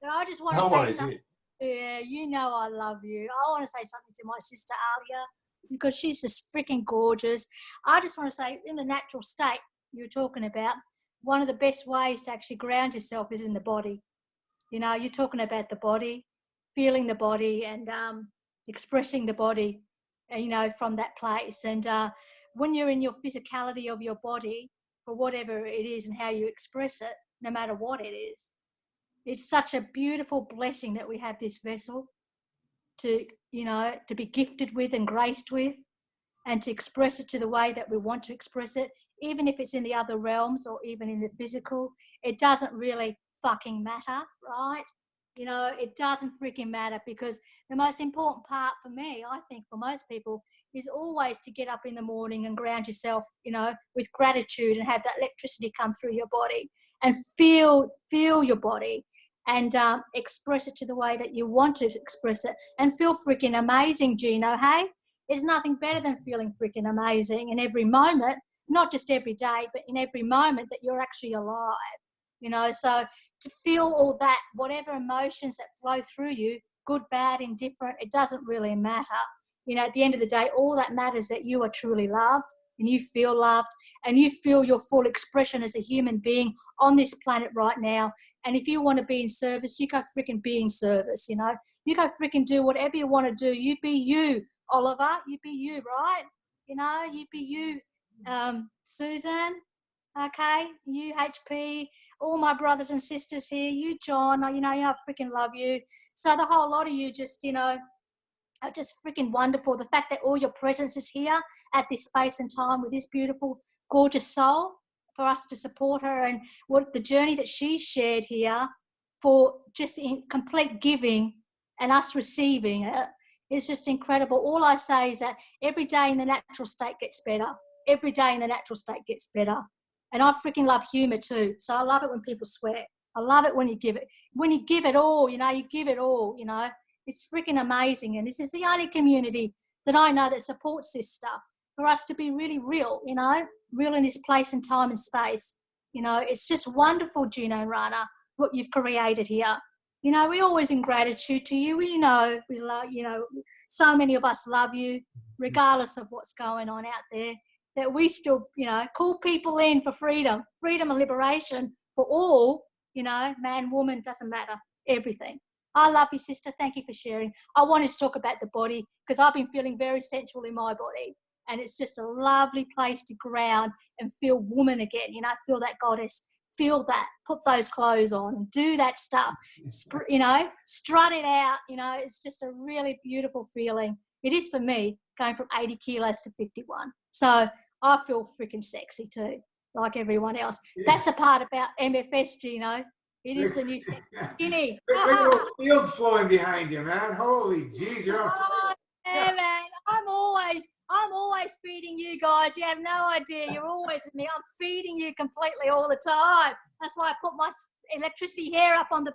But I just want No to say worries, something. Yeah, you know I love you. I want to say something to my sister Alia, because she's just freaking gorgeous. I just want to say, in the natural state you were talking about, one of the best ways to actually ground yourself is in the body. You know, you're talking about the body, feeling the body, and expressing the body, you know, from that place. And when you're in your physicality of your body, for whatever it is and how you express it, no matter what it is, it's such a beautiful blessing that we have this vessel to, you know, to be gifted with and graced with, and to express it to the way that we want to express it, even if it's in the other realms or even in the physical. It doesn't really fucking matter, right? You know, it doesn't freaking matter, because the most important part for me, I think for most people, is always to get up in the morning and ground yourself, you know, with gratitude, and have that electricity come through your body and feel your body, and express it to the way that you want to express it, and feel freaking amazing, Gino, hey? There's nothing better than feeling freaking amazing in every moment, not just every day, but in every moment that you're actually alive, you know. So to feel all that, whatever emotions that flow through you, good, bad, indifferent, it doesn't really matter. You know, at the end of the day, all that matters is that you are truly loved, and you feel loved, and you feel your full expression as a human being on this planet right now. And if you want to be in service, you go freaking be in service, you know. You go freaking do whatever you want to do. You be you, Oliver. You be you, right? You know, you be you, Susan, okay? You, HP, all my brothers and sisters here, you, John, you know, I freaking love you. So the whole lot of you just, you know, are just freaking wonderful. The fact that all your presence is here at this space and time with this beautiful, gorgeous soul, for us to support her, and what the journey that she shared here, for just in complete giving and us receiving it, is just incredible. All I say is that every day in the natural state gets better. Every day in the natural state gets better. And I freaking love humour too. So I love it when people swear. I love it when you give it all, you give it all, It's freaking amazing. And this is the only community that I know that supports this stuff, for us to be really real, real in this place and time and space. It's just wonderful, Gino and Rana, what you've created here. We're always in gratitude to you. We love, so many of us love you, regardless of what's going on out there, that we still, call people in for freedom and liberation for all, man, woman, doesn't matter, everything. I love you, sister. Thank you for sharing. I wanted to talk about the body because I've been feeling very sensual in my body, and it's just a lovely place to ground and feel woman again, feel that goddess, feel that, put those clothes on and do that stuff, strut it out, it's just a really beautiful feeling. It is for me, going from 80 kilos to 51. So I feel freaking sexy too, like everyone else. That's a part about MFS, Gino. It is the new skinny. Look at those fields flowing behind you, man. Holy jeez, you're on fire. Yeah, man. I'm always feeding you guys. You have no idea. You're always with me. I'm feeding you completely all the time. That's why I put my electricity hair up on the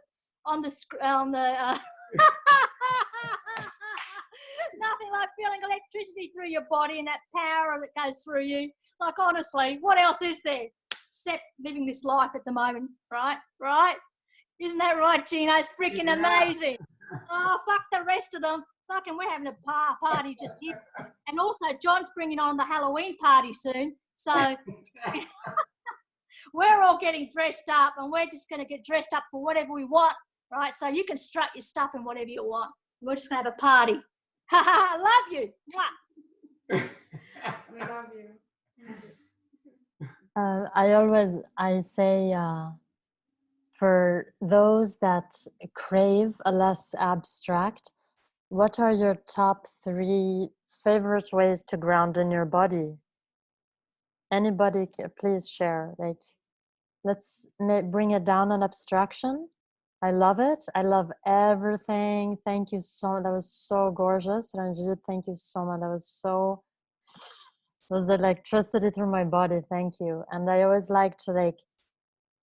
nothing like feeling electricity through your body and that power that goes through you. Like, honestly, what else is there except living this life at the moment, right? Isn't that right, Gino? It's freaking amazing. Oh, fuck the rest of them. Fucking, we're having a party just here. And also, John's bringing on the Halloween party soon. So we're all getting dressed up, and we're just going to get dressed up for whatever we want, right? So you can strut your stuff in whatever you want. We're just going to have a party. Ha ha, love you. Mwah. We love you. I say for those that crave a less abstract, what are your top 3 favorite ways to ground in your body? Anybody, please share. Like, let's bring it down an abstraction. I love it. I love everything. Thank you so much. That was so gorgeous. Ranjit, thank you so much. That was electricity through my body. Thank you. And I always like to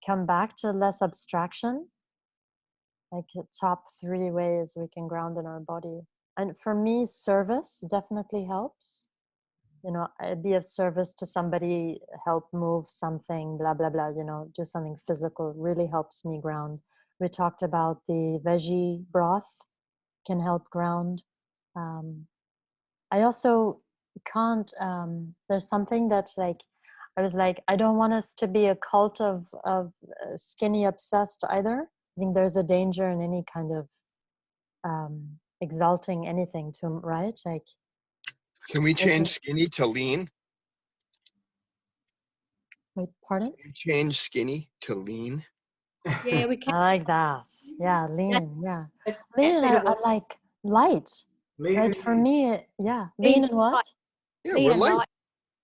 come back to less abstraction, like the top 3 ways we can ground in our body. And for me, service definitely helps. Be of service to somebody, help move something, blah, blah, blah, do something physical really helps me ground. We talked about the veggie broth can help ground. I also can't, there's something that's I was I don't want us to be a cult of skinny obsessed either. I think there's a danger in any kind of exalting anything to, right? Can we change skinny to lean? Wait, pardon? Can we change skinny to lean? Yeah, we can. I like that. Yeah, lean. Yeah, lean. I like light. Lean right? For me, lean and what? Yeah, Lean we're and light. light.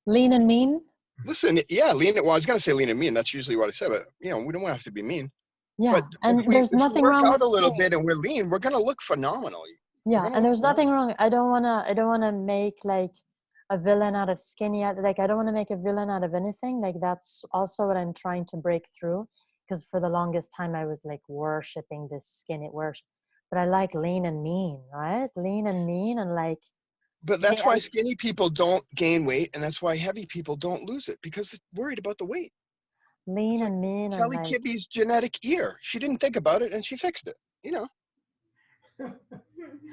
Lean and mean. Listen, yeah, lean. Well, I was gonna say lean and mean. That's usually what I said, but we don't have to be mean. Yeah, but and there's nothing wrong. wrong If we work out with a little skinny. bit and we're lean, we're gonna look phenomenal. Yeah, and there's nothing wrong. I don't wanna make a villain out of skinny. I don't want to make a villain out of anything. That's also what I'm trying to break through. Because for the longest time I was worshiping this skinny worship. But I like lean and mean, right? Lean and mean and But that's why skinny people don't gain weight, and that's why heavy people don't lose it, because they're worried about the weight. Lean and mean Kelly and Kibbe's genetic ear. She didn't think about it and she fixed it.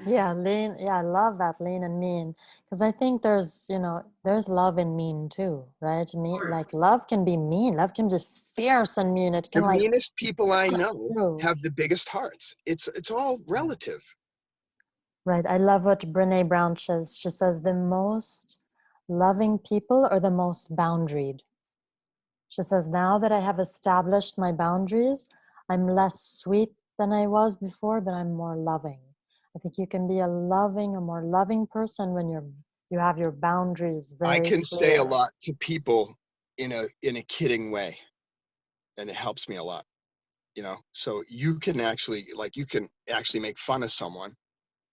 Yeah, lean. Yeah, I love that, lean and mean, because I think there's love in mean too, right? Love can be mean. Love can be fierce and mean. It can the meanest people I know have the biggest hearts. It's all relative. Right. I love what Brene Brown says. She says the most loving people are the most boundaried. She says, now that I have established my boundaries, I'm less sweet than I was before, but I'm more loving. I think you can be a more loving person when you have your boundaries very clear. I can say a lot to people in a kidding way, and it helps me a lot. So you can actually make fun of someone,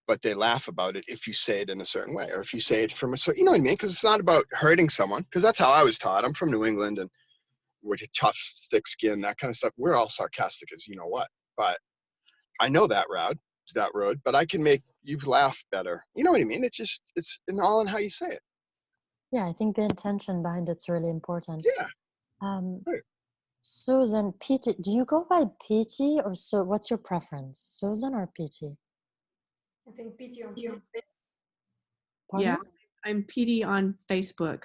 but they laugh about it if you say it in a certain way, or if you say it from a certain, you know what I mean? Because it's not about hurting someone, because that's how I was taught. I'm from New England, and with tough, thick skin, that kind of stuff. We're all sarcastic as you know what, but I know that road, but I can make you laugh better. You know what I mean? It's all in how you say it. Yeah, I think the intention behind it's really important. Yeah. Right. Susan, PT, do you go by PT or so? What's your preference, Susan or PT? I think PT on Facebook. Pardon? Yeah, I'm PD on Facebook.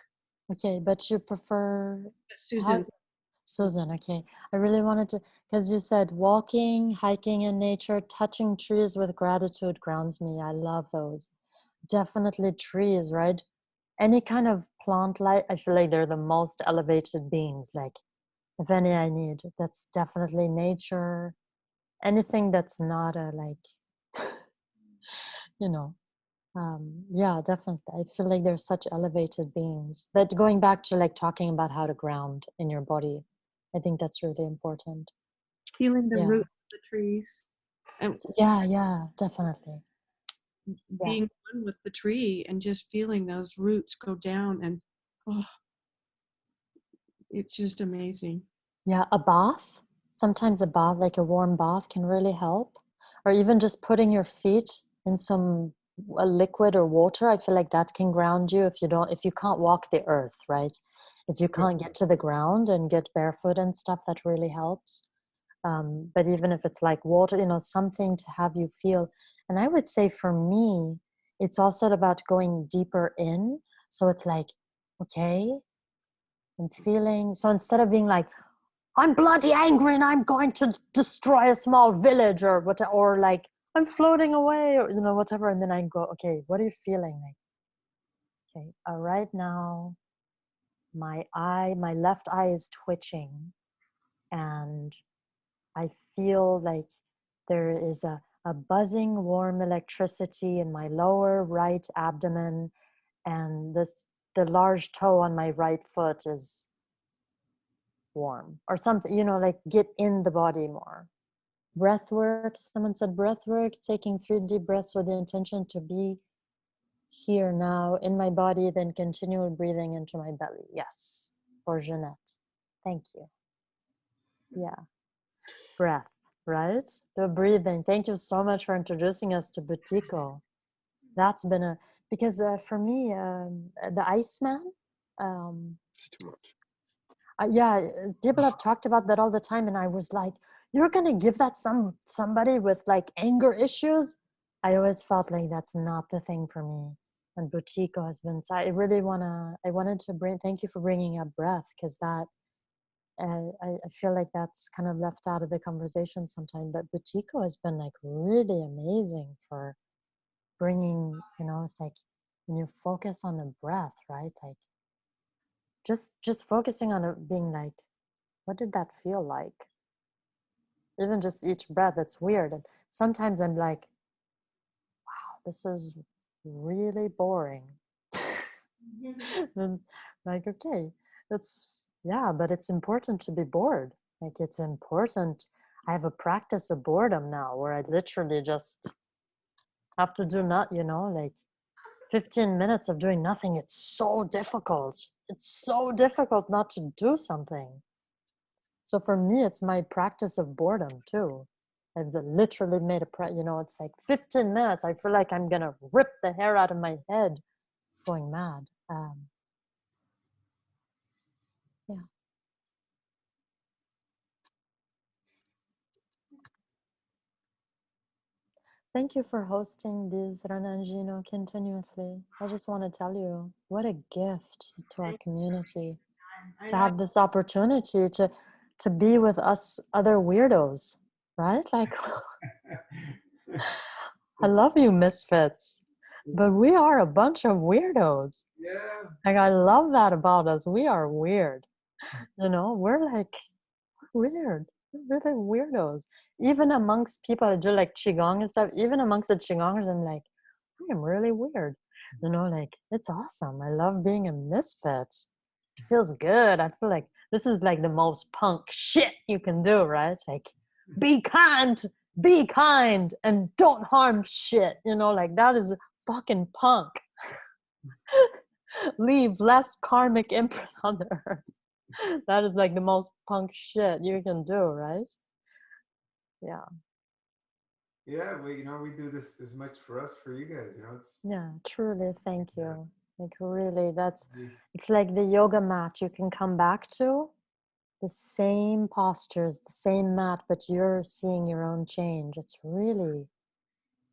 Okay, but you prefer Susan. Susan, okay. I really wanted to, because you said walking, hiking in nature, touching trees with gratitude grounds me. I love those. Definitely trees, right? Any kind of plant life, I feel like they're the most elevated beings. Like, if any I need, that's definitely nature. Anything that's not a, like, you know, yeah, definitely. I feel like they're such elevated beings. But going back to like talking about how to ground in your body, I think that's really important. Feeling the Yeah. root of the trees. And Yeah, definitely. being one with the tree and just feeling those roots go down, and it's just amazing. Yeah, a bath. Sometimes a bath, like a warm bath, can really help. Or even just putting your feet in some liquid or water. I feel like that can ground you if you can't walk the earth, right? If you can't get to the ground and get barefoot and stuff, that really helps. But even if it's like water, something to have you feel. And I would say for me, it's also about going deeper in. So it's like, okay, I'm feeling. So instead of being like, I'm bloody angry and I'm going to destroy a small village or whatever, or like I'm floating away or whatever, and then I go, okay, what are you feeling like? Okay, right now my left eye is twitching and I feel like there is a buzzing warm electricity in my lower right abdomen, and the large toe on my right foot is warm or something, like get in the body more. Breath work, someone said breath work, taking 3 deep breaths with the intention to be here now in my body, then continue breathing into my belly. Yes, for Jeanette. Thank you. Yeah, breath, right? The breathing. Thank you so much for introducing us to Butiko. That's been because for me, the Iceman, Too much. yeah, people have talked about that all the time, and I was like, you're gonna give that somebody with like anger issues? I always felt like that's not the thing for me. And Butiko has been. So I wanted to thank you for bringing up breath, because that I feel like that's kind of left out of the conversation sometimes. But Butiko has been like really amazing for bringing. It's like when you focus on the breath, right? Like just focusing on it being like, what did that feel like? Even just each breath, it's weird. And sometimes I'm like, wow, this is really boring. And like, okay, but it's important to be bored. Like, it's important. I have a practice of boredom now where I literally just have to do like 15 minutes of doing nothing. It's so difficult. It's so difficult not to do something. So for me, it's my practice of boredom too. I've literally made it's like 15 minutes. I feel like I'm gonna rip the hair out of my head going mad. Yeah. Thank you for hosting these Ranangino continuously. I just want to tell you, what a gift to our community to have this opportunity to be with us other weirdos, right? Like, I love you misfits, but we are a bunch of weirdos. Yeah. Like, I love that about us. We are weird. We're like weird. We're really weirdos. Even amongst people that do like Qigong and stuff, even amongst the Qigongers, I'm like, I am really weird. Like, it's awesome. I love being a misfit. It feels good. I feel like this is like the most punk shit you can do, right? Like, be kind, and don't harm shit. Like, that is fucking punk. Leave less karmic imprint on the earth. That is like the most punk shit you can do, right? Yeah. Yeah, we do this as much for us, for you guys. It's Yeah, truly, thank you. Like really, it's like the yoga mat you can come back to, the same postures, the same mat, but you're seeing your own change. It's really,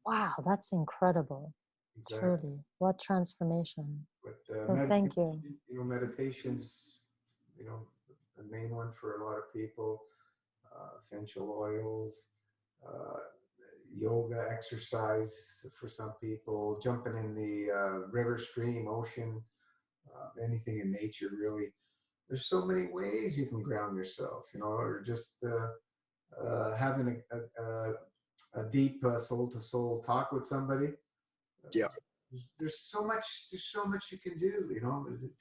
wow, that's incredible. exactly. Truly, what transformation. But So thank you. Meditation's, the main one for a lot of people. Essential oils, uh, yoga, exercise for some people, jumping in the river, stream, ocean, anything in nature, really. There's so many ways you can ground yourself, or just having a deep soul-to-soul talk with somebody. Yeah. There's so much you can do,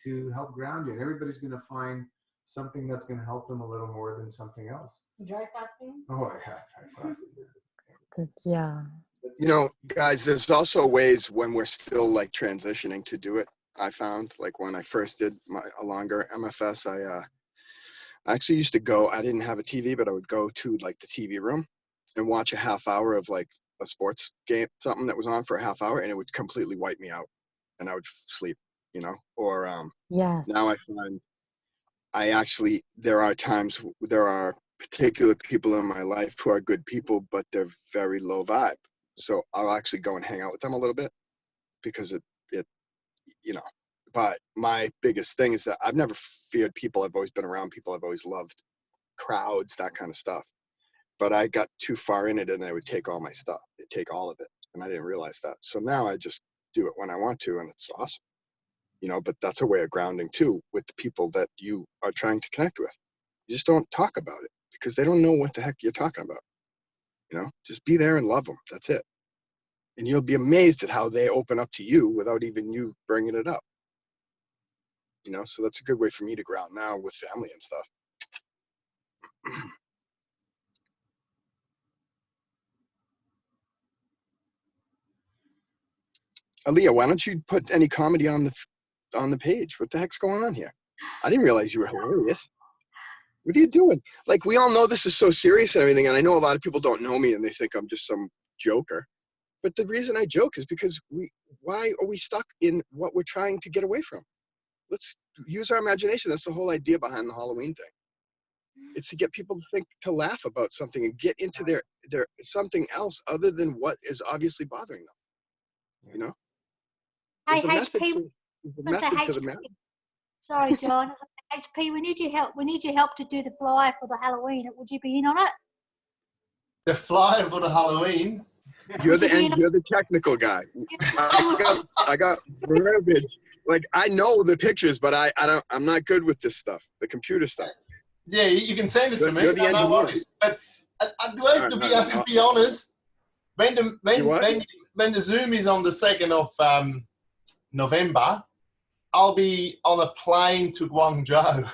to help ground you. And everybody's going to find something that's going to help them a little more than something else. Dry fasting? Oh, yeah, dry fasting. Yeah. Guys, there's also ways when we're still like transitioning to do it. I found, like, when I first did a longer MFS, I actually used to go, I didn't have a TV, but I would go to like the TV room and watch a half hour of like a sports game, something that was on for a half hour, and it would completely wipe me out and I would sleep, or yes. Now I find there are particular people in my life who are good people, but they're very low vibe. So I'll actually go and hang out with them a little bit because but my biggest thing is that I've never feared people. I've always been around people. I've always loved crowds, that kind of stuff. But I got too far in it and I would take all my stuff. They'd take all of it. And I didn't realize that. So now I just do it when I want to, and it's awesome. But that's a way of grounding too, with the people that you are trying to connect with. You just don't talk about it because they don't know what the heck you're talking about. Just be there and love them. That's it. And you'll be amazed at how they open up to you without even you bringing it up. So that's a good way for me to ground now with family and stuff. Alia, why don't you put any comedy on the page? What the heck's going on here? I didn't realize you were hilarious. What are you doing? Like, we all know this is so serious and everything, and I know a lot of people don't know me and they think I'm just some joker. But the reason I joke is because why are we stuck in what we're trying to get away from? Let's use our imagination. That's the whole idea behind the Halloween thing. It's to get people to laugh about something and get into their something else other than what is obviously bothering them. Hey, There's a method to the madness. Sorry, John. HP, we need your help. We need your help to do the flyer for the Halloween. Would you be in on it? The flyer for the Halloween? You're the technical guy. I got verbiage. Like, I know the pictures, but I'm not good with this stuff, the computer stuff. Yeah, you can send it to me. You're the engineer. No worries. But I have to be honest. When the Zoom is on the 2nd of November, I'll be on a plane to Guangzhou.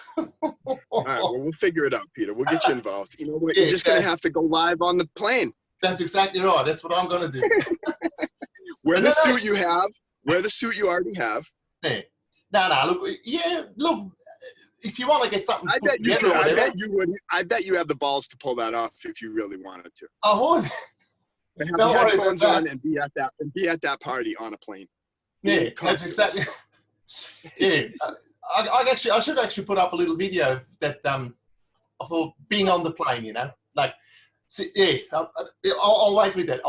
All right, well, we'll figure it out, Peter. We'll get you involved. You know what? You're just going to have to go live on the plane. That's exactly right. That's what I'm going to do. Wear the suit you have. Wear the suit you already have. Yeah. No. Look. If you want to get something, I bet you could. I bet you have the balls to pull that off if you really wanted to. I would. And have the headphones on and be at that party on a plane. Yeah, that's exactly. Yeah, I should actually put up a little video that for being on the plane. Like, yeah, I'll wait with that.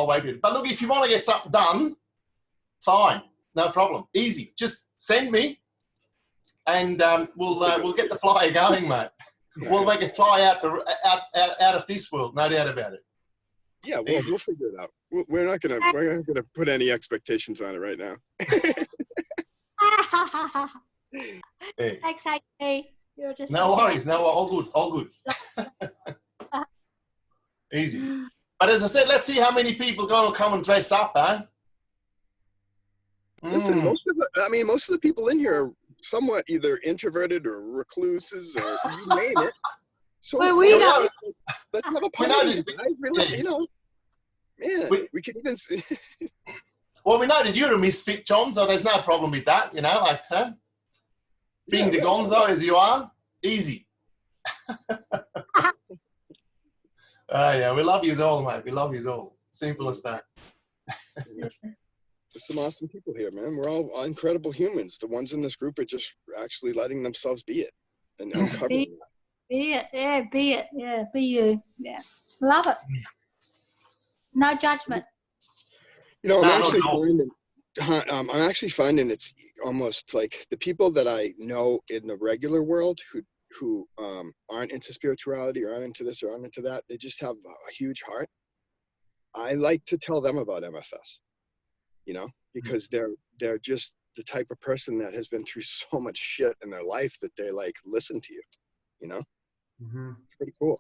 But look, if you want to get something done, fine, no problem, easy. Just send me, and we'll get the flyer going, mate. We'll make it fly out of this world, no doubt about it. Yeah, well, we'll figure it out. We're not gonna put any expectations on it right now. Hey. Thanks, HP. You're just no worries. No, all good. Easy. But as I said, let's see how many people going to come and dress up, huh? Listen, most of the people in here are somewhat either introverted or recluses or you name it. So let's have a party, guys. Man, we can even. Well, we know that you're a misfit, John, so there's no problem with that, Being the gonzo as you are, easy. Yeah, we love you all, mate. We love you all. Simple as that. There's some awesome people here, man. We're all incredible humans. The ones in this group are just actually letting themselves be it and uncovering it. Be it, yeah, be it, yeah, be you, yeah. Love it. No judgment. You know, I'm actually finding it's almost like the people that I know in the regular world who aren't into spirituality or aren't into this or aren't into that. They just have a huge heart. I like to tell them about MFS, you know, because they're just the type of person that has been through so much shit in their life that they like listen to you, you know. It's pretty cool.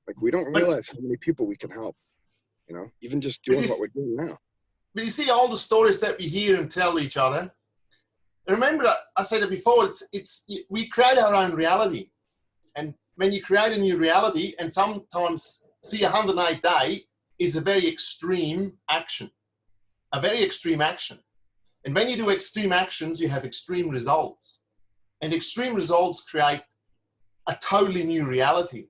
Like, we don't realize how many people we can help, you know, even just doing what we're doing now. But you see all the stories that we hear and tell each other. Remember, I said it before, we create our own reality. And when you create a new reality, and sometimes see 108 day is a very extreme action. A very extreme action. And when you do extreme actions, you have extreme results. And extreme results create a totally new reality.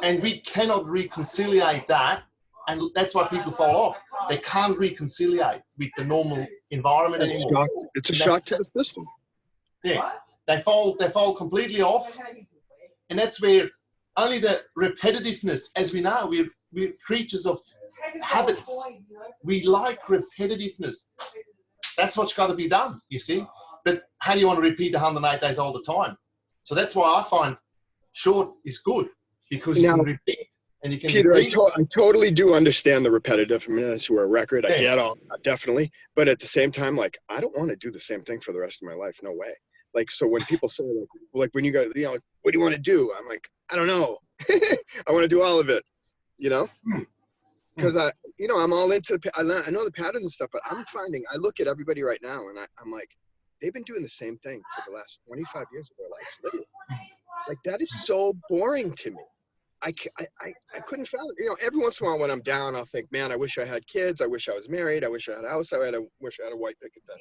And we cannot reconciliate that. And that's why people fall off. They can't reconciliate with the normal environment anymore. It's a shock to the system. Yeah, they fall completely off. And that's where only the repetitiveness, as we know, we're creatures of habits. We like repetitiveness. That's what's got to be done, you see. But how do you want to repeat 108 days all the time? So that's why I find short is good, because you can repeat. And you can Peter, I totally do understand the repetitive. I mean, that's a record. I get all that, definitely. But at the same time, like, I don't want to do the same thing for the rest of my life. No way. Like, so when people say, like when you go, you know, what do you want to do? I'm like, I don't know. I want to do all of it, you know? Because you know, I'm all into, I know the patterns and stuff, but I'm finding, I look at everybody right now and I'm like, they've been doing the same thing for the last 25 years of their life, literally. Like, that is so boring to me. I couldn't fathom, you know, every once in a while when I'm down, I'll think, man, I wish I had kids. I wish I was married. I wish I had a house. Wish I had a white picket fence.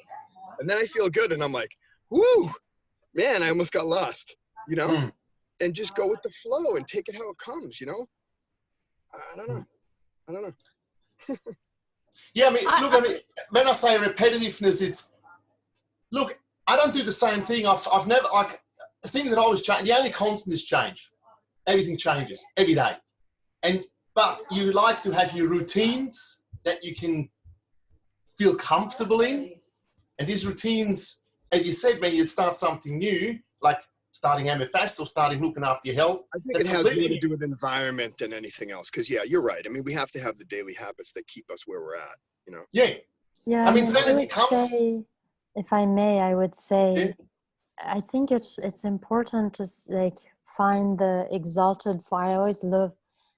And then I feel good and I'm like, whoo, man, I almost got lost, you know? And just go with the flow and take it how it comes, you know? I don't know. Yeah, I mean, look, when I say repetitiveness, it's, look, I don't do the same thing. I've never, like, things that always change. The only constant is change. Everything changes every day. But you like to have your routines that you can feel comfortable in. And these routines, as you said, when you start something new, like starting MFS or starting looking after your health. I think it has more to do with environment than anything else. Because, yeah, you're right. I mean, we have to have the daily habits that keep us where we're at, you know? Yeah. Yeah, I mean, if I may, I would say, I think it's important to, like, find the exalted form. I always love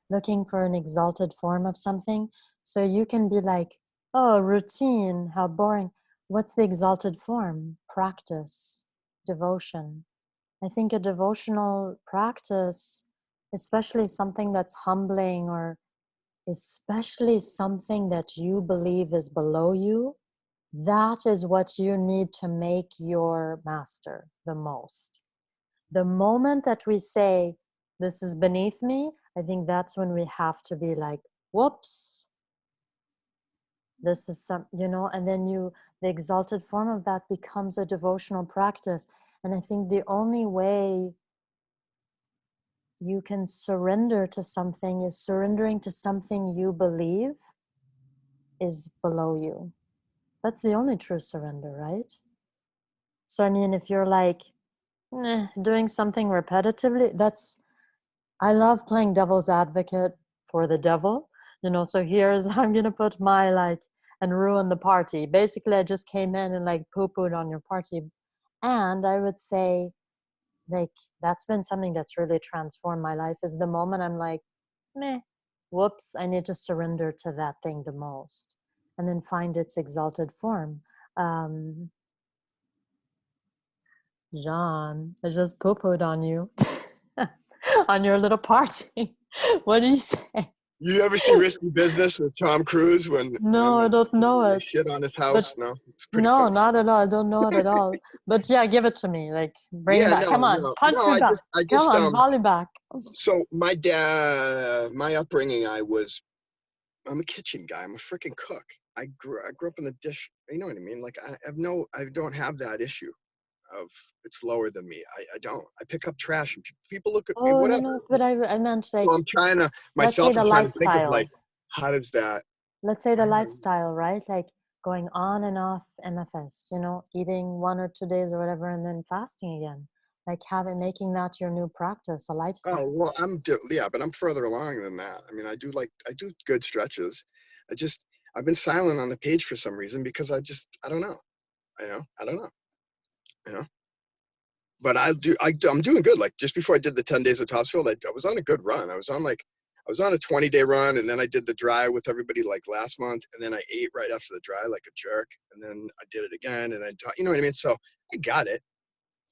looking for an exalted form of something. So you can be like, oh, routine, how boring. What's the exalted form? Practice, devotion. I think a devotional practice, especially something that's humbling, or especially something that you believe is below you, that is what you need to make your master the most. The moment that we say, this is beneath me, I think that's when we have to be like, whoops, this is some, you know, and then the exalted form of that becomes a devotional practice. And I think the only way you can surrender to something is surrendering to something you believe is below you. That's the only true surrender, right? So, I mean, if you're like, doing something repetitively, I love playing devil's advocate for the devil, you know, so I'm going to put my, like, and ruin the party. Basically, I just came in and, like, poo-pooed on your party. And I would say, like, that's been something that's really transformed my life, is the moment I'm like, whoops, I need to surrender to that thing the most, and then find its exalted form. Jean, I just poo-pooed on you on your little party. What did you say? You ever see Risky Business with Tom Cruise when I don't know it. Shit on his house? No, it's pretty no, funny. not at all. I don't know it at all. But yeah, give it to me. Like, bring it back. Come on, punch me back. Come on, volley back. So my upbringing, I'm a kitchen guy. I'm a freaking cook. I grew up in the dish. You know what I mean? Like I don't have that issue of it's lower than me. I don't. I pick up trash and people look at me, Oh, whatever. no, but I meant like, So I'm trying to, let's say myself the is trying to think of like, lifestyle. how does that, Let's say the lifestyle, right? Like going on and off MFS, you know, eating 1 or 2 days or whatever, and then fasting again. Like making that your new practice, a lifestyle. oh, well, but I'm further along than that. I mean, I do good stretches. I've been silent on the page for some reason because I don't know. I don't know. You know, but I'm doing good. Like just before I did the 10 days of Topsfield, I was on a good run. I was on a 20-day run, and then I did the dry with everybody like last month, and then I ate right after the dry like a jerk, and then I did it again, and you know what I mean? So I got it.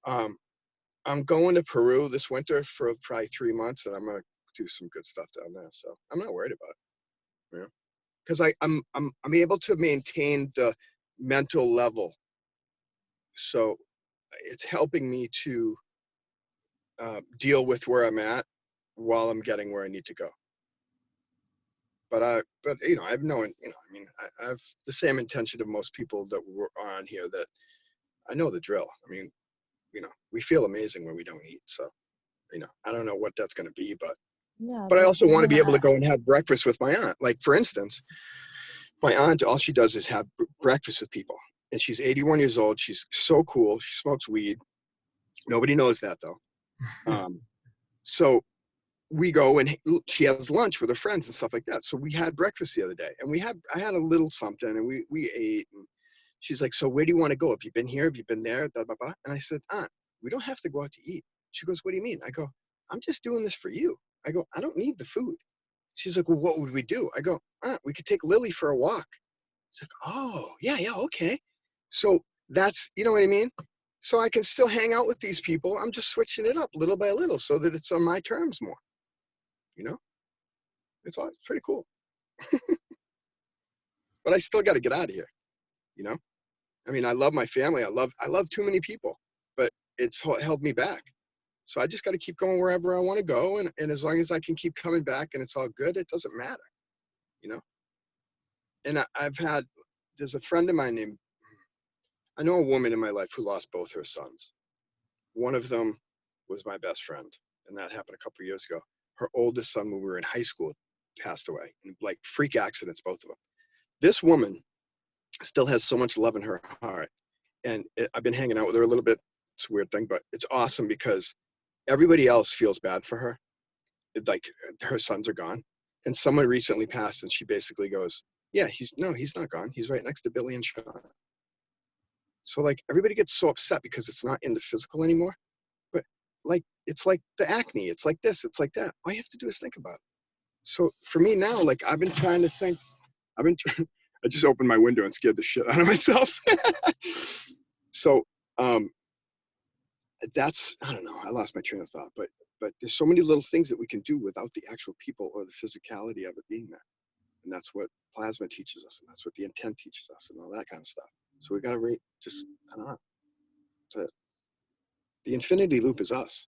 I'm going to Peru this winter for probably 3 months, and I'm gonna do some good stuff down there. So I'm not worried about it, you know, because I'm able to maintain the mental level. So it's helping me to deal with where I'm at while I'm getting where I need to go. But you know, I've known, you know, I mean, I have the same intention of most people that were on here, that I know the drill. I mean, you know, we feel amazing when we don't eat. So, you know, I don't know what that's going to be, but Yeah, I also want to be able to to go and have breakfast with my aunt. Like, for instance, my aunt, all she does is have breakfast with people. And she's 81 years old. She's so cool. She smokes weed. Nobody knows that, though. So we go and she has lunch with her friends and stuff like that. So we had breakfast the other day, and I had a little something, and we ate. And she's like, so where do you want to go? Have you been here? Have you been there? Blah, blah, blah. And I said, Aunt, we don't have to go out to eat. She goes, what do you mean? I go, I'm just doing this for you. I go, I don't need the food. She's like, well, what would we do? I go, Aunt, we could take Lily for a walk. She's like, oh, yeah, okay. So that's, you know what I mean? So I can still hang out with these people. I'm just switching it up little by little so that it's on my terms more. You know, it's pretty cool. But I still got to get out of here. You know, I mean, I love my family. I love too many people, but it's held me back. So I just got to keep going wherever I want to go. And as long as I can keep coming back and it's all good, it doesn't matter, you know? And there's a friend of mine I know a woman in my life who lost both her sons. One of them was my best friend, and that happened a couple of years ago. Her oldest son, when we were in high school, passed away in like freak accidents, both of them. This woman still has so much love in her heart. And I've been hanging out with her a little bit. It's a weird thing, but it's awesome because everybody else feels bad for her. Like her sons are gone. And someone recently passed, and she basically goes, yeah, he's not gone. He's right next to Billy and Sean. So like everybody gets so upset because it's not in the physical anymore. But like, it's like the acne. It's like this, it's like that. All you have to do is think about it. So for me now, like I've been trying to think, I just opened my window and scared the shit out of myself. So that's, I don't know, I lost my train of thought, but there's so many little things that we can do without the actual people or the physicality of it being there. And that's what plasma teaches us, and that's what the intent teaches us, and all that kind of stuff. So we got to I don't know. The infinity loop is us.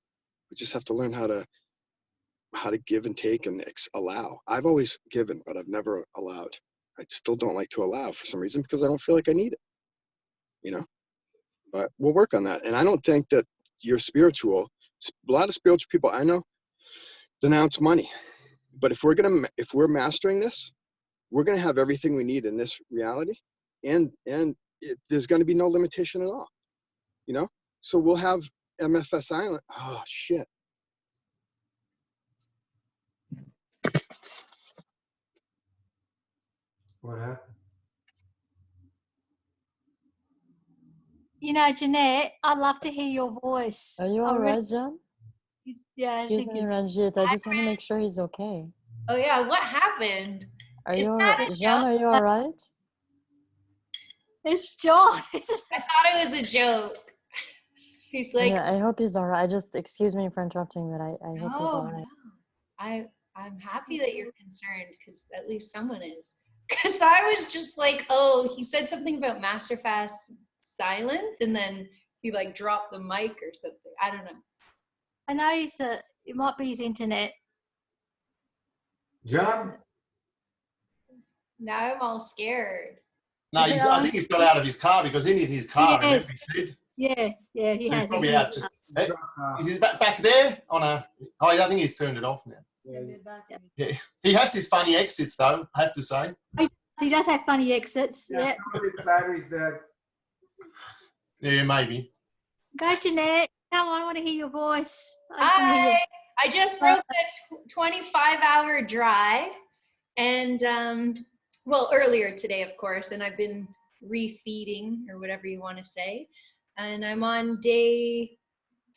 We just have to learn how to give and take and allow. I've always given, but I've never allowed. I still don't like to allow for some reason because I don't feel like I need it, you know? But we'll work on that. And I don't think that you're spiritual. A lot of spiritual people I know denounce money. But if we're mastering this, we're going to have everything we need in this reality. And there's going to be no limitation at all, you know? So we'll have MFS Island. Oh, shit. What happened? You know, Jeanette, I'd love to hear your voice. Are you all right, John? Yeah, Excuse me, Ranjit. I just want to make sure he's okay. Oh yeah, what happened? Are you all right? Jean, are you all right? It's John. I thought it was a joke. He's like, yeah, I hope he's all right. Excuse me for interrupting, but I hope he's all right. No. I'm happy that you're concerned because at least someone is. Because I was just like, oh, he said something about Masterfast silence, and then he like dropped the mic or something. I don't know. I know It might be his internet. John? Now I'm all scared. No, I think he's got out of his car because in his car, remember he said. Yeah, he So has. he's probably out just. Is he back there on a? Oh, I think he's turned it off now. Yeah, he has his funny exits though. I have to say. He does have funny exits. Yeah. Battery's dead. Yeah, maybe. Go, Jeanette. Come on, I want to hear your voice. I just broke the 25-hour dry, and well, earlier today, of course, and I've been refeeding or whatever you want to say, and I'm on day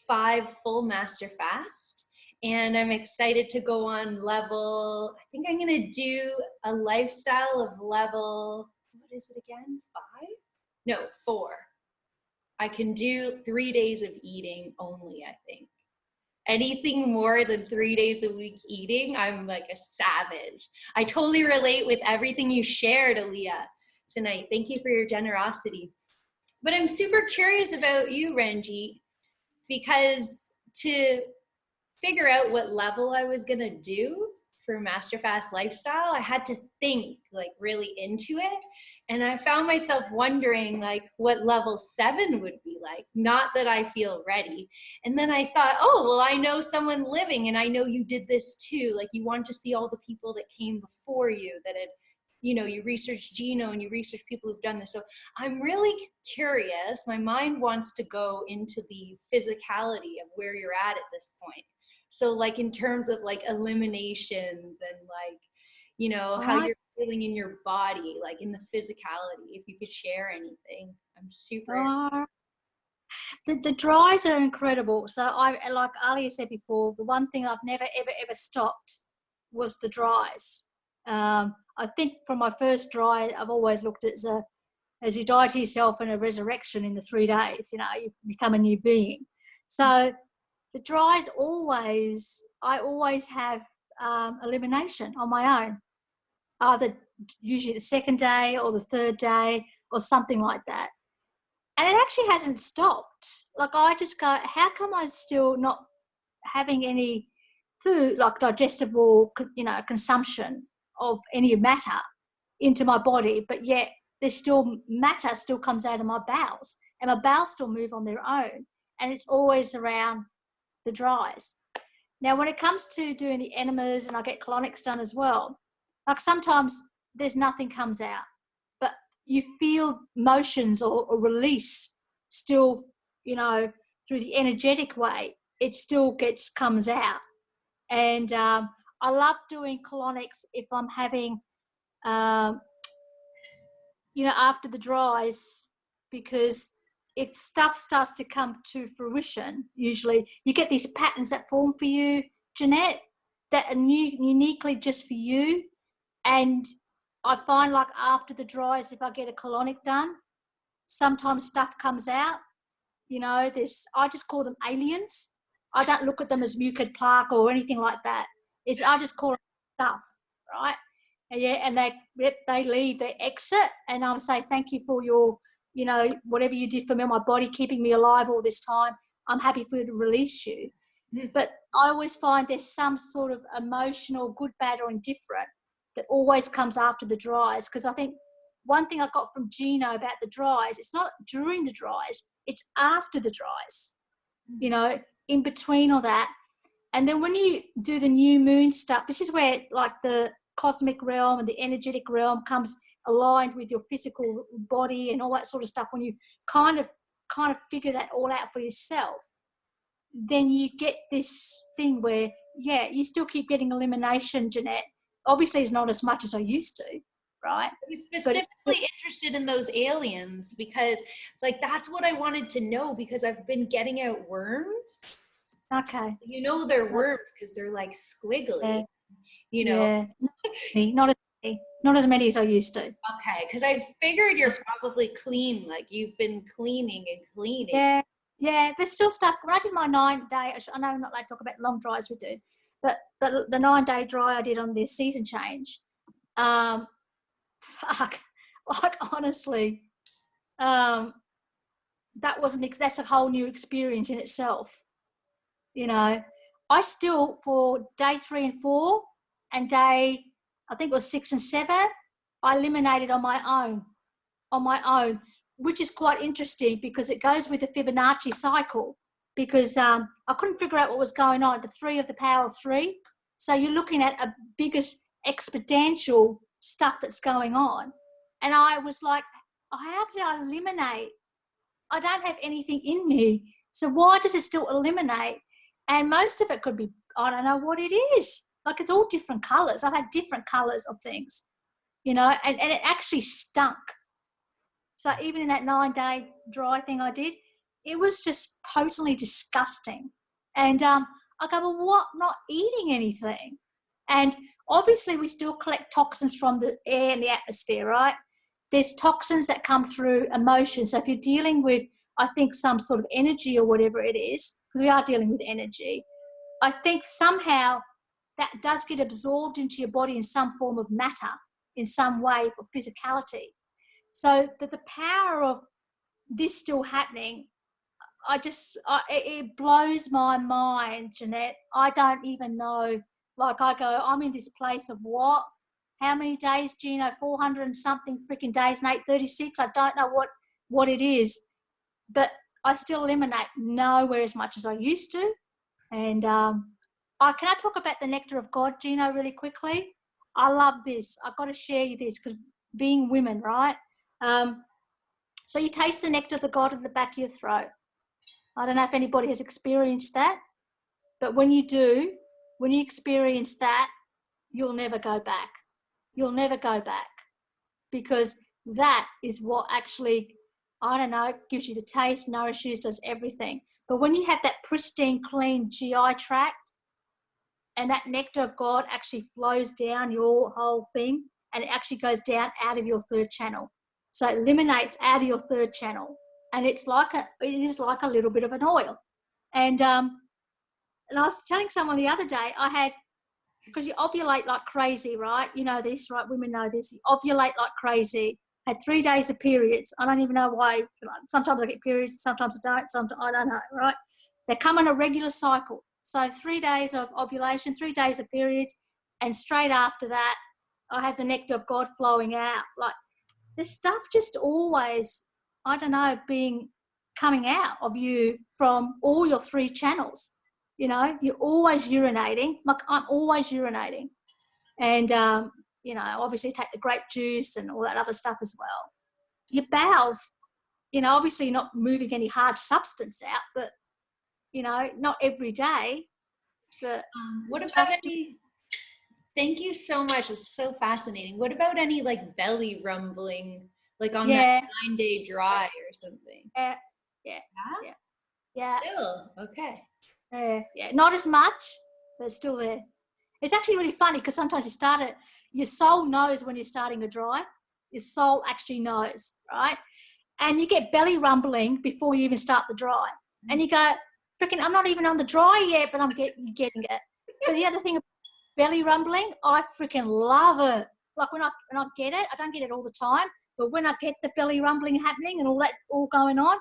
5 full master fast, and I'm excited to go on level. I think I'm gonna do a lifestyle of level. What is it again? 5? No, 4. I can do 3 days of eating only, I think. Anything more than 3 days a week eating, I'm like a savage. I totally relate with everything you shared, Alia, tonight. Thank you for your generosity. But I'm super curious about you, Ranjit, because to figure out what level I was gonna do for Master Fast Lifestyle, I had to think like really into it. And I found myself wondering like what level 7 would be like. Not that I feel ready. And then I thought, oh, well, I know someone living and I know you did this too. Like you want to see all the people that came before you that had, you know, you researched Gino and you researched people who've done this. So I'm really curious. My mind wants to go into the physicality of where you're at this point. So like in terms of like eliminations and like, you know, how you're feeling in your body, like in the physicality, if you could share anything. I'm super the dries are incredible. So I, like Alia said before, the one thing I've never, ever stopped was the dries. I think from my first dry, I've always looked at it as you die to yourself and a resurrection in the 3 days, you know, you become a new being. So the dries I always have elimination on my own, either usually the second day or the third day or something like that. And it actually hasn't stopped. Like I just go, how come I'm still not having any food, like digestible, you know, consumption of any matter into my body, but yet there's still matter still comes out of my bowels and my bowels still move on their own. And it's always around the dries. Now, when it comes to doing the enemas and I get colonics done as well, like sometimes there's nothing comes out, but you feel motions or release still, you know, through the energetic way, it still comes out. And I love doing colonics if I'm having, you know, after the dries, because if stuff starts to come to fruition, usually you get these patterns that form for you, Jeanette, that are uniquely just for you. And I find like after the dries, if I get a colonic done, sometimes stuff comes out. You know, I just call them aliens. I don't look at them as mucid plaque or anything like that. I just call it stuff, right? And yeah, and they leave, they exit, and I'll say thank you for your, you know, whatever you did for me, my body keeping me alive all this time. I'm happy for you to release you. But I always find there's some sort of emotional, good, bad, or indifferent that always comes after the dries. Because I think one thing I got from Gino about the dries, it's not during the dries, it's after the dries, you know, in between all that. And then when you do the new moon stuff, this is where like the cosmic realm and the energetic realm comes aligned with your physical body and all that sort of stuff. When you kind of figure that all out for yourself, then you get this thing where, yeah, you still keep getting elimination, Jeanette. Obviously, it's not as much as I used to, right? I was specifically interested in those aliens because, like, that's what I wanted to know because I've been getting out worms. Okay. You know they're worms because they're like squiggly. You know. Yeah. Not as many as I used to. Okay, because I figured you're probably clean, like you've been cleaning and cleaning. Yeah, there's still stuff. When I did my 9-day, I know I'm not allowed to talk about long dries we do, but the 9-day dry I did on the season change, fuck, like honestly, that's a whole new experience in itself, you know. I still, for day 3 and 4 and day, I think it was 6 and 7, I eliminated on my own, which is quite interesting because it goes with the Fibonacci cycle, because I couldn't figure out what was going on, the 3 of the power of 3. So you're looking at a biggest exponential stuff that's going on. And I was like, oh, how did I eliminate? I don't have anything in me. So why does it still eliminate? And most of it could be, I don't know what it is. Like, it's all different colours. I've had different colours of things, you know, and it actually stunk. So even in that 9-day dry thing I did, it was just potently disgusting. And I go, well, what? Not eating anything. And obviously we still collect toxins from the air and the atmosphere, right? There's toxins that come through emotion. So if you're dealing with, I think, some sort of energy or whatever it is, because we are dealing with energy, I think somehow that does get absorbed into your body in some form of matter, in some way of physicality. So that the power of this still happening, it blows my mind, Jeanette. I don't even know. Like, I go, I'm in this place of what? How many days, Gino? 400 and something freaking days, and 836. I don't know what it is, but I still eliminate nowhere as much as I used to. And can I talk about the nectar of God, Gino, really quickly? I love this. I've got to share you this because being women, right? So you taste the nectar of the God at the back of your throat. I don't know if anybody has experienced that, but when you do, when you experience that, you'll never go back. You'll never go back, because that is what actually, I don't know, gives you the taste, nourishes, does everything. But when you have that pristine, clean GI tract, and that nectar of God actually flows down your whole thing, and it actually goes down out of your third channel. So it eliminates out of your third channel. And it is like a little bit of an oil. And I was telling someone the other day, I had, because you ovulate like crazy, right? You know this, right? Women know this. You ovulate like crazy. Had 3 days of periods. I don't even know why. Sometimes I get periods, sometimes I don't. Sometimes I don't know, right? They come on a regular cycle. So 3 days of ovulation, 3 days of periods, and straight after that, I have the nectar of God flowing out. Like, this stuff just always, I don't know, coming out of you from all your 3 channels. You know, you're always urinating. Like, I'm always urinating. And, you know, obviously take the grape juice and all that other stuff as well. Your bowels, you know, obviously you're not moving any hard substance out, but, you know, not every day. But what about thank you so much. It's so fascinating. What about any like belly rumbling, like on that 9-day dry or something? Yeah. Still, okay. Yeah, not as much, but it's still there. It's actually really funny because sometimes you start it, your soul knows when you're starting a dry. Your soul actually knows, right? And you get belly rumbling before you even start the dry. And you go, freaking, I'm not even on the dry yet, but I'm getting it. But the other thing, belly rumbling, I freaking love it. Like when I get it, I don't get it all the time, but when I get the belly rumbling happening and all that's all going on,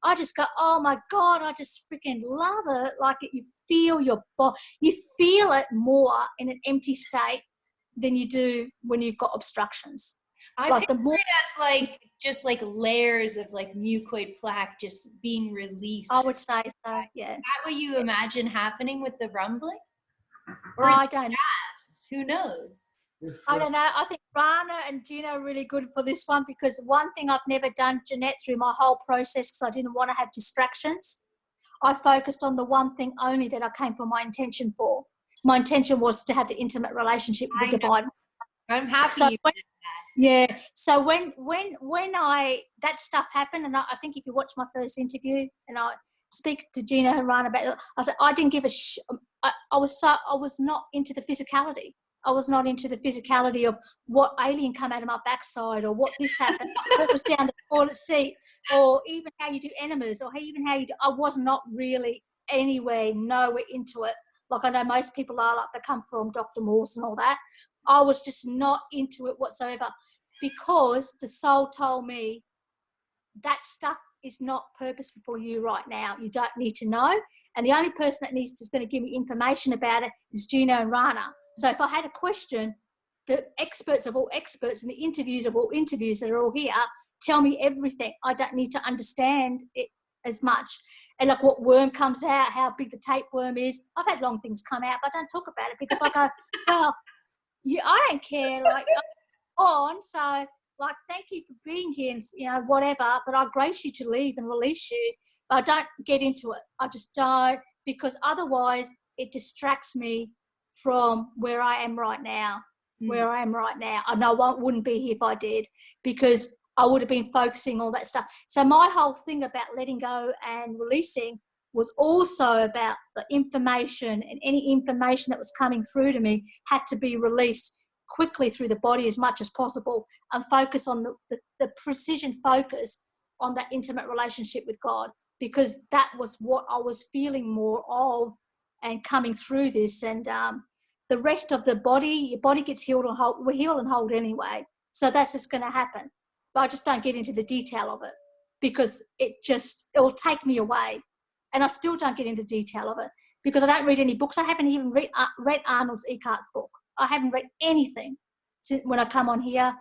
I just go, oh my God, I just freaking love it. Like you feel your body, you feel it more in an empty state than you do when you've got obstructions. I like picture it as like just like layers of like mucoid plaque just being released. I would say so, yeah. Is that what you imagine happening with the rumbling? Or I don't know. Who knows? I don't know. I think Rana and Gina are really good for this one because one thing I've never done, Jeanette, through my whole process, because I didn't want to have distractions, I focused on the one thing only that I came for my intention for. My intention was to have the intimate relationship with the divine. I'm happy. So when that stuff happened, and I think if you watch my first interview, and I speak to Gina and Rana about it, I said I didn't give a I was not into the physicality. I was not into the physicality of what alien come out of my backside or what this happened, what was down the toilet seat, or even how you do enemas, or even how you do. I was not really nowhere into it. Like I know most people are, like they come from Dr. Morse and all that. I was just not into it whatsoever because the soul told me that stuff is not purposeful for you right now. You don't need to know. And the only person that is going to give me information about it is Gino and Rana. So if I had a question, the experts of all experts and the interviews of all interviews that are all here tell me everything. I don't need to understand it as much. And like what worm comes out, how big the tapeworm is. I've had long things come out, but I don't talk about it because I go, well, I don't care. Like, I'm on, so like, thank you for being here and, you know, whatever, but I grace you to leave and release you. But I don't get into it. I just don't, because otherwise it distracts me from where I am right now. Where I am right now. I know I wouldn't be here if I did, because I would have been focusing all that stuff. So my whole thing about letting go and releasing was also about the information, and any information that was coming through to me had to be released quickly through the body as much as possible, and focus on the precision focus on that intimate relationship with God, because that was what I was feeling more of and coming through this. And the rest of the body, your body gets healed and hold. We heal and hold anyway. So that's just going to happen. But I just don't get into the detail of it, because it'll take me away. And I still don't get into detail of it because I don't read any books. I haven't even read Arnold Eckhart's book. I haven't read anything since when I come on here.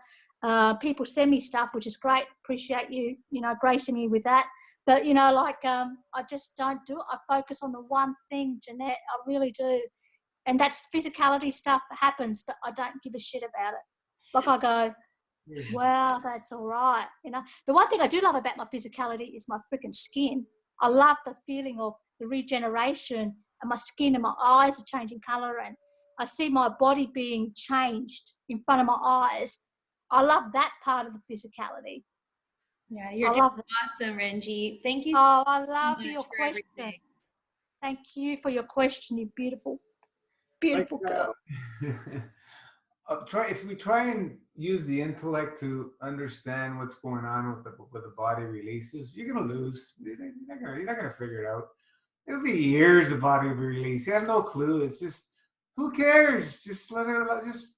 People send me stuff, which is great. Appreciate you, gracing me with that. But, I just don't do it. I focus on the one thing, Jeanette. I really do. And that's physicality stuff happens, but I don't give a shit about it. Like I go, wow, that's all right. The one thing I do love about my physicality is my freaking skin. I love the feeling of the regeneration, and my skin and my eyes are changing color, and I see my body being changed in front of my eyes. I love that part of the physicality. Yeah, you're doing awesome, Renji. Thank you so much. I love your question. Everything. Thank you for your question, you beautiful girl. If we try and use the intellect to understand what's going on with the body releases, you're gonna lose. You're not gonna figure it out. It'll be years the body will be released. You have no clue. It's just, who cares? Just just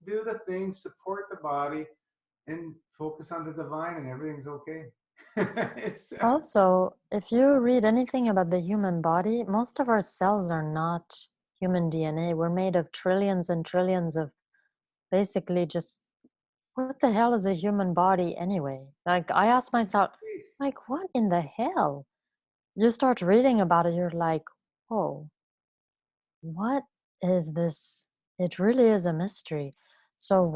do the things, support the body, and focus on the divine, and everything's okay. Also, if you read anything about the human body, most of our cells are not human DNA. We're made of trillions and trillions of basically just, what the hell is a human body anyway? Like, I ask myself, like, what in the hell? You start reading about it, you're like, oh, what is this? It really is a mystery. So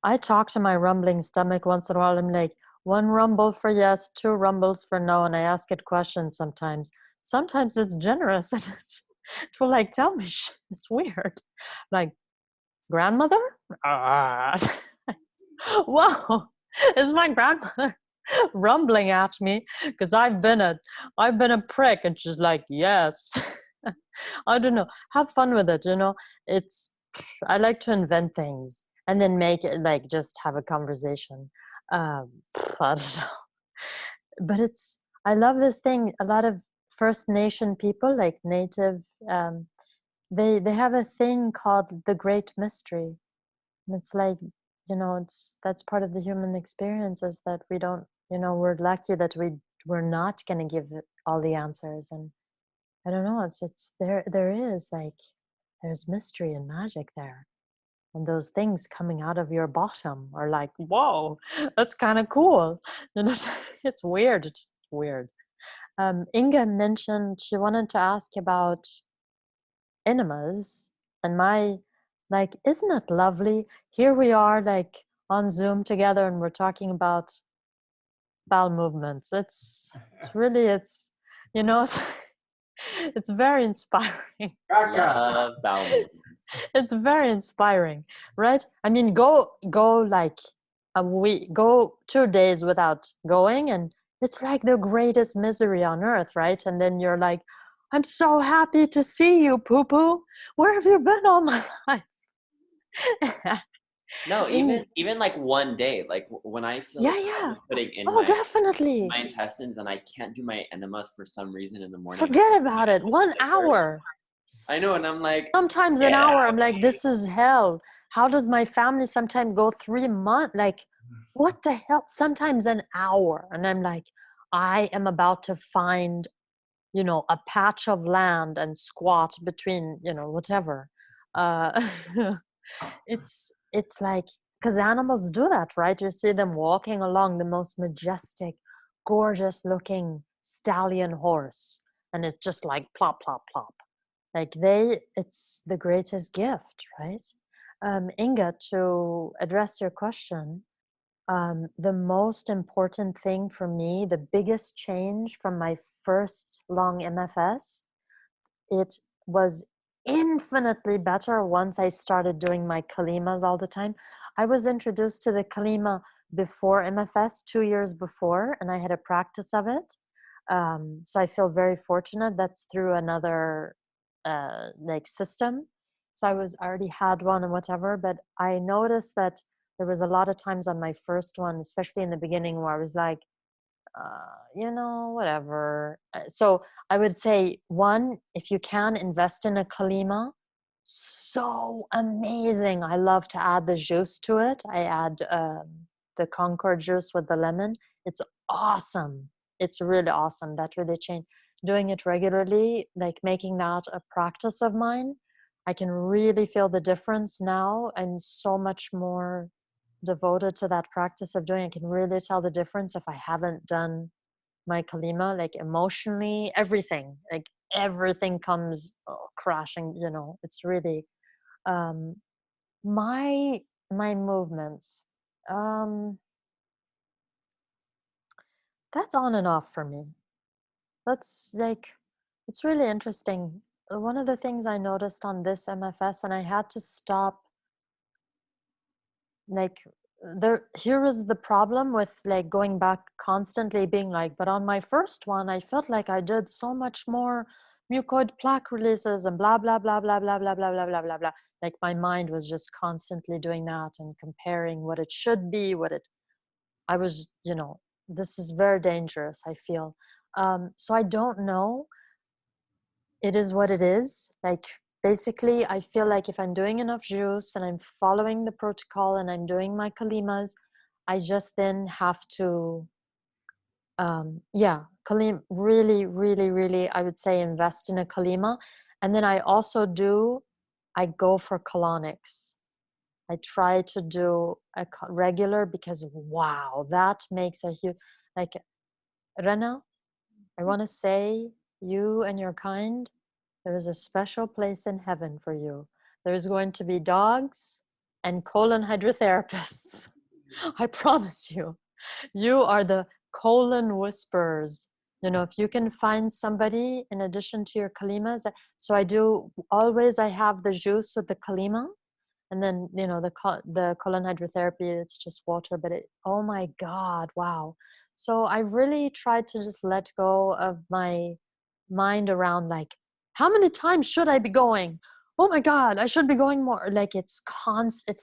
I talk to my rumbling stomach once in a while. I'm like, 1 rumble for yes, 2 rumbles for no, and I ask it questions sometimes. Sometimes it's generous, and it will like tell me shit. It's weird. Like, grandmother? Whoa, is my grandmother rumbling at me because I've been a prick, and she's like, yes. I don't know. Have fun with it, I like to invent things and then make it like just have a conversation. I don't know. But I love this thing. A lot of First Nation people, like Native, they have a thing called the Great Mystery. And it's like, that's part of the human experience, is that we don't, we're lucky that we're not going to give all the answers. And I don't know, it's there is like, there's mystery and magic there. And those things coming out of your bottom are like, whoa, that's kind of cool. It's weird. It's weird. Inga mentioned she wanted to ask about enemas, and isn't it lovely? Here we are, like on Zoom together, and we're talking about bowel movements. It's it's very inspiring. Love bowel movements. It's very inspiring, right? I mean, go like a week, go 2 days without going, and it's like the greatest misery on earth, right? And then you're like, I'm so happy to see you, poo-poo. Where have you been all my life? No, even like 1 day, like when I feel putting in definitely my intestines and I can't do my enemas for some reason in the morning. Forget about it. 1 hour. I know, and I'm like, sometimes an hour. I'm like, this is hell. How does my family sometimes go 3 months? Like, what the hell? Sometimes an hour. And I'm like, I am about to find, you know, a patch of land and squat between, you know, whatever. Uh, it's like, because animals do that, right? You see them walking along the most majestic, gorgeous looking stallion horse, and it's just like plop, plop, plop. Like it's the greatest gift, right? Inga, to address your question, the most important thing for me, the biggest change from my first long MFS, it was infinitely better once I started doing my kalimas all the time. I was introduced to the kalima before MFS, 2 years before, and I had a practice of it. So I feel very fortunate. That's through another like system. So I already had one and whatever, but I noticed that there was a lot of times on my first one, especially in the beginning, where I was like, you know, whatever. So I would say, one, if you can, invest in a kalima. So amazing. I love to add the juice to it. I add the Concord juice with the lemon. It's awesome. It's really awesome. That really changed. Doing it regularly, like making that a practice of mine, I can really feel the difference now. I'm so much more devoted to that practice of doing. I can really tell the difference if I haven't done my kalima, like emotionally, everything comes crashing, you know. It's really um my movements, um that's on and off for me. That's like, it's really interesting. One of the things I noticed on this MFS, and I had to stop, like, here is the problem with like going back constantly being like, but on my first one I felt like I did so much more mucoid plaque releases and blah blah blah blah blah blah blah blah blah blah blah. Like my mind was just constantly doing that and comparing what it should be, I was, you know, this is very dangerous, I feel. So I don't know. It is what it is. Like, basically, I feel like if I'm doing enough juice and I'm following the protocol and I'm doing my kalimas, I just then have to, kalim, really, really, really, I would say invest in a kalima. And then I go for colonics. I try to do a regular, because wow, that makes a huge, like, Rena, I want to say, you and your kind, there is a special place in heaven for you. There is going to be dogs and colon hydrotherapists. I promise you. You are the colon whisperers. You know, if you can find somebody in addition to your kalimas. So I have the juice with the kalima, and then, you know, the colon hydrotherapy, it's just water, but oh my God, wow. So I really tried to just let go of my mind around, like, how many times should I be going? Oh my God, I should be going more. Like, it's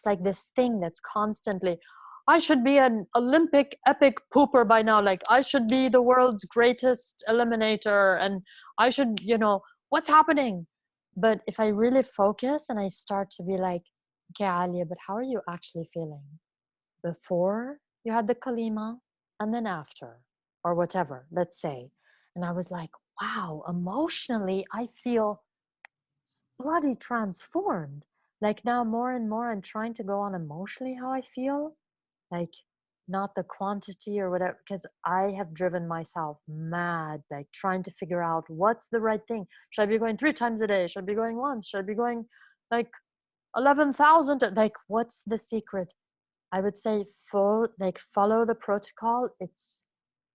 like this thing that's constantly, I should be an Olympic epic pooper by now. Like, I should be the world's greatest eliminator, and I should, you know, what's happening? But if I really focus and I start to be like, okay, Alia, but how are you actually feeling? Before you had the kalima and then after, or whatever, let's say. And I was like, wow, emotionally, I feel bloody transformed. Like, now more and more I'm trying to go on emotionally how I feel, like, not the quantity or whatever, because I have driven myself mad, like trying to figure out what's the right thing. Should I be going 3 times a day? Should I be going once? Should I be going like 11,000? Like, what's the secret? I would say follow the protocol. It's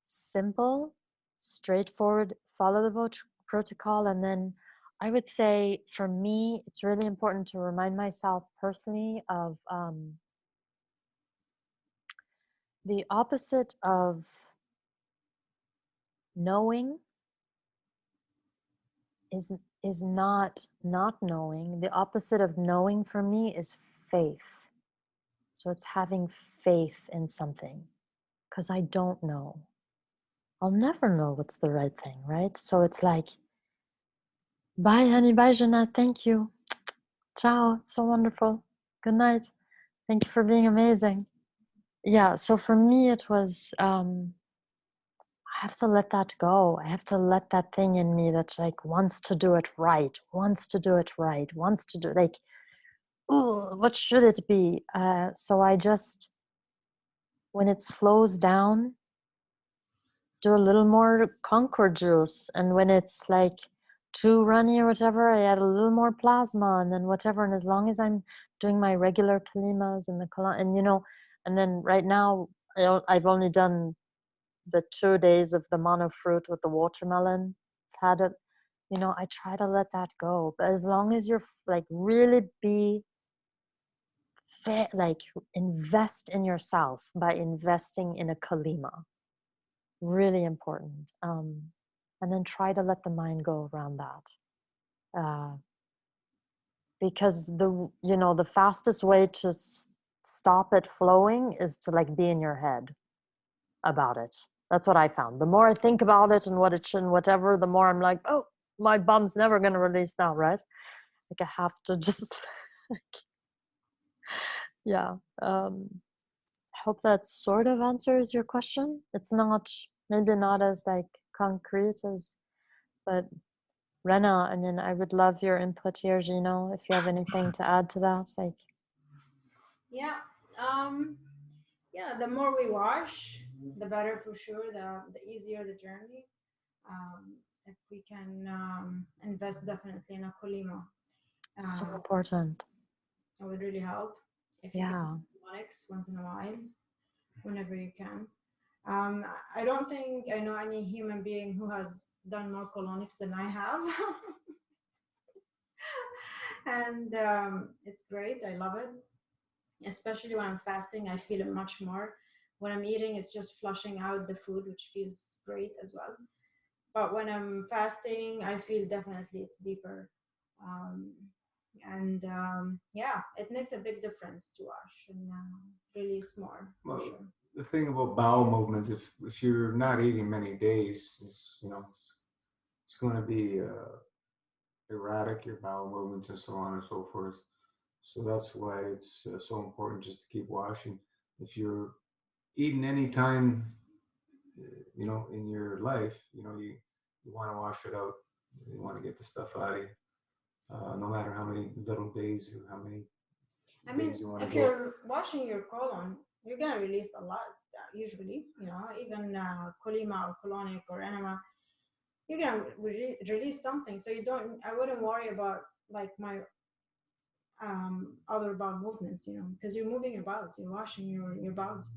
simple, straightforward. Follow the protocol, and then I would say, for me, it's really important to remind myself personally of the opposite of knowing is not knowing. The opposite of knowing for me is faith. So it's having faith in something, because I don't know. I'll never know what's the right thing, right? So it's like, bye, honey, bye, Jeanette, thank you. Ciao, it's so wonderful. Good night. Thank you for being amazing. Yeah, so for me it was I have to let that go. I have to let that thing in me that like wants to do it right, wants to do it right, wants to do like, oh, what should it be? So I just, when it slows down, do a little more Concord juice, and when it's like too runny or whatever, I add a little more plasma, and then whatever. And as long as I'm doing my regular kalimas and the and you know, and then right now I've only done the 2 days of the mono fruit with the watermelon. I've had it, you know, I try to let that go. But as long as you're like really be like invest in yourself by investing in a kalima, really important. And then try to let the mind go around that. Because the fastest way to stop it flowing is to like be in your head about it. That's what I found. The more I think about it and what it should and whatever, the more I'm like, oh, my bum's never going to release now, right? Like I have to just, yeah. I hope that sort of answers your question. It's not, maybe not as like concrete as, but Rena, I mean, I would love your input here, Gino, if you have anything to add to that. Like, Yeah. Yeah, the more we wash, the better for sure. The easier the journey. If we can invest definitely in a kolima, so important. it would really help. If you Yeah. can do harmonics once in a while, whenever you can. I don't think I know any human being who has done more colonics than I have. And it's great. I love it. Especially when I'm fasting, I feel it much more. When I'm eating, it's just flushing out the food, which feels great as well. But when I'm fasting, I feel definitely it's deeper. Um, and yeah, it makes a big difference to wash and release more. Well, sure. the thing about bowel movements, if you're not eating many days, it's going to be erratic, your bowel movements and so on and so forth. So that's why it's so important just to keep washing. If you're eating any time, in your life, you want to wash it out. You want to get the stuff out of you, no matter how many little days or how many I mean, days you want to if go. you're washing your colon, you're gonna release a lot. Usually, even colima or colonic or enema, you're gonna release something. So you don't. I wouldn't worry about like my other bowel movements, because you're moving your bowels, you're washing your bowels.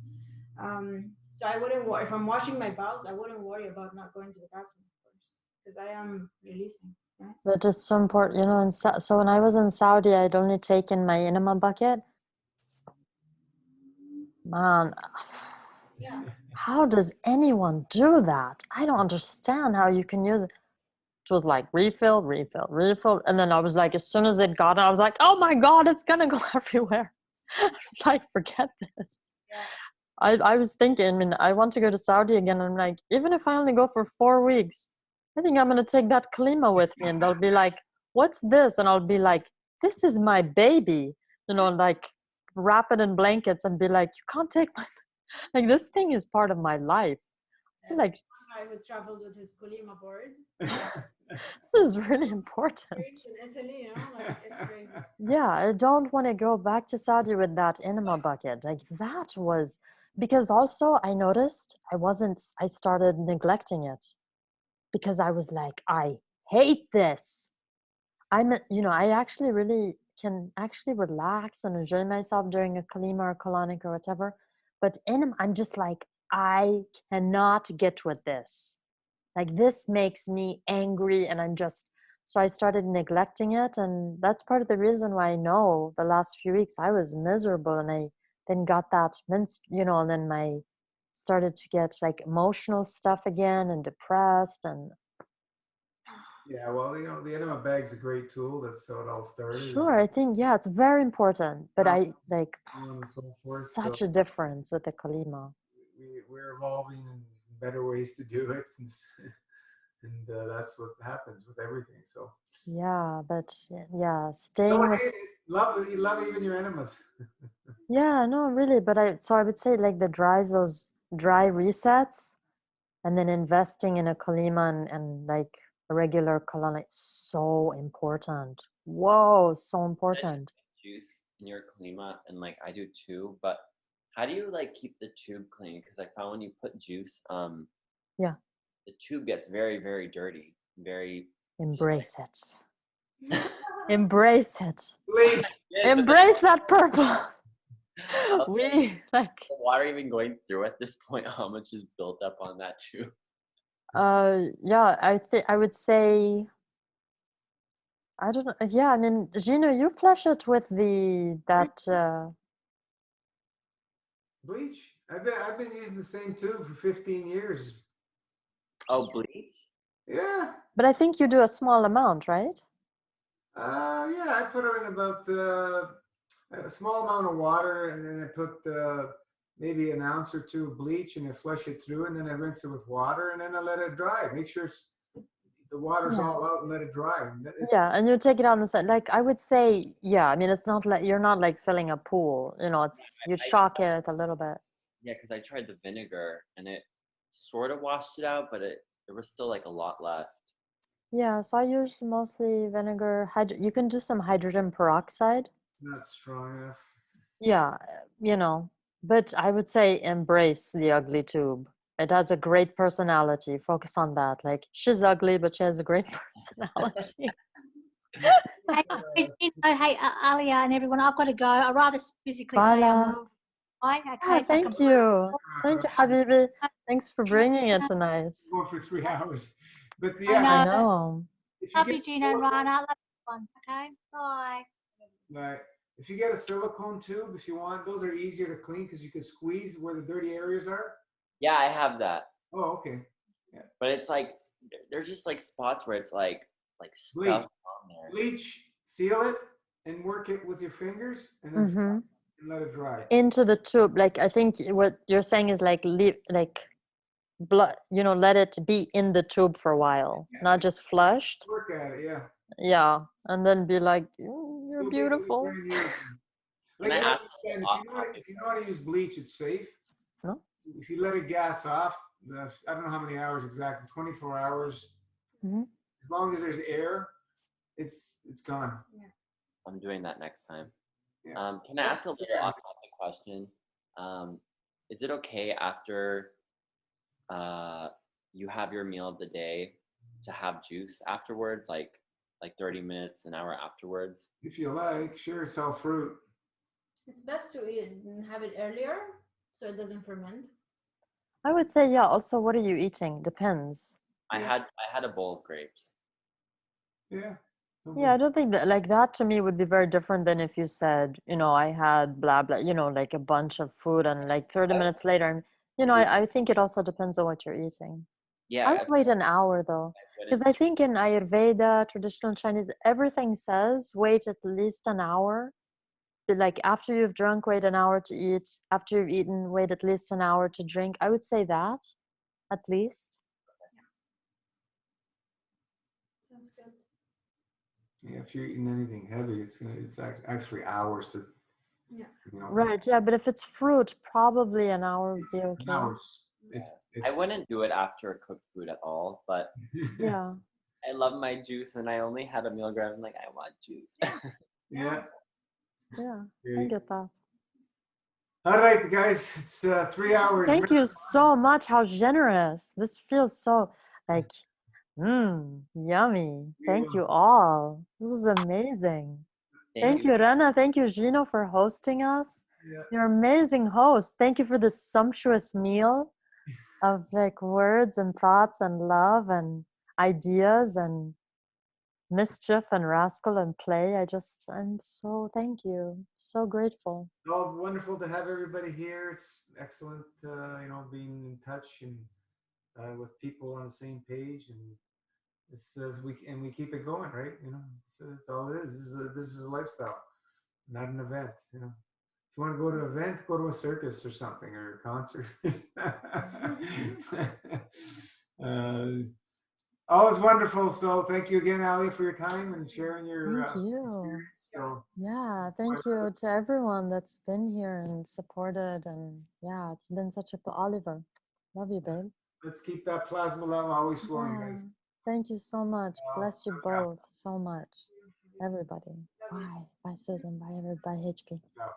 So I wouldn't worry if I'm washing my bowels. I wouldn't worry about not going to the bathroom, of course, because I am releasing. Right? But it's so important, and so when I was in Saudi, I'd only taken my enema bucket. Man, Yeah. how does anyone do that? I don't understand how you can use it. It was like refill, refill, refill. And then I was like, as soon as it got, I was like, oh my God, it's going to go everywhere. I was like, forget this. Yeah. I was thinking, I mean, I want to go to Saudi again. I'm like, even if I only go for 4 weeks, I think I'm going to take that kalima with me. And they'll be like, what's this? And I'll be like, this is my baby. Like wrap it in blankets and be like, you can't take my, like this thing is part of my life. I feel like one guy who traveled with his kolima board. this is really important. In Italy, like it's crazy. Yeah, I don't want to go back to Saudi with that enema bucket. Like that was, because also I noticed I started neglecting it because I was like, I hate this. I actually really can actually relax and enjoy myself during a kalima or colonic or whatever. But I'm just like, I cannot get with this. Like this makes me angry, and so I started neglecting it. And that's part of the reason why I know the last few weeks I was miserable, and I then got that, and then started to get like emotional stuff again and depressed. And Yeah, well, the enema bag's a great tool. That's how it all started. sure, I think, yeah, it's very important. But I like and so forth. such So a difference with the kalima. we're evolving in better ways to do it, and that's what happens with everything. So Yeah, but yeah, staying with love even your enemas. Yeah, no, really. But I would say like those dry resets, and then investing in a Kalima and like a regular colon, it's so important. Whoa, so important. Juice in your klima, and like I do too, but how do you like keep the tube clean? Because I found when you put juice, Yeah, the tube gets very, very dirty. Very embrace it. Embrace it. Bleach. Embrace that purple. How's We like the water even going through at this point? How much is built up on that tube? yeah, I would say I don't know. Yeah, I mean, Gino, you flush it with that Bleach. I've been using the same tube for 15 years. Oh, bleach? Yeah. but I think you do a small amount, right? Yeah, I put in about a small amount of water, and then I put maybe an ounce or two of bleach, and I flush it through, and then I rinse it with water, and then I let it dry. Make sure the water's Yeah. all out, and let it dry. Yeah, and you take it on the side. Like I would say, yeah. I mean, it's not like you're not like filling a pool. You know, it's you shock it a little bit. Yeah, because I tried the vinegar, and it sort of washed it out, but there was still like a lot left. Yeah, so I use mostly vinegar. You can do some hydrogen peroxide. Not strong enough. Yeah, you know, but I would say embrace the ugly tube. It has a great personality. Focus on that. Like she's ugly, but she has a great personality. Hey, Alia and everyone, I've got to go. I'd rather physically say Bala. I'm moving. Bye. Okay, Yeah, so I thank can- you. Thank you, Habibi. Thanks for bringing it tonight. Going for 3 hours, but I yeah. I know. know. If you Love get you, Gina and Ryan. I love everyone. Okay, bye. Right. If you get a silicone tube, if you want, those are easier to clean because you can squeeze where the dirty areas are. Yeah, I have that. Oh, okay. Yeah. But it's like there's just like spots where it's like Bleach. stuff on there. Bleach, seal it, and work it with your fingers, and then and let it dry. Into the tube. Like I think what you're saying is like leave blood. You know, let it be in the tube for a while, not just flushed. Work at it, yeah. Yeah, and then be like, you're beautiful. Like if you know how to use bleach, it's safe. No? If you let it gas off, I don't know how many hours exactly, 24 hours. As long as there's air, it's gone. Yeah. I'm doing that next time. Yeah. Can I ask a little off-topic question? Is it okay after you have your meal of the day to have juice afterwards, like 30 minutes, an hour afterwards? If you like, sure, it's all fruit. It's best to eat and have it earlier so it doesn't ferment. I would say, yeah. Also, what are you eating? Depends. I had a bowl of grapes. Yeah. Yeah, I don't think that like that to me would be very different than if you said, you know, I had blah blah, you know, like a bunch of food and like 30 minutes later, and you know, I think it also depends on what you're eating. Yeah. I would wait an hour though, because I think in Ayurveda, traditional Chinese, everything says wait at least an hour. Like after you've drunk, wait an hour to eat. After you've eaten, wait at least an hour to drink. I would say that, at least. Sounds good. Yeah, if you're eating anything heavy, it's actually hours to. Yeah. You know, Right. Yeah, but if it's fruit, probably an hour would be okay. Hours. I wouldn't do it after cooked food at all, but yeah. I love my juice, and I only had a milligram. I'm like, I want juice. Yeah. Yeah, I get that. All right, guys, it's 3 hours. Thank you so much. How generous. This feels so like, yummy. Thank you all. This was amazing. Thank you, Rana. Thank you, Gino, for hosting us. Yeah. You're an amazing host. Thank you for this sumptuous meal of like words and thoughts and love and ideas and mischief and rascal and play. I'm so thank you. So grateful. Oh, wonderful to have everybody here. It's excellent, you know, being in touch and with people on the same page, and it's we keep it going, right? You know, it's all it is. This is a lifestyle, not an event. You know, if you want to go to an event, go to a circus or something or a concert. Oh, it's wonderful. So thank you again, Alia, for your time and sharing your Thank you. experience. So Yeah, thank you to everyone that's been here and supported. And yeah, it's been such a Oliver. Love you, babe. let's keep that plasma love always flowing, Yeah. guys. Thank you so much. Bless you both so much. Everybody. Bye. Bye, Susan. Bye, everybody. HP. Ciao.